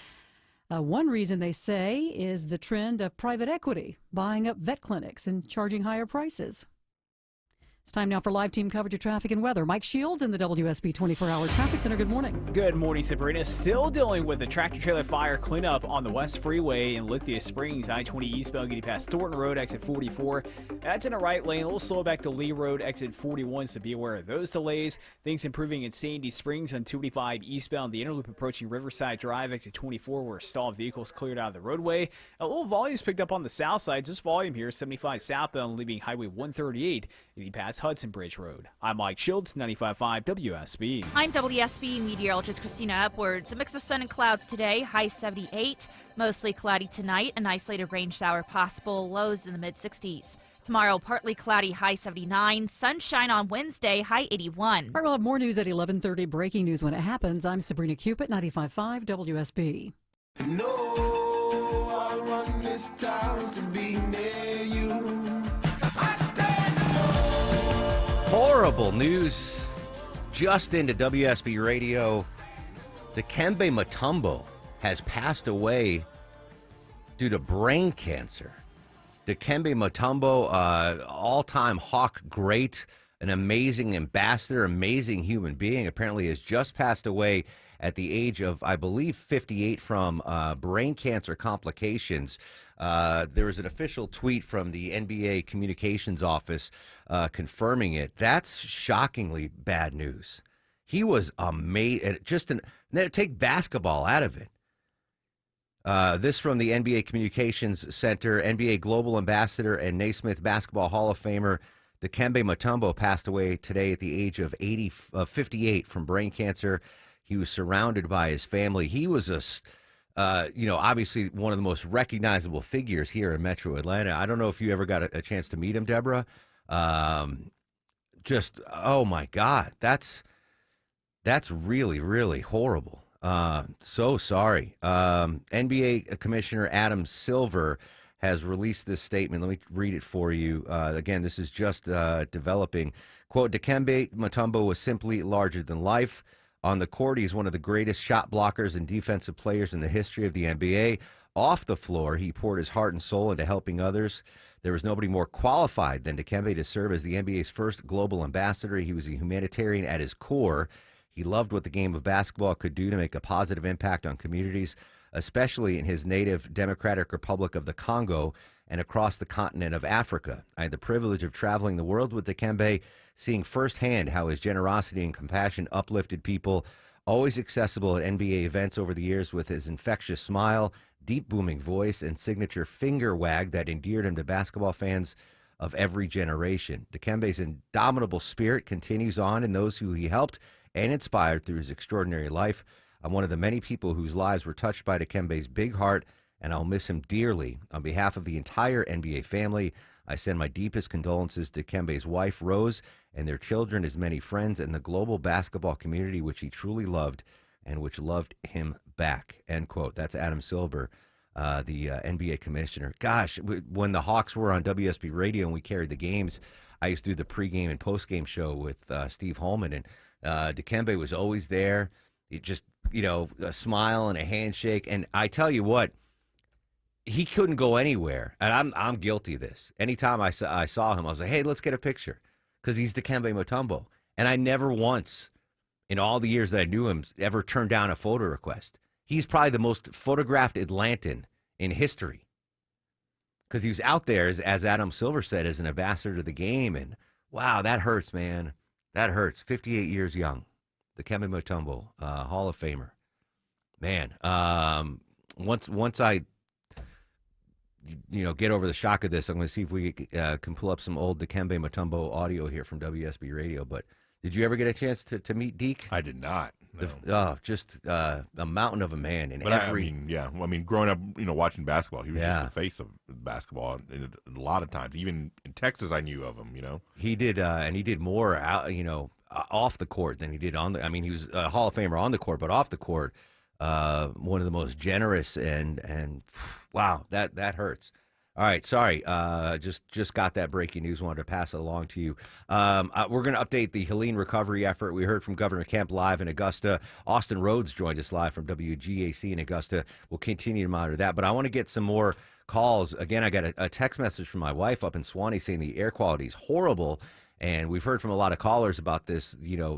One reason they say is the trend of private equity buying up vet clinics and charging higher prices. It's time now for live team coverage of traffic and weather. Mike Shields in the WSB 24-hour traffic center. Good morning. Good morning, Sabrina. Still dealing with a tractor-trailer fire cleanup on the West Freeway in Lithia Springs. I-20 eastbound getting past Thornton Road, exit 44. That's in a right lane. A little slow back to Lee Road, exit 41, so be aware of those delays. Things improving in Sandy Springs on 285 eastbound. The Interloop approaching Riverside Drive, exit 24, where stalled vehicles cleared out of the roadway. A little volume's picked up on the south side. Just volume here, 75 southbound, leaving Highway 138, getting past Hudson Bridge Road. I'm Mike Shields, 95.5 WSB. I'm WSB meteorologist Christina Upwards. A mix of sun and clouds today, high 78. Mostly cloudy tonight, an isolated rain shower possible, lows in the mid-60s. Tomorrow, partly cloudy, high 79. Sunshine on Wednesday, high 81. All right, we'll have more news at 11:30. Breaking news when it happens. I'm Sabrina Cupid, 95.5 WSB. No, I'll run this town to be near you. Horrible news just into WSB Radio. Dikembe Mutombo has passed away due to brain cancer. Dikembe Mutombo, all-time Hawk great, an amazing ambassador, amazing human being, apparently has just passed away at the age of, I believe, 58 from brain cancer complications. There was an official tweet from the NBA communications office confirming it. That's shockingly bad news. He was amazing. Take basketball out of it. This from the NBA Communications Center. NBA Global Ambassador and Naismith Basketball Hall of Famer Dikembe Mutombo passed away today at the age of 58 from brain cancer. He was surrounded by his family. He was obviously one of the most recognizable figures here in Metro Atlanta. I don't know if you ever got a chance to meet him, Deborah. Oh my God, that's really, really horrible. So sorry. NBA Commissioner Adam Silver has released this statement. Let me read it for you. Again, this is just developing. Quote, Dikembe Mutombo was simply larger than life. On the court, he's one of the greatest shot blockers and defensive players in the history of the NBA. Off the floor, he poured his heart and soul into helping others. There was nobody more qualified than Dikembe to serve as the NBA's first global ambassador. He was a humanitarian at his core. He loved what the game of basketball could do to make a positive impact on communities, especially in his native Democratic Republic of the Congo and across the continent of Africa. I had the privilege of traveling the world with Dikembe, seeing firsthand how his generosity and compassion uplifted people, always accessible at NBA events over the years with his infectious smile, deep booming voice, and signature finger wag that endeared him to basketball fans of every generation. Dikembe's indomitable spirit continues on in those who he helped and inspired through his extraordinary life. I'm one of the many people whose lives were touched by Dikembe's big heart, and I'll miss him dearly. On behalf of the entire NBA family, I send my deepest condolences to Dikembe's wife, Rose, and their children, his many friends, and the global basketball community, which he truly loved and which loved him back, end quote. That's Adam Silver, the NBA commissioner. Gosh, when the Hawks were on WSB Radio and we carried the games, I used to do the pregame and postgame show with Steve Holman, and Dikembe was always there. He just, a smile and a handshake. And I tell you what, he couldn't go anywhere. And I'm guilty of this. Anytime I saw him, I was like, hey, let's get a picture. Because he's Dikembe Mutombo. And I never once, in all the years that I knew him, ever turned down a photo request. He's probably the most photographed Atlantan in history. Because he was out there, as Adam Silver said, as an ambassador to the game. And wow, that hurts, man. That hurts. 58 years young. Dikembe Mutombo, Hall of Famer. Man, once I get over the shock of this, I'm going to see if we can pull up some old Dikembe Mutombo audio here from WSB Radio. But did you ever get a chance to meet Deke? I did not. No. Just a mountain of a man. Growing up, watching basketball, he was just the face of basketball. And a lot of times, even in Texas, I knew of him. He did, and he did more out, off the court than he did on the. I mean, he was a Hall of Famer on the court, but off the court, one of the most generous and wow, that hurts. All right, sorry, just got that breaking news. Wanted to pass it along to you. We're going to update the Helene recovery effort. We heard from Governor Kemp live in Augusta. Austin Rhodes joined us live from WGAC in Augusta. We'll continue to monitor that, but I want to get some more calls. Again, I got a text message from my wife up in Swanee saying the air quality is horrible, And we've heard from a lot of callers about this,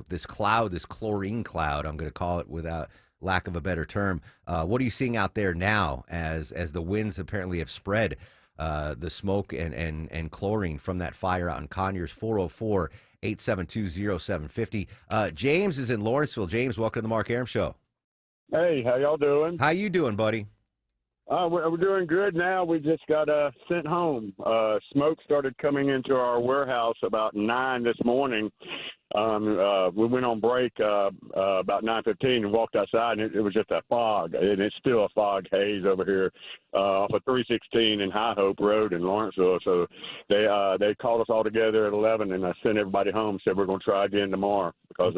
this cloud, this chlorine cloud, I'm going to call it without lack of a better term. What are you seeing out there now as the winds apparently have spread the smoke and chlorine from that fire out in Conyers? 404-872-0750. James is in Lawrenceville. James, welcome to the Mark Arum Show. Hey, how y'all doing? How you doing, buddy? We're doing good now. We just got sent home. Smoke started coming into our warehouse about 9 this morning. We went on break about 9:15 and walked outside, and it was just a fog, and it's still a fog haze over here off of 316 and High Hope Road in Lawrenceville. So they called us all together at 11, and I sent everybody home. Said we're going to try again tomorrow because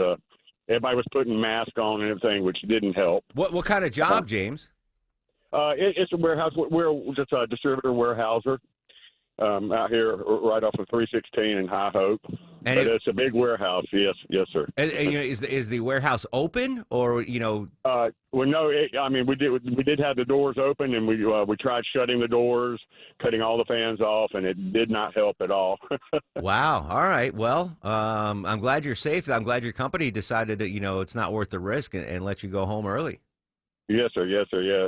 everybody was putting masks on and everything, which didn't help. What kind of job, James? It's a warehouse. We're just a distributor warehouser out here right off of 316 and High Hope. And it's a big warehouse. Yes, sir. And, is the warehouse open or Well, no. We did have the doors open, and we tried shutting the doors, cutting all the fans off, and it did not help at all. Wow. All right. Well, I'm glad you're safe. I'm glad your company decided that it's not worth the risk and let you go home early. Yes, sir. Yeah,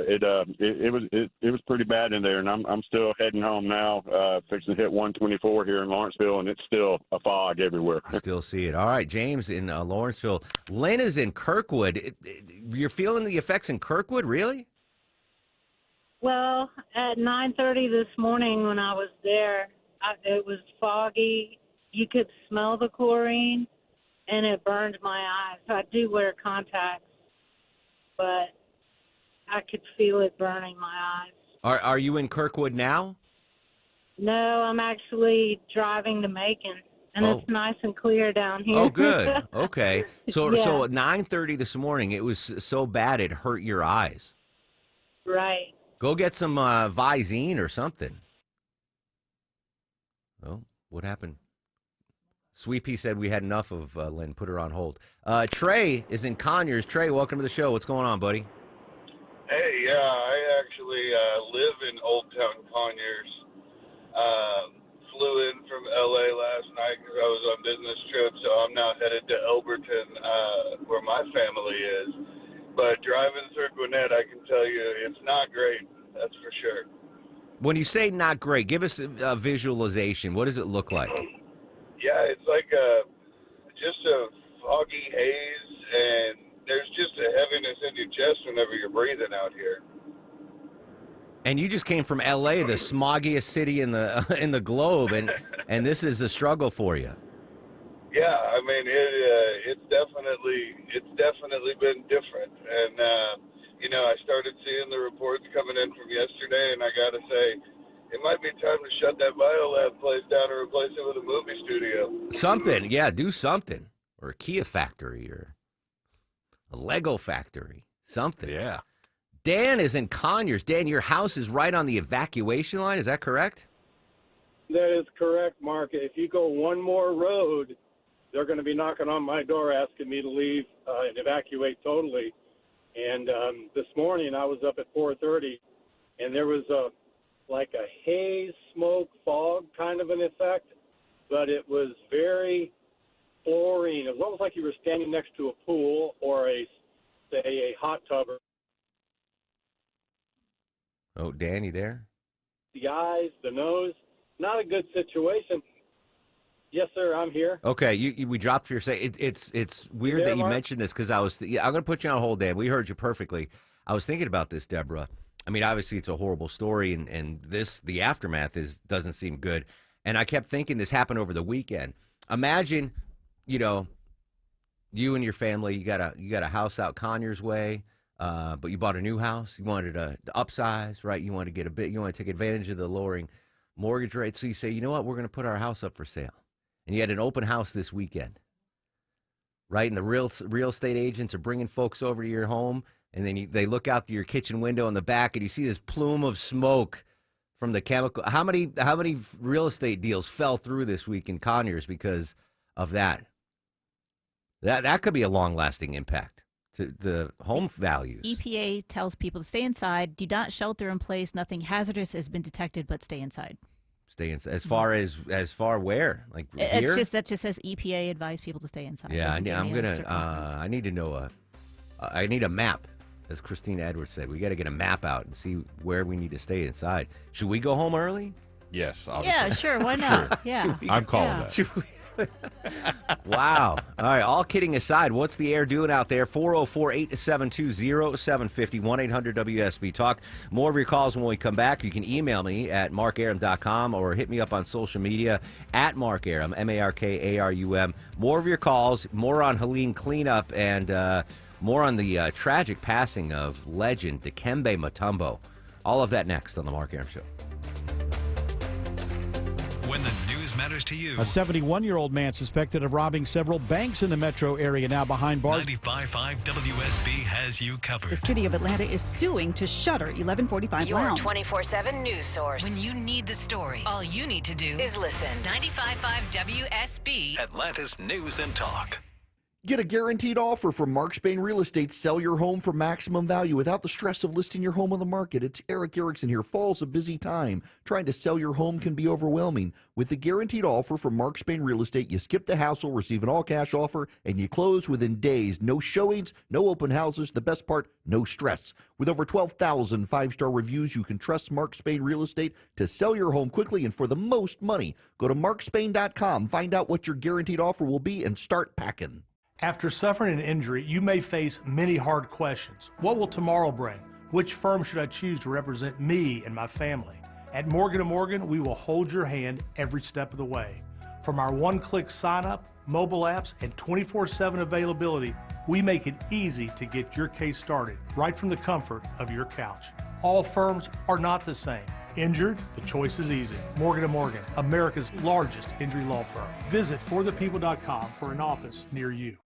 it was pretty bad in there, and I'm still heading home now, fixing to hit 124 here in Lawrenceville, and it's still a fog everywhere. Still see it. All right, James in Lawrenceville. Lynn is in Kirkwood. You're feeling the effects in Kirkwood, really? Well, at 9:30 this morning when I was there, it was foggy. You could smell the chlorine, and it burned my eyes. So I do wear contacts, but I could feel it burning my eyes. Are you in Kirkwood now? No, I'm actually driving to Macon, and it's nice and clear down here. Oh, good. Okay. So Yeah. at 9:30 this morning, it was so bad it hurt your eyes. Right. Go get some Visine or something. Oh, what happened? Sweet Pea said we had enough of Lynn. Put her on hold. Trey is in Conyers. Trey, welcome to the show. What's going on, buddy? Hey, yeah, I actually live in Old Town Conyers. Flew in from LA last night because I was on business trip, so I'm now headed to Elberton, where my family is. But driving through Gwinnett, I can tell you it's not great. That's for sure. When you say not great, give us a visualization. What does it look like? Yeah, it's like just a foggy haze, and there's just a heaviness in your chest whenever you're breathing out here. And you just came from L.A., the smoggiest city in the globe, and this is a struggle for you. Yeah, I mean it's definitely been different, and I started seeing the reports coming in from yesterday, and I gotta say, it might be time to shut that biolab place down and replace it with a movie studio. Something, yeah, do something, or a Kia factory, or a Lego factory, something. Yeah. Dan is in Conyers. Dan, your house is right on the evacuation line. Is that correct? That is correct, Mark. If you go one more road, they're going to be knocking on my door asking me to leave and evacuate totally. And this morning I was up at 4:30, and there was like a haze, smoke, fog kind of an effect, but it was very chlorine. It was almost like you were standing next to a pool or a hot tub. Oh, Dan, you there? The eyes, the nose, not a good situation. Yes, sir, I'm here. Okay, we dropped for your say. It's weird there, that you Mark? mentioned this because I'm going to put you on hold, Dan. We heard you perfectly. I was thinking about this, Deborah. I mean, obviously it's a horrible story, and the aftermath doesn't seem good. And I kept thinking this happened over the weekend. Imagine, you and your family, you got a house out Conyers way, but you bought a new house. You wanted to upsize, right? You want to get you want to take advantage of the lowering mortgage rate. So you say, you know what, we're going to put our house up for sale. And you had an open house this weekend, right? And the real estate agents are bringing folks over to your home, and then they look out your kitchen window in the back, and you see this plume of smoke from the chemical. How many real estate deals fell through this week in Conyers because of that? That could be a long-lasting impact to the home values. EPA tells people to stay inside, do not shelter in place. Nothing hazardous has been detected, but stay inside. Stay inside. As far where? Like It's here? just that just says EPA advised people to stay inside. Yeah, Doesn't give I'm any other gonna. circumstance. I need to know I need a map, as Christina Edwards said. We got to get a map out and see where we need to stay inside. Should we go home early? Yes, Yeah, sure. Why not? Yeah. I'm calling that. Should we? Wow. All right, all kidding aside, what's the air doing out there? 404-872-0750, 1-800-WSB Talk. More of your calls when we come back. You can email me at markarum.com or hit me up on social media at markarum, M-A-R-K-A-R-U-M. More of your calls, more on Helene cleanup, and more on the tragic passing of legend Dikembe Mutombo. All of that next on The Mark Arum Show. When the news matters to you. A 71-year-old man suspected of robbing several banks in the metro area now behind bars. 95.5 WSB has you covered. The city of Atlanta is suing to shutter 1145 Your Lounge. 24/7 news source. When you need the story, all you need to do is listen. 95.5 WSB. Atlanta's News and Talk. Get a guaranteed offer from Mark Spain Real Estate. Sell your home for maximum value without the stress of listing your home on the market. It's Eric Erickson here. Fall's a busy time. Trying to sell your home can be overwhelming. With the guaranteed offer from Mark Spain Real Estate, you skip the hassle, receive an all-cash offer, and you close within days. No showings, no open houses. The best part, no stress. With over 12,000 five-star reviews, you can trust Mark Spain Real Estate to sell your home quickly and for the most money. Go to markspain.com, find out what your guaranteed offer will be, and start packing. After suffering an injury, you may face many hard questions. What will tomorrow bring? Which firm should I choose to represent me and my family? At Morgan & Morgan, we will hold your hand every step of the way. From our one-click sign-up, mobile apps, and 24/7 availability, we make it easy to get your case started right from the comfort of your couch. All firms are not the same. Injured? The choice is easy. Morgan & Morgan, America's largest injury law firm. Visit forthepeople.com for an office near you.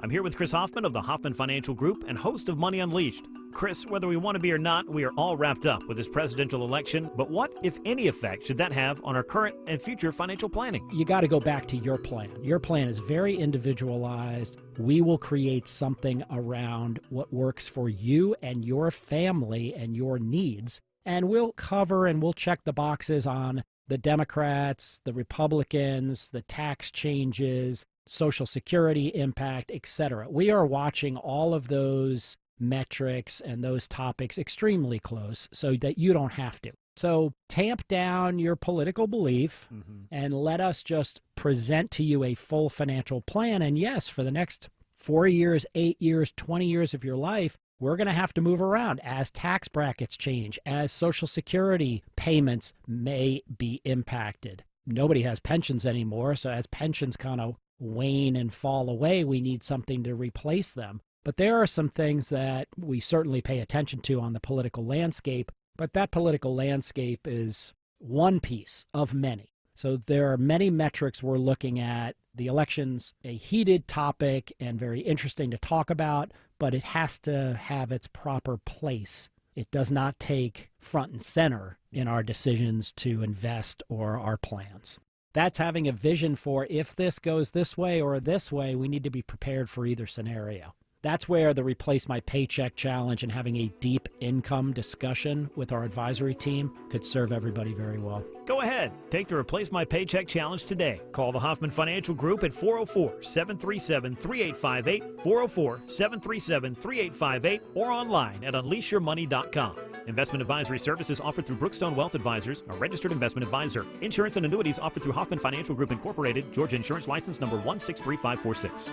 I'm here with Chris Hoffman of the Hoffman Financial Group and host of Money Unleashed. Chris, whether we want to be or not, we are all wrapped up with this presidential election, but what, if any, effect should that have on our current and future financial planning? You got to go back to your plan. Your plan is very individualized. We will create something around what works for you and your family and your needs, and we'll cover and we'll check the boxes on the Democrats, the Republicans, the tax changes, Social Security impact, etc. We are watching all of those metrics and those topics extremely close so that you don't have to. So tamp down your political belief and let us just present to you a full financial plan. And yes, for the next 4 years, 8 years, 20 years of your life, we're going to have to move around as tax brackets change, as Social Security payments may be impacted. Nobody has pensions anymore, so as pensions kind of wane and fall away, we need something to replace them. But there are some things that we certainly pay attention to on the political landscape, but that political landscape is one piece of many. So there are many metrics we're looking at. The election's a heated topic and very interesting to talk about, but it has to have its proper place. It does not take front and center in our decisions to invest or our plans. That's having a vision for if this goes this way or this way, we need to be prepared for either scenario. That's where the Replace My Paycheck Challenge and having a deep income discussion with our advisory team could serve everybody very well. Go ahead. Take the Replace My Paycheck Challenge today. Call the Hoffman Financial Group at 404-737-3858, 404-737-3858, or online at unleashyourmoney.com. Investment advisory services offered through Brookstone Wealth Advisors, a registered investment advisor. Insurance and annuities offered through Hoffman Financial Group Incorporated, Georgia Insurance License number 163546.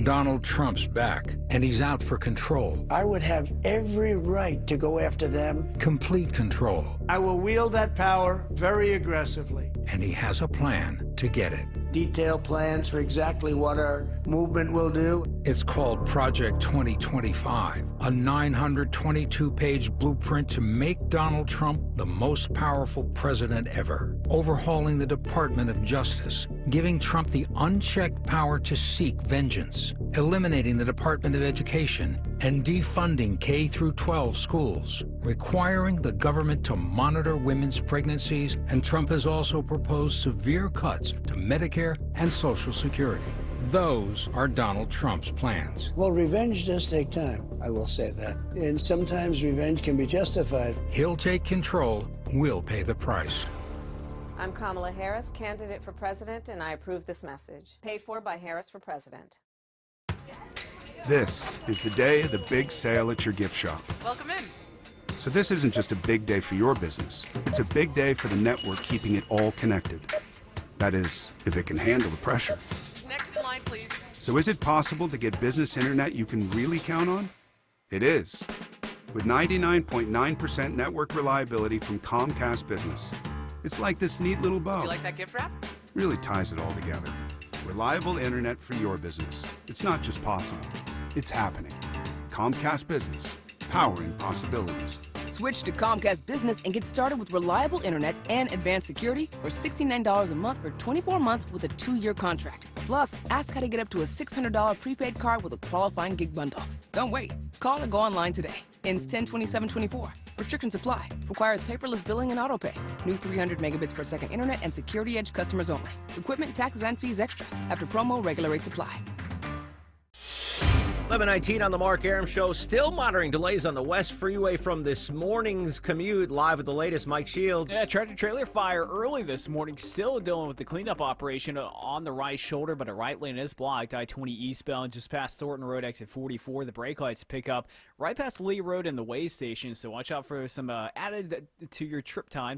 Donald Trump's back, and he's out for control. I would have every right to go after them. Complete control. I will wield that power very aggressively. And he has a plan to get it. Detailed plans for exactly what our movement will do. It's called Project 2025, a 922-page blueprint to make Donald Trump the most powerful president ever. Overhauling the Department of Justice, giving Trump the unchecked power to seek vengeance, eliminating the Department of Education, and defunding K-12 schools, requiring the government to monitor women's pregnancies, and Trump has also proposed severe cuts to Medicare and Social Security. Those are Donald Trump's plans. Well, revenge does take time, I will say that. And sometimes revenge can be justified. He'll take control, we'll pay the price. I'm Kamala Harris, candidate for president, and I approve this message. Paid for by Harris for President. This is the day of the big sale at your gift shop. Welcome in. So this isn't just a big day for your business. It's a big day for the network keeping it all connected. That is, if it can handle the pressure. Next in line, please. So is it possible to get business internet you can really count on? It is. With 99.9% network reliability from Comcast Business. It's like this neat little bow. Do you like that gift wrap? Really ties it all together. Reliable internet for your business. It's not just possible, it's happening. Comcast Business, powering possibilities. Switch to Comcast Business and get started with reliable internet and advanced security for $69 a month for 24 months with a 2-year contract. Plus, ask how to get up to a $600 prepaid card with a qualifying gig bundle. Don't wait. Call or go online today. Ends 10/27/24. Restrictions apply. Requires paperless billing and autopay. New 300 megabits per second internet and Security Edge customers only. Equipment, taxes, and fees extra. After promo, regular rates apply. 11:19 on the Mark Arum Show. Still monitoring delays on the West Freeway from this morning's commute. Live with the latest, Mike Shields. Yeah, tractor-trailer fire early this morning. Still dealing with the cleanup operation on the right shoulder, but a right lane is blocked. I-20 eastbound just past Thornton Road, exit 44. The brake lights pick up right past Lee Road and the way station, so watch out for some added to your trip time,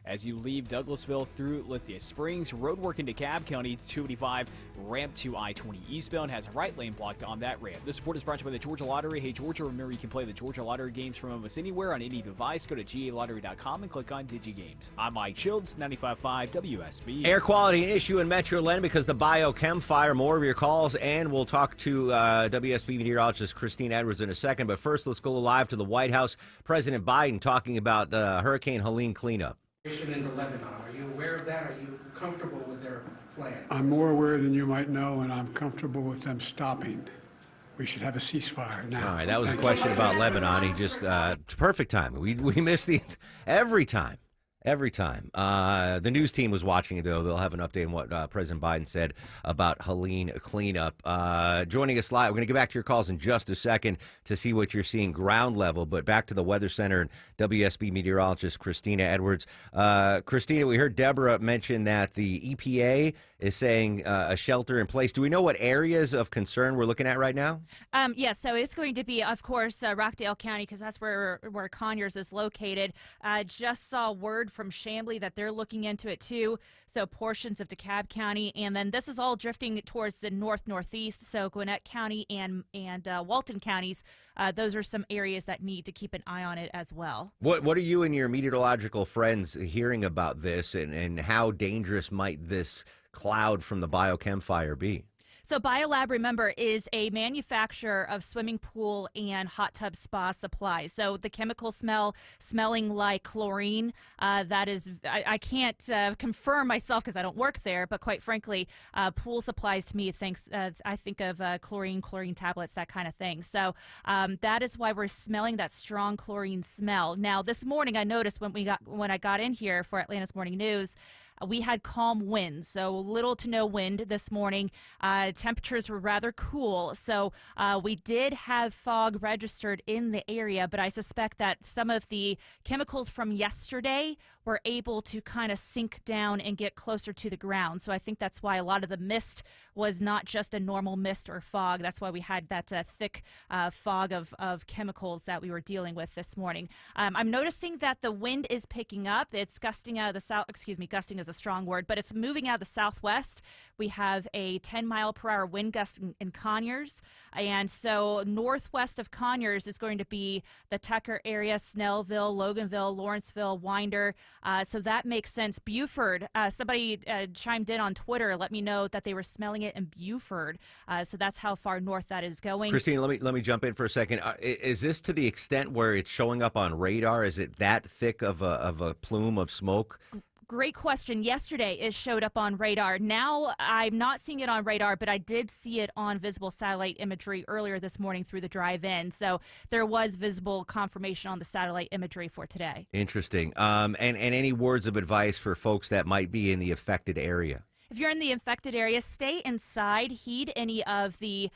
as you leave Douglasville through Lithia Springs. Road work into Cobb County, 285 ramp to I-20 eastbound has a right lane blocked on that ramp. This report is brought to you by the Georgia Lottery. Hey, Georgia, remember you can play the Georgia Lottery games from almost anywhere on any device. Go to GALottery.com and click on DigiGames. I'm Mike Shields, 95.5 WSB. Air quality issue in Metro Atlanta because the biochem fire. More of your calls, and we'll talk to WSB meteorologist Christine Edwards in a second. But first, let's go live to the White House. President Biden talking about Hurricane Helene cleanup. Into Lebanon. Are you aware of that? Are you comfortable with their plan? I'm more aware than you might know, and I'm comfortable with them stopping. We should have a ceasefire now. All right, that was a question about Lebanon. He just perfect time. We miss the every time. The news team was watching it, though. They'll have an update on what President Biden said about Helene cleanup. Joining us live, we're going to get back to your calls in just a second to see what you're seeing ground level. But back to the Weather Center and WSB meteorologist Christina Edwards. Christina, we heard Deborah mention that the EPA is saying a shelter in place. Do we know what areas of concern we're looking at right now? Yes, so it's going to be, of course, Rockdale County, because that's where Conyers is located. Just saw word from Chamblee that they're looking into it too, so portions of DeKalb County, and then this is all drifting towards the northeast, so Gwinnett County and Walton counties. Those are some areas that need to keep an eye on it as well. What are you and your meteorological friends hearing about this, and how dangerous might this cloud from the biochem fire be? So BioLab, remember, is a manufacturer of swimming pool and hot tub spa supplies. So the chemical smelling like chlorine, that is, I can't confirm myself because I don't work there, but quite frankly, pool supplies to me, I think of chlorine tablets, that kind of thing. So that is why we're smelling that strong chlorine smell. Now, this morning I noticed when I got in here for Atlanta's Morning News, we had calm winds, so little to no wind this morning. Temperatures were rather cool, so we did have fog registered in the area, but I suspect that some of the chemicals from yesterday were able to kind of sink down and get closer to the ground. So I think that's why a lot of the mist was not just a normal mist or fog. That's why we had that thick fog of chemicals that we were dealing with this morning. I'm noticing that the wind is picking up. It's gusting out of the south, gusting is a strong word, but it's moving out of the southwest. We have a 10-mile-per-hour wind gust in Conyers, and so northwest of Conyers is going to be the Tucker area, Snellville, Loganville, Lawrenceville, Winder. So that makes sense. Buford, somebody chimed in on Twitter, let me know that they were smelling it in Buford. So that's how far north that is going. Christine, let me jump in for a second. Is this to the extent where it's showing up on radar? Is it that thick of a plume of smoke? Great question. Yesterday it showed up on radar. Now I'm not seeing it on radar, but I did see it on visible satellite imagery earlier this morning through the drive-in. So there was visible confirmation on the satellite imagery for today. Interesting. And any words of advice for folks that might be in the affected area? If you're in the infected area, stay inside. Heed any of the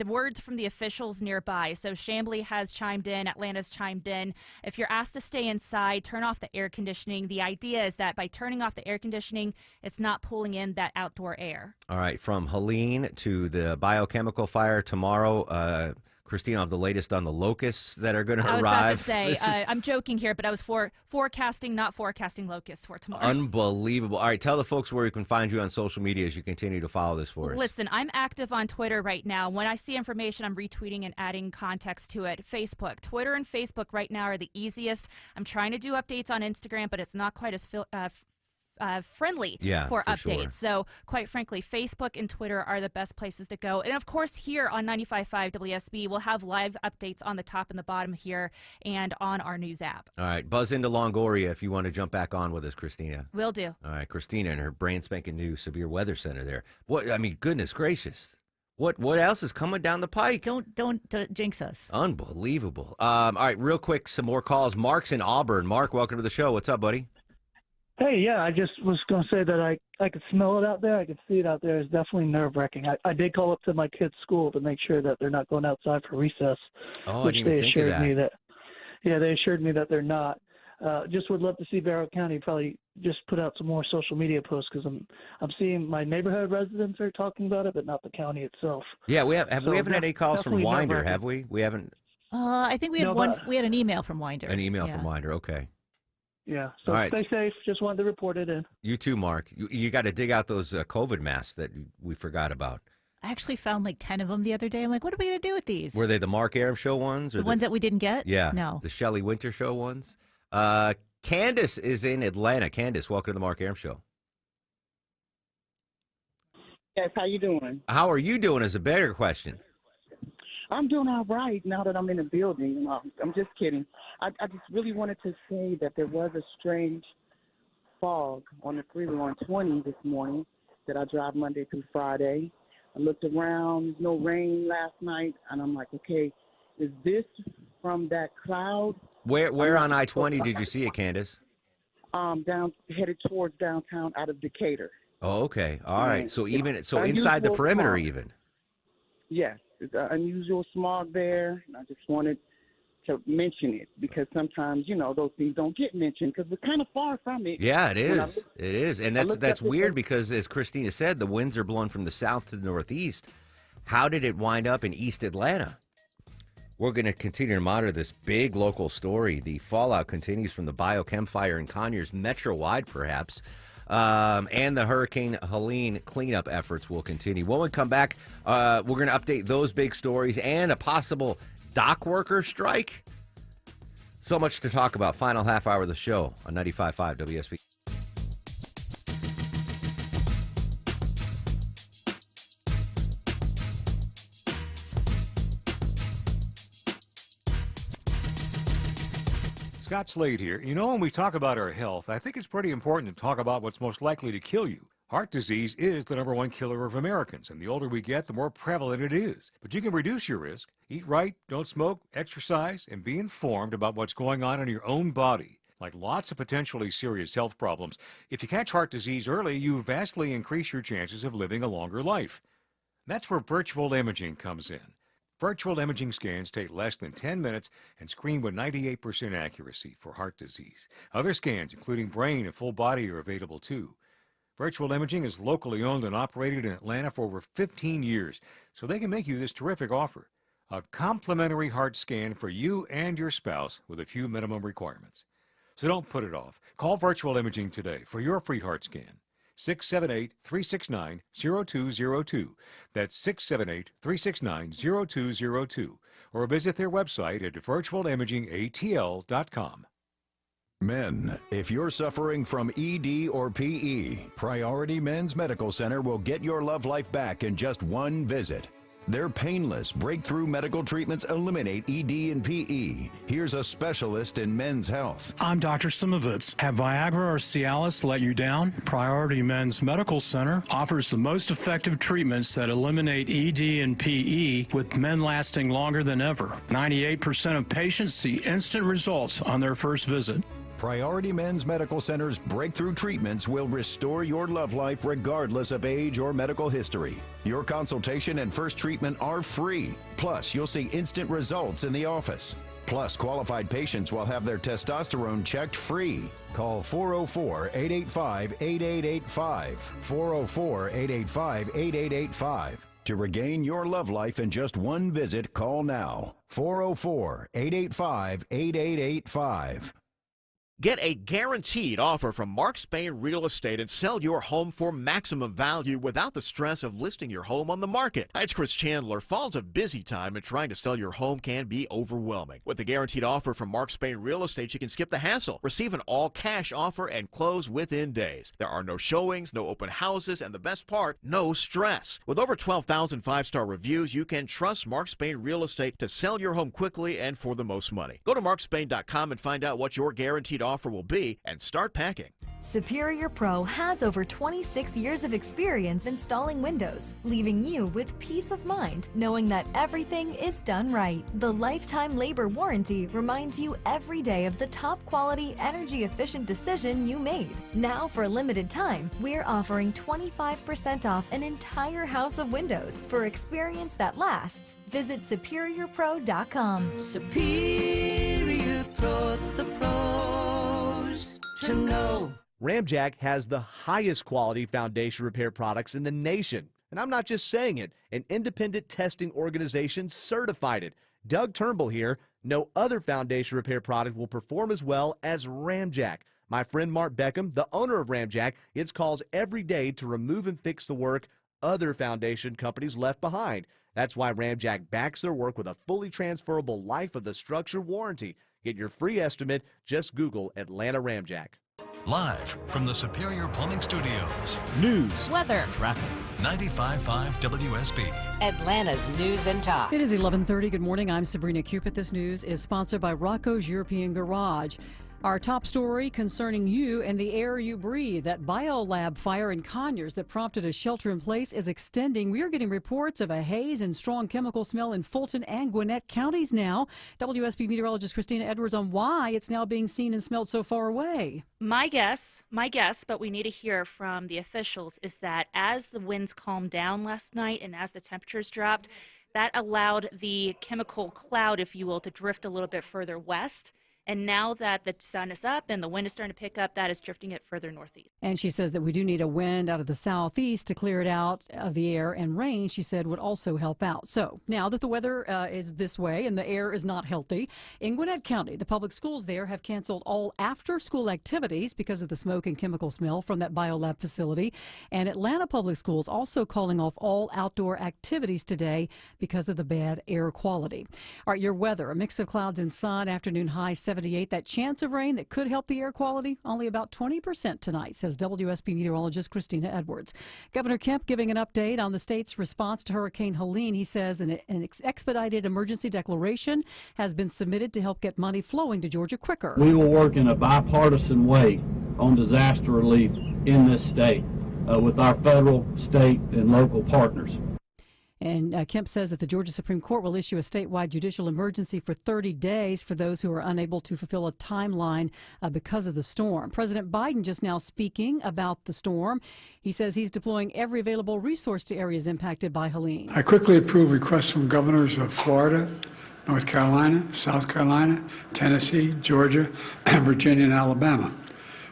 words from the officials nearby. So Chamblee has chimed in, Atlanta's chimed in. If you're asked to stay inside, turn off the air conditioning. The idea is that by turning off the air conditioning, it's not pulling in that outdoor air. All right, from Helene to the biochemical fire tomorrow. Christina, of the latest on the locusts that are going to arrive. I was about to say, I'm joking here, but I was forecasting, not forecasting locusts for tomorrow. Unbelievable. All right, tell the folks where we can find you on social media as you continue to follow this for us. Listen, I'm active on Twitter right now. When I see information, I'm retweeting and adding context to it. Facebook, Twitter and Facebook right now are the easiest. I'm trying to do updates on Instagram, but it's not quite as friendly for updates. Sure. So quite frankly, Facebook and Twitter are the best places to go. And of course, here on 95.5 WSB, we'll have live updates on the top and the bottom here and on our news app. All right, buzz into Longoria if you want to jump back on with us, Christina. Will do. All right, Christina and her brand spanking new severe weather center there. What, I mean, goodness gracious. What else is coming down the pike? Don't jinx us. Unbelievable. All right, real quick, some more calls. Mark's in Auburn. Mark, welcome to the show. What's up, buddy? Hey, yeah, I just was going to say that I could smell it out there. I could see it out there. It's definitely nerve-wracking. I did call up to my kids' school to make sure that they're not going outside for recess, which I didn't they even think of assured me that. they assured me that they're not. Just would love to see Barrow County probably just put out some more social media posts because I'm seeing my neighborhood residents are talking about it, but not the county itself. Yeah, we haven't had any calls from Winder, have we? We haven't. I think we had we had an email from Winder. An email from Winder. Okay. Yeah. So All right. Stay safe. Just wanted to report it in. You too, Mark. You got to dig out those COVID masks that we forgot about. I actually found like 10 of them the other day. I'm like, what are we going to do with these? Were they the Mark Aram Show ones? Or the ones that we didn't get? Yeah. No. The Shelley Winter Show ones? Candace is in Atlanta. Candace, welcome to the Mark Aram Show. Yes, how you doing? How are you doing is a better question. I'm doing all right now that I'm in the building. I'm just kidding. I just really wanted to say that there was a strange fog on the freeway on 20 this morning that I drive Monday through Friday. I looked around, no rain last night, and I'm like, okay, is this from that cloud? Where on I-20 did you see it, Candace? Down, headed towards downtown out of Decatur. Oh, okay. All right. So Unusual inside the perimeter smog. even. Yes, it's an unusual smog there. And I just wanted to mention it because sometimes, those things don't get mentioned because we're kind of far from it. Yeah, it is. It is. And that's looked up weird because, as Christina said, the winds are blowing from the south to the northeast. How did it wind up in East Atlanta? We're going to continue to monitor this big local story. The fallout continues from the biochem fire in Conyers, metro-wide perhaps. And the Hurricane Helene cleanup efforts will continue. When we come back, we're going to update those big stories and a possible dock worker strike. So much to talk about. Final half hour of the show on 95.5 WSB. Scott Slade here. When we talk about our health, I think it's pretty important to talk about what's most likely to kill you. Heart disease is the #1 killer of Americans, and the older we get, the more prevalent it is. But you can reduce your risk. Eat right, don't smoke, exercise, and be informed about what's going on in your own body. Like lots of potentially serious health problems, if you catch heart disease early, you vastly increase your chances of living a longer life. That's where virtual imaging comes in. Virtual imaging scans take less than 10 minutes and screen with 98% accuracy for heart disease. Other scans, including brain and full body, are available too. Virtual imaging is locally owned and operated in Atlanta for over 15 years, so they can make you this terrific offer. A complimentary heart scan for you and your spouse with a few minimum requirements. So don't put it off. Call Virtual Imaging today for your free heart scan. 678-369-0202. That's 678-369-0202. Or visit their website at virtualimagingatl.com. Men, if you're suffering from ED or PE, Priority Men's Medical Center will get your love life back in just one visit. Their painless, breakthrough medical treatments eliminate ED and PE. Here's a specialist in men's health. I'm Dr. Simovitz. Have Viagra or Cialis let you down? Priority Men's Medical Center offers the most effective treatments that eliminate ED and PE, with men lasting longer than ever. 98% of patients see instant results on their first visit. Priority Men's Medical Center's breakthrough treatments will restore your love life regardless of age or medical history. Your consultation and first treatment are free. Plus, you'll see instant results in the office. Plus, qualified patients will have their testosterone checked free. Call 404-885-8885. 404-885-8885. To regain your love life in just one visit, call now. 404-885-8885. Get a guaranteed offer from Mark Spain Real Estate and sell your home for maximum value without the stress of listing your home on the market. Hi, it's Chris Chandler. Fall's a busy time and trying to sell your home can be overwhelming. With the guaranteed offer from Mark Spain Real Estate, you can skip the hassle. Receive an all-cash offer and close within days. There are no showings, no open houses, and the best part, no stress. With over 12,000 five-star reviews, you can trust Mark Spain Real Estate to sell your home quickly and for the most money. Go to markspain.com and find out what your guaranteed offer will be and start packing. Superior Pro has over 26 years of experience installing windows, leaving you with peace of mind knowing that everything is done right. The lifetime labor warranty reminds you every day of the top quality, energy efficient decision you made. Now, for a limited time, we're offering 25% off an entire house of windows. For experience that lasts, visit SuperiorPro.com. Superior Pro, the pros to know. Ramjack has the highest quality foundation repair products in the nation. And I'm not just saying it. An independent testing organization certified it. Doug Turnbull here. No other foundation repair product will perform as well as Ramjack. My friend Mark Beckham, the owner of Ramjack, gets calls every day to remove and fix the work other foundation companies left behind. That's why Ramjack backs their work with a fully transferable life of the structure warranty. Get your free estimate. Just Google Atlanta Ramjack. Live from the Superior Plumbing Studios. News, weather, traffic. 95.5 WSB. Atlanta's News and Talk. It is 11:30. Good morning. I'm Sabrina Cupid. This news is sponsored by Rocco's European Garage. Our top story concerning you and the air you breathe. That biolab fire in Conyers that prompted a shelter in place is extending. We are getting reports of a haze and strong chemical smell in Fulton and Gwinnett counties now. WSB meteorologist Christina Edwards on why it's now being seen and smelled so far away. My guess, but we need to hear from the officials, is that as the winds calmed down last night and as the temperatures dropped, that allowed the chemical cloud, if you will, to drift a little bit further west. And now that the sun is up and the wind is starting to pick up, that is drifting it further northeast. And she says that we do need a wind out of the southeast to clear it out of the air, and rain, she said, would also help out. So now that the weather is this way and the air is not healthy, in Gwinnett County, the public schools there have canceled all after-school activities because of the smoke and chemical smell from that biolab facility. And Atlanta Public Schools also calling off all outdoor activities today because of the bad air quality. All right, your weather, a mix of clouds and sun, afternoon high 78. That chance of rain that could help the air quality, only about 20% tonight, says WSB meteorologist Christina Edwards. Governor Kemp giving an update on the state's response to Hurricane Helene. He says an expedited emergency declaration has been submitted to help get money flowing to Georgia quicker. We will work in a bipartisan way on disaster relief in this state with our federal, state, and local partners. And Kemp says that the Georgia Supreme Court will issue a statewide judicial emergency for 30 days for those who are unable to fulfill a timeline because of the storm. President Biden just now speaking about the storm. He says he's deploying every available resource to areas impacted by Helene. I quickly approved requests from governors of Florida, North Carolina, South Carolina, Tennessee, Georgia, Virginia, and Alabama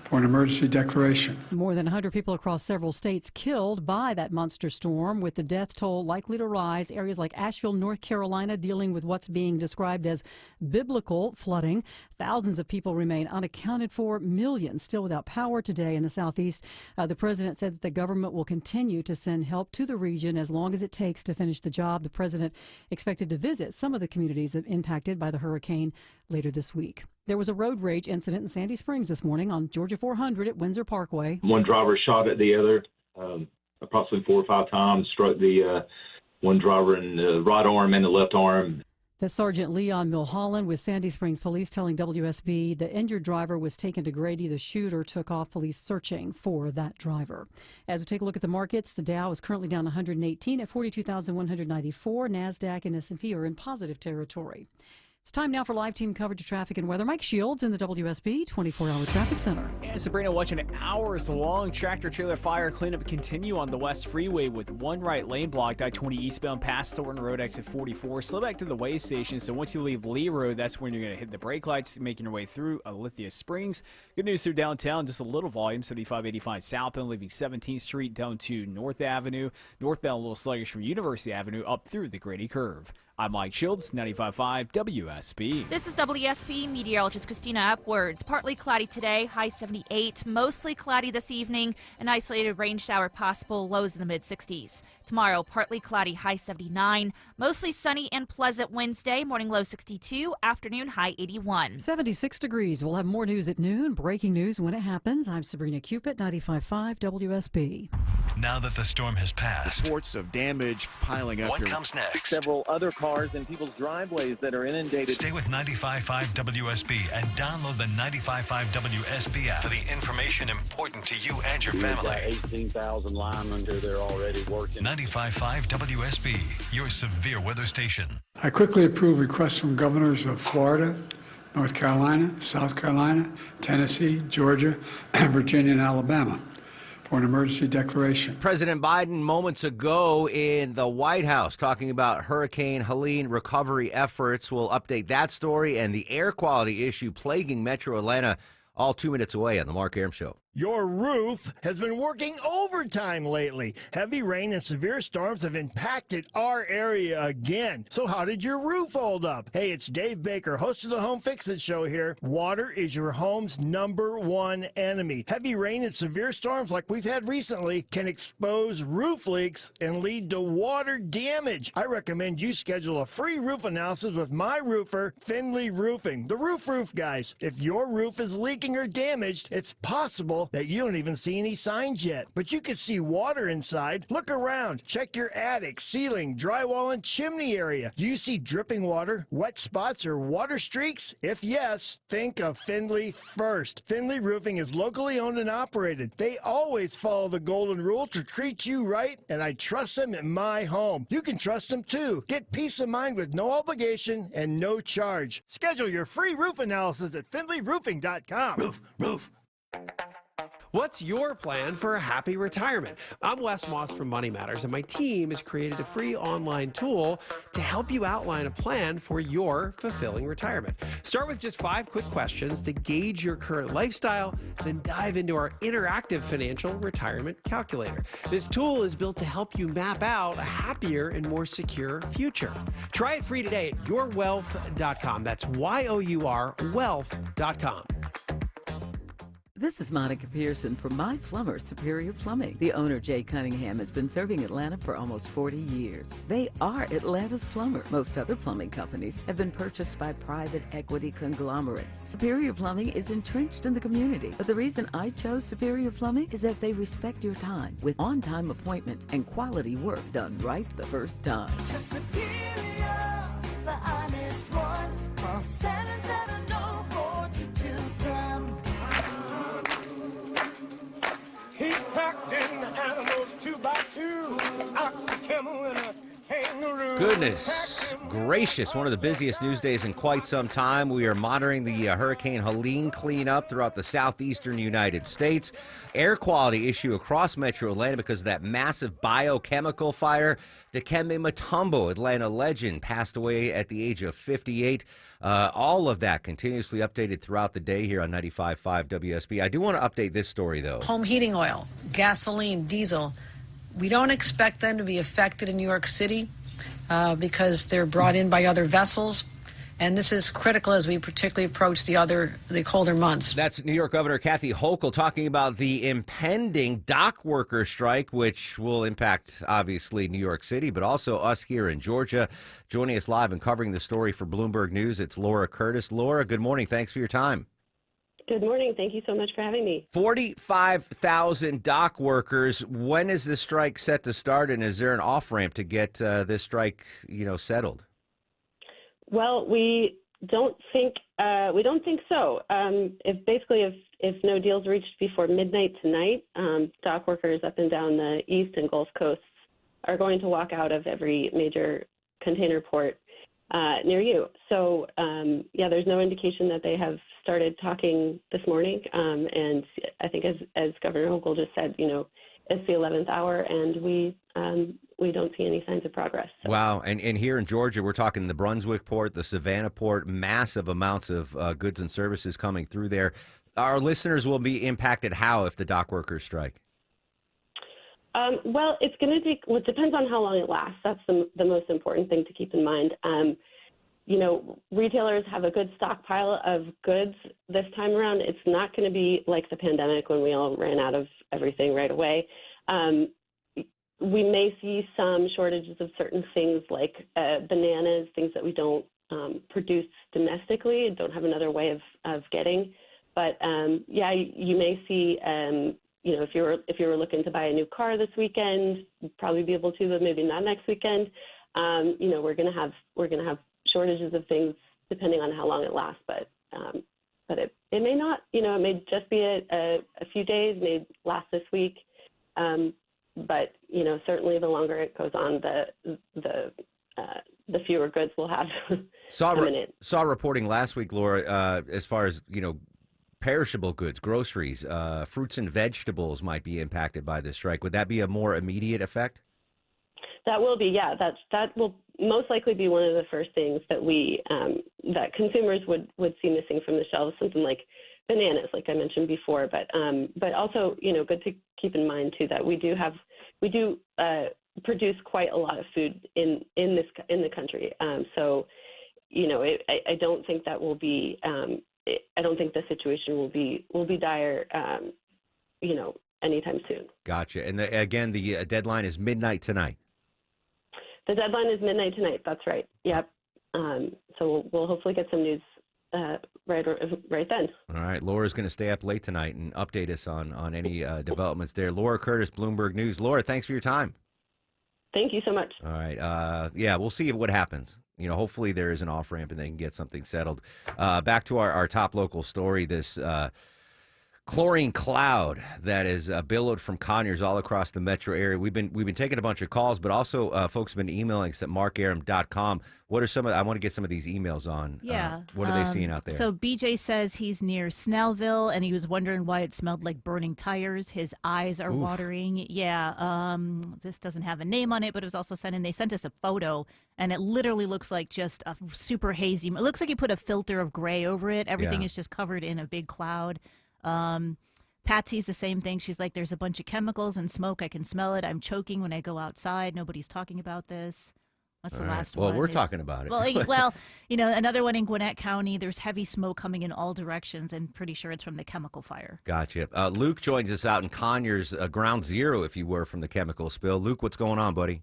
for an emergency declaration. More than 100 people across several states killed by that monster storm, with the death toll likely to rise. Areas like Asheville, North Carolina, dealing with what's being described as biblical flooding. Thousands of people remain unaccounted for, millions still without power today in the southeast. The president said that the government will continue to send help to the region as long as it takes to finish the job. The president expected to visit some of the communities impacted by the hurricane later this week. There was a road rage incident in Sandy Springs this morning on Georgia 400 at Windsor Parkway. One driver shot at the other approximately 4 or 5 times, struck the one driver in the right arm and the left arm. That's Sergeant Leon Milholland with Sandy Springs Police telling WSB the injured driver was taken to Grady. The shooter took off, police searching for that driver. As we take a look at the markets, the Dow is currently down 118 at 42,194. NASDAQ and S&P are in positive territory. It's time now for live team coverage of traffic and weather. Mike Shields in the WSB 24-hour traffic center. And Sabrina, watching an hours-long tractor-trailer fire cleanup continue on the West Freeway with one right lane blocked. I-20 eastbound past Thornton Road, exit 44. Slow back to the way station, so once you leave Lee Road, that's when you're going to hit the brake lights, making your way through Alithia Springs. Good news through downtown, just a little volume, 7585 southbound, leaving 17th Street down to North Avenue. Northbound a little sluggish from University Avenue up through the Grady Curve. I'm Mike Shields, 95.5 WSB. This is WSB meteorologist Christina Upwards. Partly cloudy today, high 78. Mostly cloudy this evening. An isolated rain shower possible, lows in the mid-60s. Tomorrow, partly cloudy, high 79. Mostly sunny and pleasant Wednesday, morning low 62, afternoon high 81. 76 degrees. We'll have more news at noon. Breaking news when it happens. I'm Sabrina Cupid, 95.5 WSB. Now that the storm has passed, reports of damage piling up. What comes next? Several other cars in people's driveways that are inundated. Stay with 95.5 WSB and download the 95.5 WSB app for the information important to you and your family. 18,000 linemen who they're already working. 95.5 WSB, your severe weather station. I quickly approve requests from governors of Florida, North Carolina, South Carolina, Tennessee, Georgia, Virginia, and Alabama for an emergency declaration. President Biden moments ago in the White House talking about Hurricane Helene recovery efforts. We'll update that story and the air quality issue plaguing Metro Atlanta all 2 minutes away on the Mark Arum Show. Your roof has been working overtime lately. Heavy rain and severe storms have impacted our area again. So how did your roof hold up? Hey, it's Dave Baker, host of the Home Fix-It Show here. Water is your home's #1 enemy. Heavy rain and severe storms like we've had recently can expose roof leaks and lead to water damage. I recommend you schedule a free roof analysis with my roofer, Finley Roofing, the roof guys. If your roof is leaking or damaged, it's possible that you don't even see any signs yet, but you could see water inside. Look around. Check your attic, ceiling, drywall, and chimney area. Do you see dripping water, wet spots, or water streaks? If yes, think of Finley first. Finley Roofing is locally owned and operated. They always follow the golden rule to treat you right, and I trust them in my home. You can trust them too. Get peace of mind with no obligation and no charge. Schedule your free roof analysis at finleyroofing.com. Roof. What's your plan for a happy retirement? I'm Wes Moss from Money Matters, and my team has created a free online tool to help you outline a plan for your fulfilling retirement. Start with just 5 quick questions to gauge your current lifestyle, then dive into our interactive financial retirement calculator. This tool is built to help you map out a happier and more secure future. Try it free today at yourwealth.com. That's YOUR wealth.com. This is Monica Pearson from My Plumber Superior Plumbing. The owner, Jay Cunningham, has been serving Atlanta for almost 40 years. They are Atlanta's plumber. Most other plumbing companies have been purchased by private equity conglomerates. Superior Plumbing is entrenched in the community, but the reason I chose Superior Plumbing is that they respect your time with on-time appointments and quality work done right the first time. To Superior, the honest one. Call 770-422 Plum. He packed in the animals 2x2, ox, camel, and a kangaroo. Goodness gracious, one of the busiest news days in quite some time. We are monitoring the Hurricane Helene cleanup throughout the southeastern United States. Air quality issue across Metro Atlanta because of that massive biochemical fire. Dikembe Mutombo, Atlanta legend, passed away at the age of 58. All of that continuously updated throughout the day here on 95.5 WSB. I do want to update this story, though. Home heating oil, gasoline, diesel. We don't expect them to be affected in New York City because they're brought in by other vessels. And this is critical as we particularly approach the colder months. That's New York Governor Kathy Hochul talking about the impending dock worker strike, which will impact, obviously, New York City, but also us here in Georgia. Joining us live and covering the story for Bloomberg News, it's Laura Curtis. Laura, good morning. Thanks for your time. Good morning. Thank you so much for having me. 45,000 dock workers. When is this strike set to start, and is there an off-ramp to get this strike, settled? Well, we don't think so. If no deals reached before midnight tonight, dock workers up and down the East and Gulf Coasts are going to walk out of every major container port near you. So, yeah, there's no indication that they have started talking this morning. And I think as Governor Hochul just said, it's the 11th hour, and we don't see any signs of progress. So. Wow. And here in Georgia, we're talking the Brunswick port, the Savannah port, massive amounts of goods and services coming through there. Our listeners will be impacted how if the dock workers strike? Well, it's going to take, it depends on how long it lasts. That's the most important thing to keep in mind. Retailers have a good stockpile of goods this time around. It's not going to be like the pandemic when we all ran out of everything right away. We may see some shortages of certain things like bananas, things that we don't produce domestically, don't have another way of getting. But yeah, you may see, if you were looking to buy a new car this weekend, you'd probably be able to, but maybe not next weekend. We're gonna have shortages of things depending on how long it lasts. But it may not. It may just be a few days, may last this week. But certainly the longer it goes on, the fewer goods we'll have coming in. Saw reporting last week, Laura, as far as perishable goods, groceries, fruits and vegetables might be impacted by this strike. Would that be a more immediate effect? That will be, yeah. That will most likely be one of the first things that that consumers would see missing from the shelves. Something like bananas, like I mentioned before, but also good to keep in mind too that we do produce quite a lot of food in the country. So I don't think that will be. I don't think the situation will be dire, anytime soon. Gotcha. And again, the deadline is midnight tonight. The deadline is midnight tonight. That's right. Yep. So we'll hopefully get some news right then. All right. Laura's going to stay up late tonight and update us on any developments there. Laura Curtis, Bloomberg News. Laura, thanks for your time. Thank you so much. All right. Yeah, we'll see what happens. Hopefully there is an off-ramp and they can get something settled. Back to our top local story, this chlorine cloud that is billowed from Conyers all across the metro area. We've been taking a bunch of calls, but also folks have been emailing us at markaram.com. What are I want to get some of these emails on. Yeah. What are they seeing out there? So BJ says he's near Snellville, and he was wondering why it smelled like burning tires. His eyes are watering. Yeah. This doesn't have a name on it, but it was also sent in. They sent us a photo, and it literally looks like just a super hazy. It looks like you put a filter of gray over it. Everything is just covered in a big cloud. Patsy's the same thing. She's like, there's a bunch of chemicals and smoke. I can smell it. I'm choking when I go outside. Nobody's talking about this. What's the last one? Well, we're talking about it. Well, another one in Gwinnett County. There's heavy smoke coming in all directions, and pretty sure it's from the chemical fire. Gotcha. Luke joins us out in Conyers, ground zero, if you were, from the chemical spill. Luke, what's going on, buddy?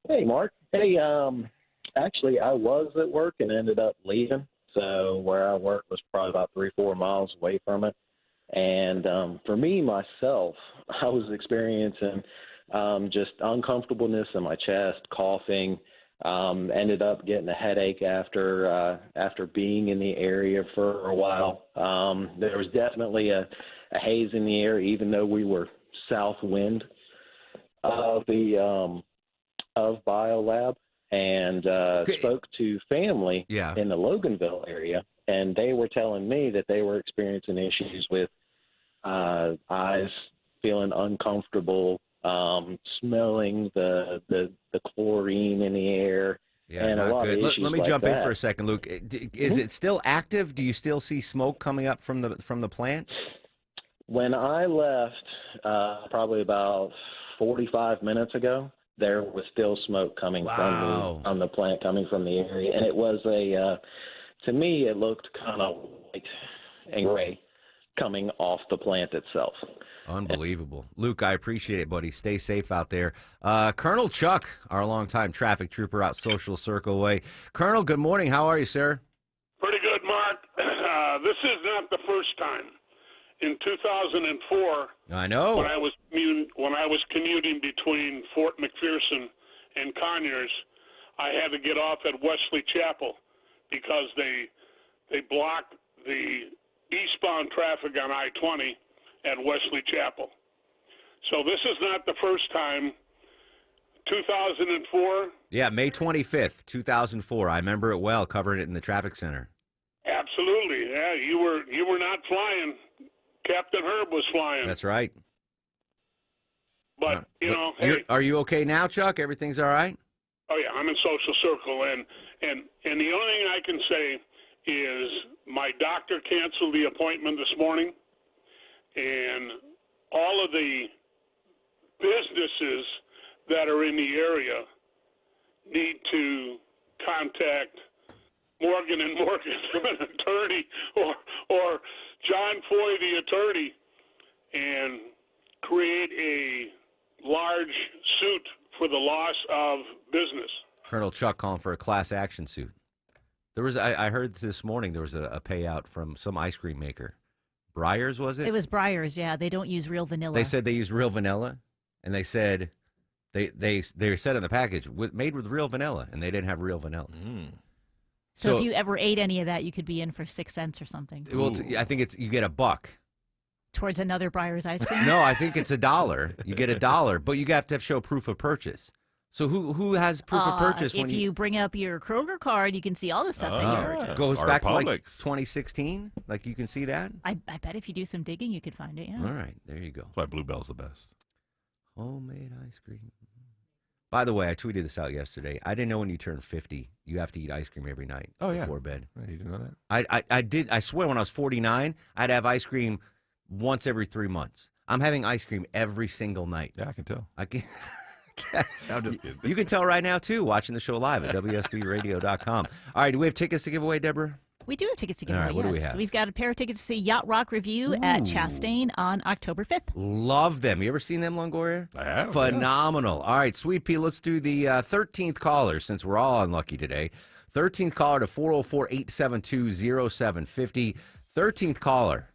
Hey, Mark. Hey, actually, I was at work and ended up leaving. So where I work was probably about 3-4 miles away from it. And for me, myself, I was experiencing just uncomfortableness in my chest, coughing, ended up getting a headache after being in the area for a while. There was definitely a haze in the air, even though we were southwind of the of BioLab, and spoke to family in the Loganville area, and they were telling me that they were experiencing issues with eyes feeling uncomfortable, smelling the chlorine in the air, and a lot of issues. Let me like jump that. in for a second, Luke. Is it still active? Do you still see smoke coming up from the plant? When I left, probably about 45 minutes ago, there was still smoke coming from the plant, coming from the area, and it was to me, it looked kind of white and gray coming off the plant itself. Unbelievable. Luke, I appreciate it, buddy. Stay safe out there. Colonel Chuck, our longtime traffic trooper out Social Circle Way. Colonel, good morning. How are you, sir? Pretty good, Mark. This is not the first time. In 2004, I know. when I was commuting between Fort McPherson and Conyers, I had to get off at Wesley Chapel because they blocked the eastbound traffic on I-20 at Wesley Chapel. So this is not the first time 2004? Yeah, May 25th, 2004. I remember it well, covering it in the traffic center. Absolutely. Yeah, you were not flying. Captain Herb was flying. That's right. But, you know, hey, Are you okay now, Chuck? Everything's all right? oh yeah, I'm in social circle, and the only thing I can say is my doctor canceled the appointment this morning, and all of the businesses that are in the area need to contact Morgan & Morgan, an attorney, or John Foy, the attorney, and create a large suit for the loss of business. Colonel Chuck calling for a class action suit. There was, I heard this morning there was a payout from some ice cream maker. Breyers, was it? It was Breyers, yeah. They don't use real vanilla. They said they use real vanilla, and they said they said in the package made with real vanilla, and they didn't have real vanilla. So if you ever ate any of that, you could be in for 6 cents or something. Well, I think you get $1. Towards another Breyers ice cream? No, I think it's $1. You get $1, but you have to show proof of purchase. So who has proof of purchase? If you bring up your Kroger card, you can see all the stuff that you purchased. Goes back to like 2016? Like you can see that? I bet if you do some digging, you could find it, yeah. All right, there you go. That's why Bluebell's the best. Homemade ice cream. By the way, I tweeted this out yesterday. I didn't know when you turn 50, you have to eat ice cream every night before bed. Yeah, you didn't know that? I did. I swear when I was 49, I'd have ice cream once every 3 months. I'm having ice cream every single night. Yeah, I can tell. I can. I'm just kidding. You can tell right now, too, watching the show live at WSBRadio.com. All right, do we have tickets to give away, Deborah? We do have tickets to give All away, right, what do we yes. have? We've got a pair of tickets to see Yacht Rock Review at Chastain on October 5th. Love them. You ever seen them, Longoria? I have. Phenomenal. Yeah. All right, Sweet Pea, let's do the 13th caller since we're all unlucky today. 13th caller to 404-872-0750. 13th caller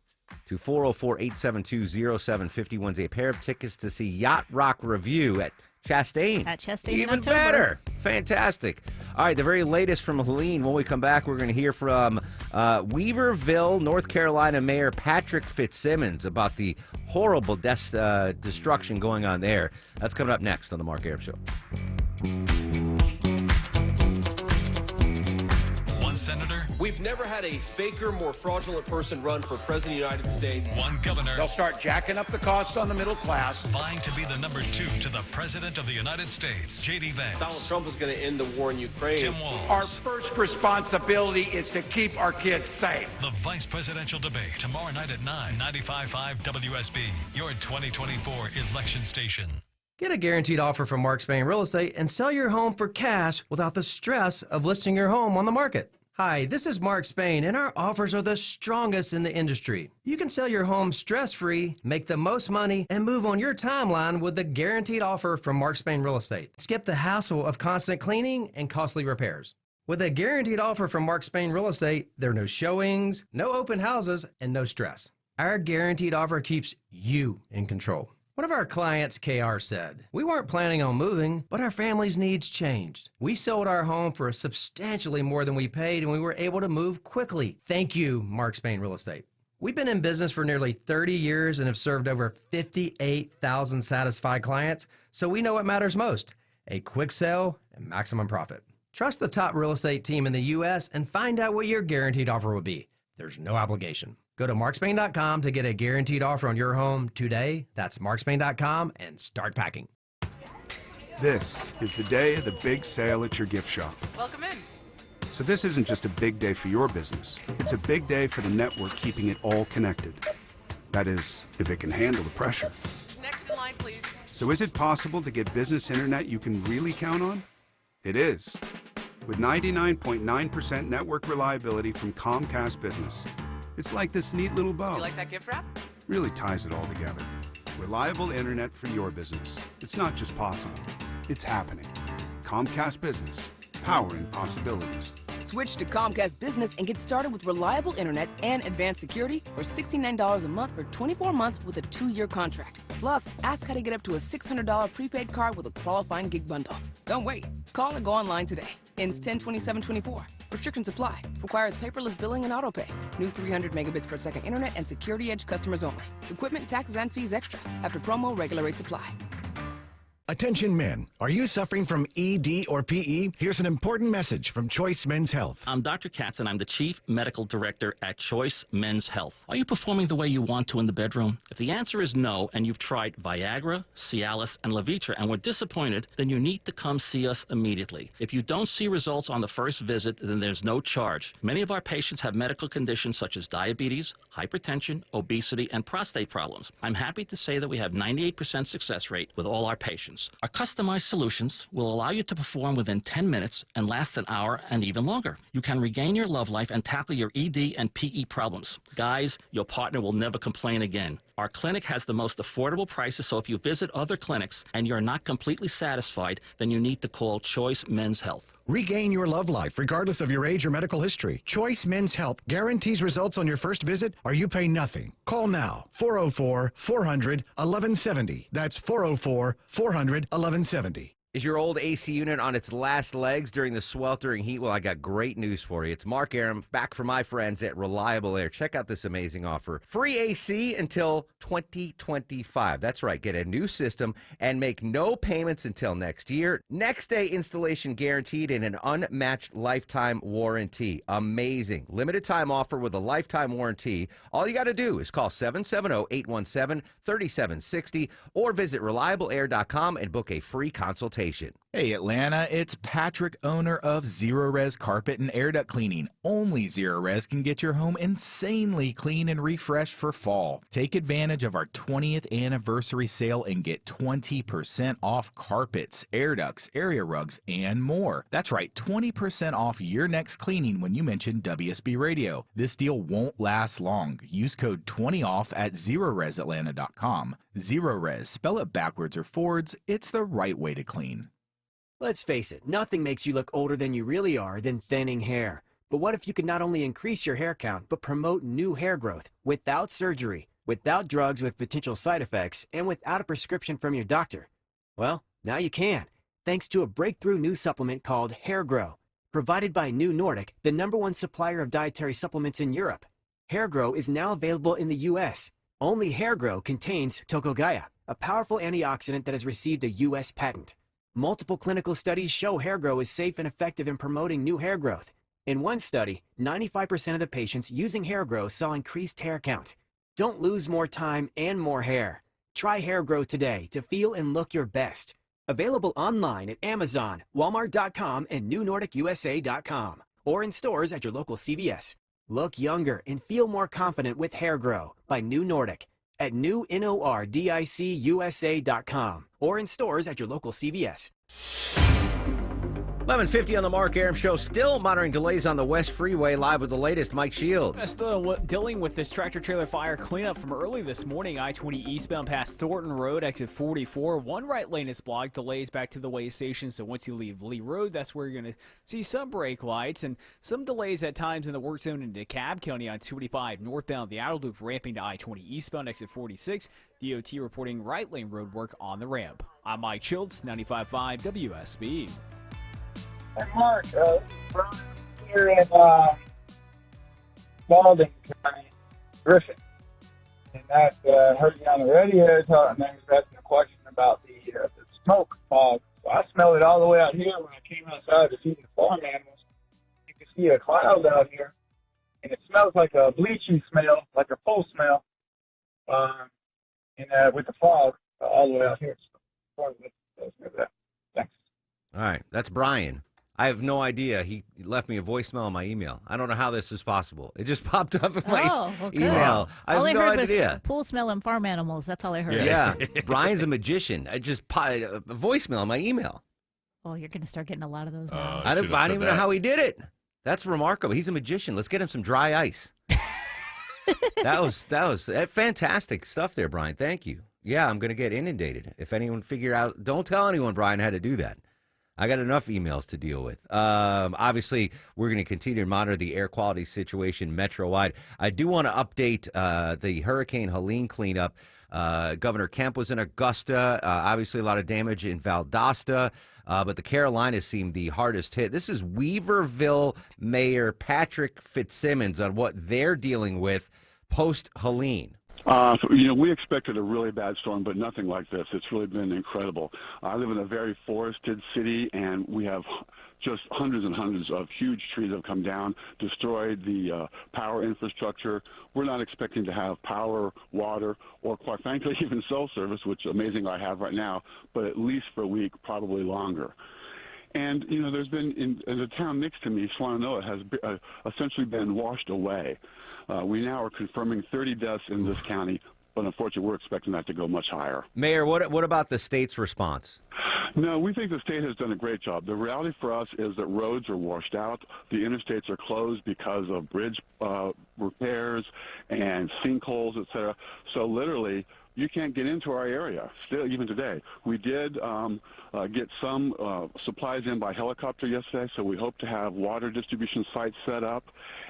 to 404-872-0750 wins a pair of tickets to see Yacht Rock Review at Chastain. At Chastain Even in October. better. Fantastic. All right, the very latest from Helene. When we come back, we're going to hear from Weaverville, North Carolina Mayor Patrick Fitzsimmons about the horrible destruction going on there. That's coming up next on the Mark Arum Show. One senator. We've never had a faker, more fraudulent person run for president of the United States. One governor. They'll start jacking up the costs on the middle class. Vying to be the number 2 to the president of the United States, J.D. Vance. Donald Trump is going to end the war in Ukraine. Tim Walz. Our first responsibility is to keep our kids safe. The vice presidential debate tomorrow night at 9, 95.5 WSB, your 2024 election station. Get a guaranteed offer from Mark Spain Real Estate and sell your home for cash without the stress of listing your home on the market. Hi, this is Mark Spain, and our offers are the strongest in the industry. You can sell your home stress-free, make the most money, and move on your timeline with the guaranteed offer from Mark Spain Real Estate. Skip the hassle of constant cleaning and costly repairs. With a guaranteed offer from Mark Spain Real Estate, there are no showings, no open houses, and no stress. Our guaranteed offer keeps you in control. One of our clients, KR, said, "We weren't planning on moving, but our family's needs changed. We sold our home for substantially more than we paid, and we were able to move quickly. Thank you, Mark Spain Real Estate." We've been in business for nearly 30 years and have served over 58,000 satisfied clients, so we know what matters most: a quick sale and maximum profit. Trust the top real estate team in the U.S. and find out what your guaranteed offer will be. There's no obligation. Go to markspain.com to get a guaranteed offer on your home today. That's markspain.com and start packing. This is the day of the big sale at your gift shop. Welcome in. So this isn't just a big day for your business. It's a big day for the network keeping it all connected. That is, if it can handle the pressure. Next in line, please. So is it possible to get business internet you can really count on? It is. With 99.9% network reliability from Comcast Business. It's like this neat little bow. Do you like that gift wrap? Really ties it all together. Reliable internet for your business. It's not just possible, it's happening. Comcast Business, powering possibilities. Switch to Comcast Business and get started with reliable internet and advanced security for $69 a month for 24 months with a 2-year contract. Plus, ask how to get up to a $600 prepaid card with a qualifying gig bundle. Don't wait. Call or go online today. Ends 10/27/24. Restrictions apply. Requires paperless billing and autopay. New 300 megabits per second internet and Security Edge customers only. Equipment, taxes, and fees extra. After promo, regular rates apply. Attention men, are you suffering from ED or PE? Here's an important message from Choice Men's Health. I'm Dr. Katz, and I'm the Chief Medical Director at Choice Men's Health. Are you performing the way you want to in the bedroom? If the answer is no, and you've tried Viagra, Cialis, and Levitra and were disappointed, then you need to come see us immediately. If you don't see results on the first visit, then there's no charge. Many of our patients have medical conditions such as diabetes, hypertension, obesity, and prostate problems. I'm happy to say that we have 98% success rate with all our patients. Our customized solutions will allow you to perform within 10 minutes and last an hour and even longer. You can regain your love life and tackle your ED and PE problems. Guys, your partner will never complain again. Our clinic has the most affordable prices, so if you visit other clinics and you're not completely satisfied, then you need to call Choice Men's Health. Regain your love life regardless of your age or medical history. Choice Men's Health guarantees results on your first visit or you pay nothing. Call now, 404-400-1170. That's 404-400-1170. Is your old AC unit on its last legs during the sweltering heat? Well, I got great news for you. It's Mark Aram back from my friends at Reliable Air. Check out this amazing offer. Free AC until 2025. That's right. Get a new system and make no payments until next year. Next day installation guaranteed and an unmatched lifetime warranty. Amazing. Limited time offer with a lifetime warranty. All you got to do is call 770-817-3760 or visit reliableair.com and book a free consultation. Hey Atlanta, it's Patrick, owner of Zero Res Carpet and Air Duct Cleaning. Only Zero Res can get your home insanely clean and refreshed for fall. Take advantage of our 20th anniversary sale and get 20% off carpets, air ducts, area rugs, and more. That's right, 20% off your next cleaning when you mention WSB Radio. This deal won't last long. Use code 20OFF at ZeroResAtlanta.com. Zero Res, spell it backwards or forwards, it's the right way to clean. Let's face it, nothing makes you look older than you really are than thinning hair. But what if you could not only increase your hair count, but promote new hair growth without surgery, without drugs with potential side effects, and without a prescription from your doctor? Well, now you can, thanks to a breakthrough new supplement called Hair Grow, provided by New Nordic, the #1 supplier of dietary supplements in Europe. Hair Grow is now available in the U.S. Only Hair Grow contains Tocogaya, a powerful antioxidant that has received a U.S. patent. Multiple clinical studies show Hair Grow is safe and effective in promoting new hair growth. In one study, 95% of the patients using Hair Grow saw increased hair count. Don't lose more time and more hair. Try Hair Grow today to feel and look your best. Available online at Amazon, Walmart.com, and NewNordicUSA.com, or in stores at your local CVS. Look younger and feel more confident with Hair Grow by New Nordic at NewNordicUSA.com or in stores at your local CVS. 11:50 on the Mark Aram Show. Still monitoring delays on the West Freeway. Live with the latest, Mike Shields. Still dealing with this tractor-trailer fire cleanup from early this morning. I-20 eastbound past Thornton Road, exit 44. One right lane is blocked. Delays back to the way station. So once you leave Lee Road, that's where you're going to see some brake lights and some delays at times in the work zone in DeKalb County on 285 northbound. The outer loop ramping to I-20 eastbound, exit 46. DOT reporting right lane road work on the ramp. I'm Mike Shields, 95.5 WSB. Hey, Mark, Brian here in Spalding County, Griffin. And I heard you on the radio talking, and they was asking a question about the smoke fog. So I smelled it all the way out here when I came outside to feed the farm animals. You can see a cloud out here, and it smells like a bleaching smell, like a full smell, with the fog all the way out here. So, thanks. All right, that's Brian. I have no idea. He left me a voicemail on my email. I don't know how this is possible. It just popped up in my email. I have no idea. Was pool smell and farm animals. That's all I heard. Yeah. Brian's a magician. I just a voicemail on my email. Oh, you're going to start getting a lot of those now. I don't even know how he did it. That's remarkable. He's a magician. Let's get him some dry ice. That was fantastic stuff there, Brian. Thank you. Yeah, I'm going to get inundated. If anyone figure out, don't tell anyone Brian had to do that. I got enough emails to deal with. Obviously, we're going to continue to monitor the air quality situation metro-wide. I do want to update the Hurricane Helene cleanup. Governor Kemp was in Augusta. Obviously, a lot of damage in Valdosta. But the Carolinas seemed the hardest hit. This is Weaverville Mayor Patrick Fitzsimmons on what they're dealing with post-Helene. We expected a really bad storm, but nothing like this. It's really been incredible. I live in a very forested city, and we have just hundreds and hundreds of huge trees have come down, destroyed the power infrastructure. We're not expecting to have power, water, or quite frankly, even cell service, which amazing I have right now, but at least for a week, probably longer. And, there's been, in the town next to me, Swannanoa, has essentially been washed away. We now are confirming 30 deaths in this county, but unfortunately we're expecting that to go much higher. Mayor, what about the state's response? No, we think the state has done a great job. The reality for us is that roads are washed out. The interstates are closed because of bridge repairs and sinkholes, et cetera. So literally, you can't get into our area, still, even today. We did get some supplies in by helicopter yesterday, so we hope to have water distribution sites set up,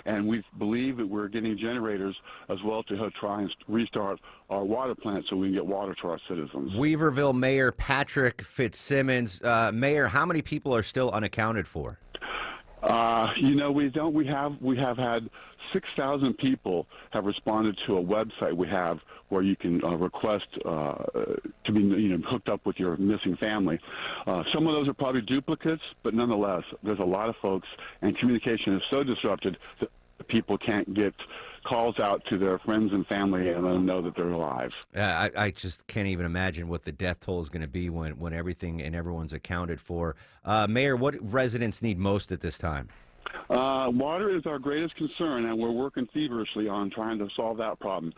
and we believe that we're getting generators as well to try and restart our water plant so we can get water to our citizens. Weaverville Mayor Patrick Fitzsimmons. Mayor, how many people are still unaccounted for? We have had 6,000 people have responded to a website we have where you can request to be hooked up with your missing family. Some of those are probably duplicates, but nonetheless, there's a lot of folks, and communication is so disrupted that people can't get calls out to their friends and family and let them know that they're alive. I just can't even imagine what the death toll is going to be when everything and everyone's accounted for. Mayor, what residents need most at this time? Water is our greatest concern, and we're working feverishly on trying to solve that problem.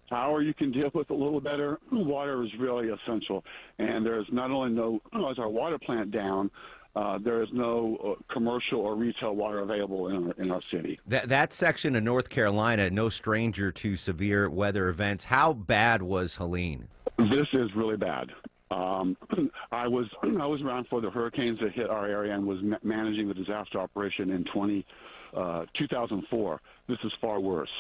Power you can deal with a little better. Water is really essential, and there's not only is our water plant down, there is no commercial or retail water available in our city. That section of North Carolina, no stranger to severe weather events. How bad was Helene? This is really bad. I was around for the hurricanes that hit our area and was managing the disaster operation in 2004. This is far worse.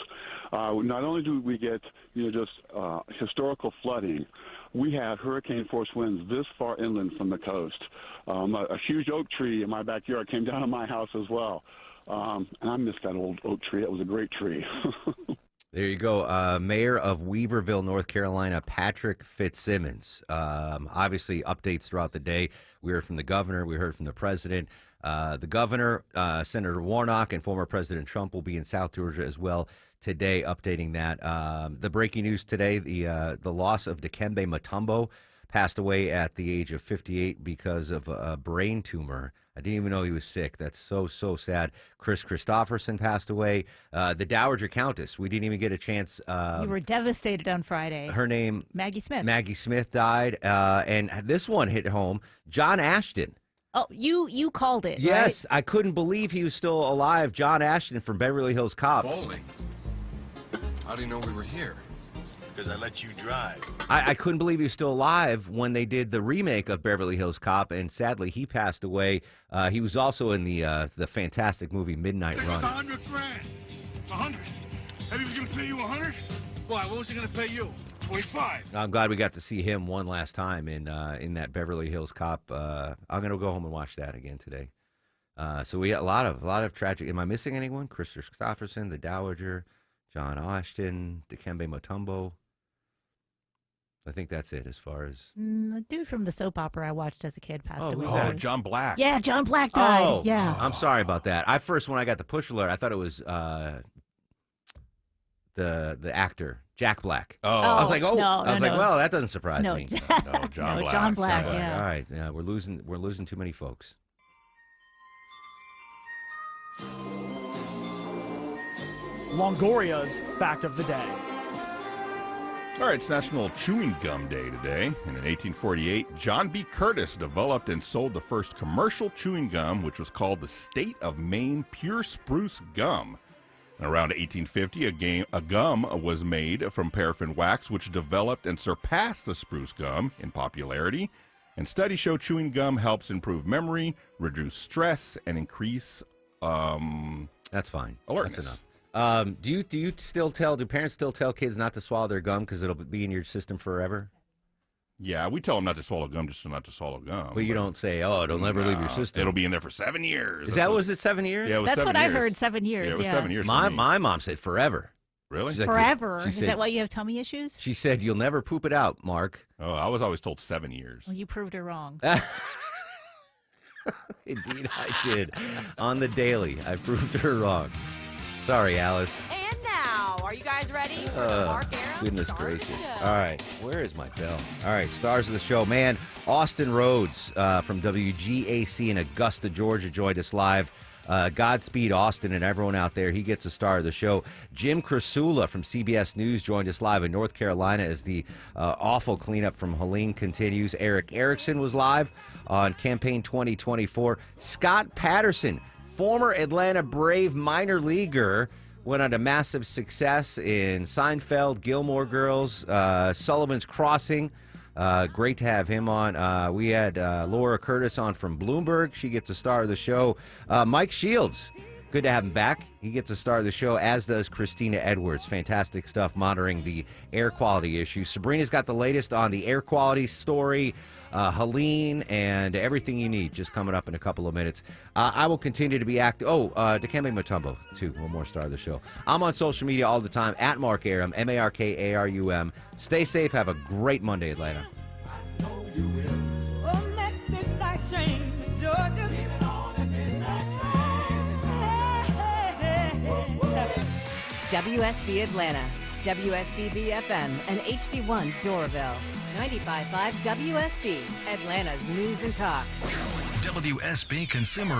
Not only do we get just historical flooding, we had hurricane force winds this far inland from the coast. A huge oak tree in my backyard came down on my house as well, and I missed that old oak tree. It was a great tree. There you go. Mayor of Weaverville, North Carolina, Patrick Fitzsimmons. Obviously, updates throughout the day. We heard from the governor. We heard from the president. The governor, Senator Warnock, and former President Trump will be in South Georgia as well today, updating that. The breaking news today, the loss of Dikembe Mutombo, passed away at the age of 58 because of a brain tumor. I didn't even know he was sick. That's so sad. Chris Christopherson passed away. The Dowager Countess, we didn't even get a chance. You were devastated on Friday. Her name? Maggie Smith. Maggie Smith died. And this one hit home. John Ashton. Oh, you called it, Yes, right? I couldn't believe he was still alive. John Ashton from Beverly Hills Cop. Foley, how do you know we were here? Because I let you drive. I couldn't believe he was still alive when they did the remake of Beverly Hills Cop, and sadly he passed away. He was also in the fantastic movie Midnight Run. $100,000. 100. Eddie was going to pay you 100. Why? What was he going to pay you? 25. I'm glad we got to see him one last time in that Beverly Hills Cop. I'm gonna go home and watch that again today. So we got a lot of tragic. Am I missing anyone? Chris Christopherson, the Dowager, John Ashton, Dikembe Mutombo. I think that's it as far as. The dude from the soap opera I watched as a kid passed away. Oh, John Black. Yeah, John Black died. Oh, yeah. I'm sorry about that. When I got the push alert, I thought it was the actor Jack Black. Oh, I was like, no, well, that doesn't surprise No. me. No, John Black. John Black. Yeah. All right, yeah, we're losing too many folks. Longoria's fact of the day. All right, it's National Chewing Gum Day today. And in 1848, John B. Curtis developed and sold the first commercial chewing gum, which was called the State of Maine Pure Spruce Gum. And around 1850, a gum was made from paraffin wax, which developed and surpassed the spruce gum in popularity. And studies show chewing gum helps improve memory, reduce stress, and increase That's fine. alertness. That's enough. Do parents still tell kids not to swallow their gum because it'll be in your system forever? Yeah, we tell them not to swallow gum, just not to swallow gum. But you don't say, it'll never leave your system. It'll be in there for 7 years. Was it 7 years? Yeah, it was That's 7 what years. I heard. 7 years. Yeah, it was yeah. 7 years. My for me. mom said forever. Really? She's like, Forever. she Is said- that why you have tummy issues? She said, "You'll never poop it out, Mark." Oh, I was always told 7 years. Well, you proved her wrong. Indeed, I did. On the daily, I proved her wrong. Sorry, Alice. And now, are you guys ready for the Mark Aram Goodness Star of the gracious. Show? All right, where is my bell? All right, stars of the show. Man, Austin Rhodes from WGAC in Augusta, Georgia, joined us live. Godspeed, Austin, and everyone out there. He gets a star of the show. Jim Krasula from CBS News joined us live in North Carolina as the awful cleanup from Helene continues. Eric Erickson was live on Campaign 2024. Scott Patterson, former Atlanta Brave minor leaguer, went on to massive success in Seinfeld, Gilmore Girls, Sullivan's Crossing. Great to have him on. We had Laura Curtis on from Bloomberg. She gets a star of the show. Mike Shields, good to have him back. He gets a star of the show, as does Christina Edwards. Fantastic stuff monitoring the air quality issue. Sabrina's got the latest on the air quality story, Helene, and everything you need just coming up in a couple of minutes. I will continue to be active. Dikembe Mutombo, too. One more star of the show. I'm on social media all the time, at Mark Arum, MarkArum. Stay safe. Have a great Monday, Atlanta. WSB Atlanta, WSB FM, and HD1 Doraville. 95.5 WSB, Atlanta's news and talk. WSB Consumer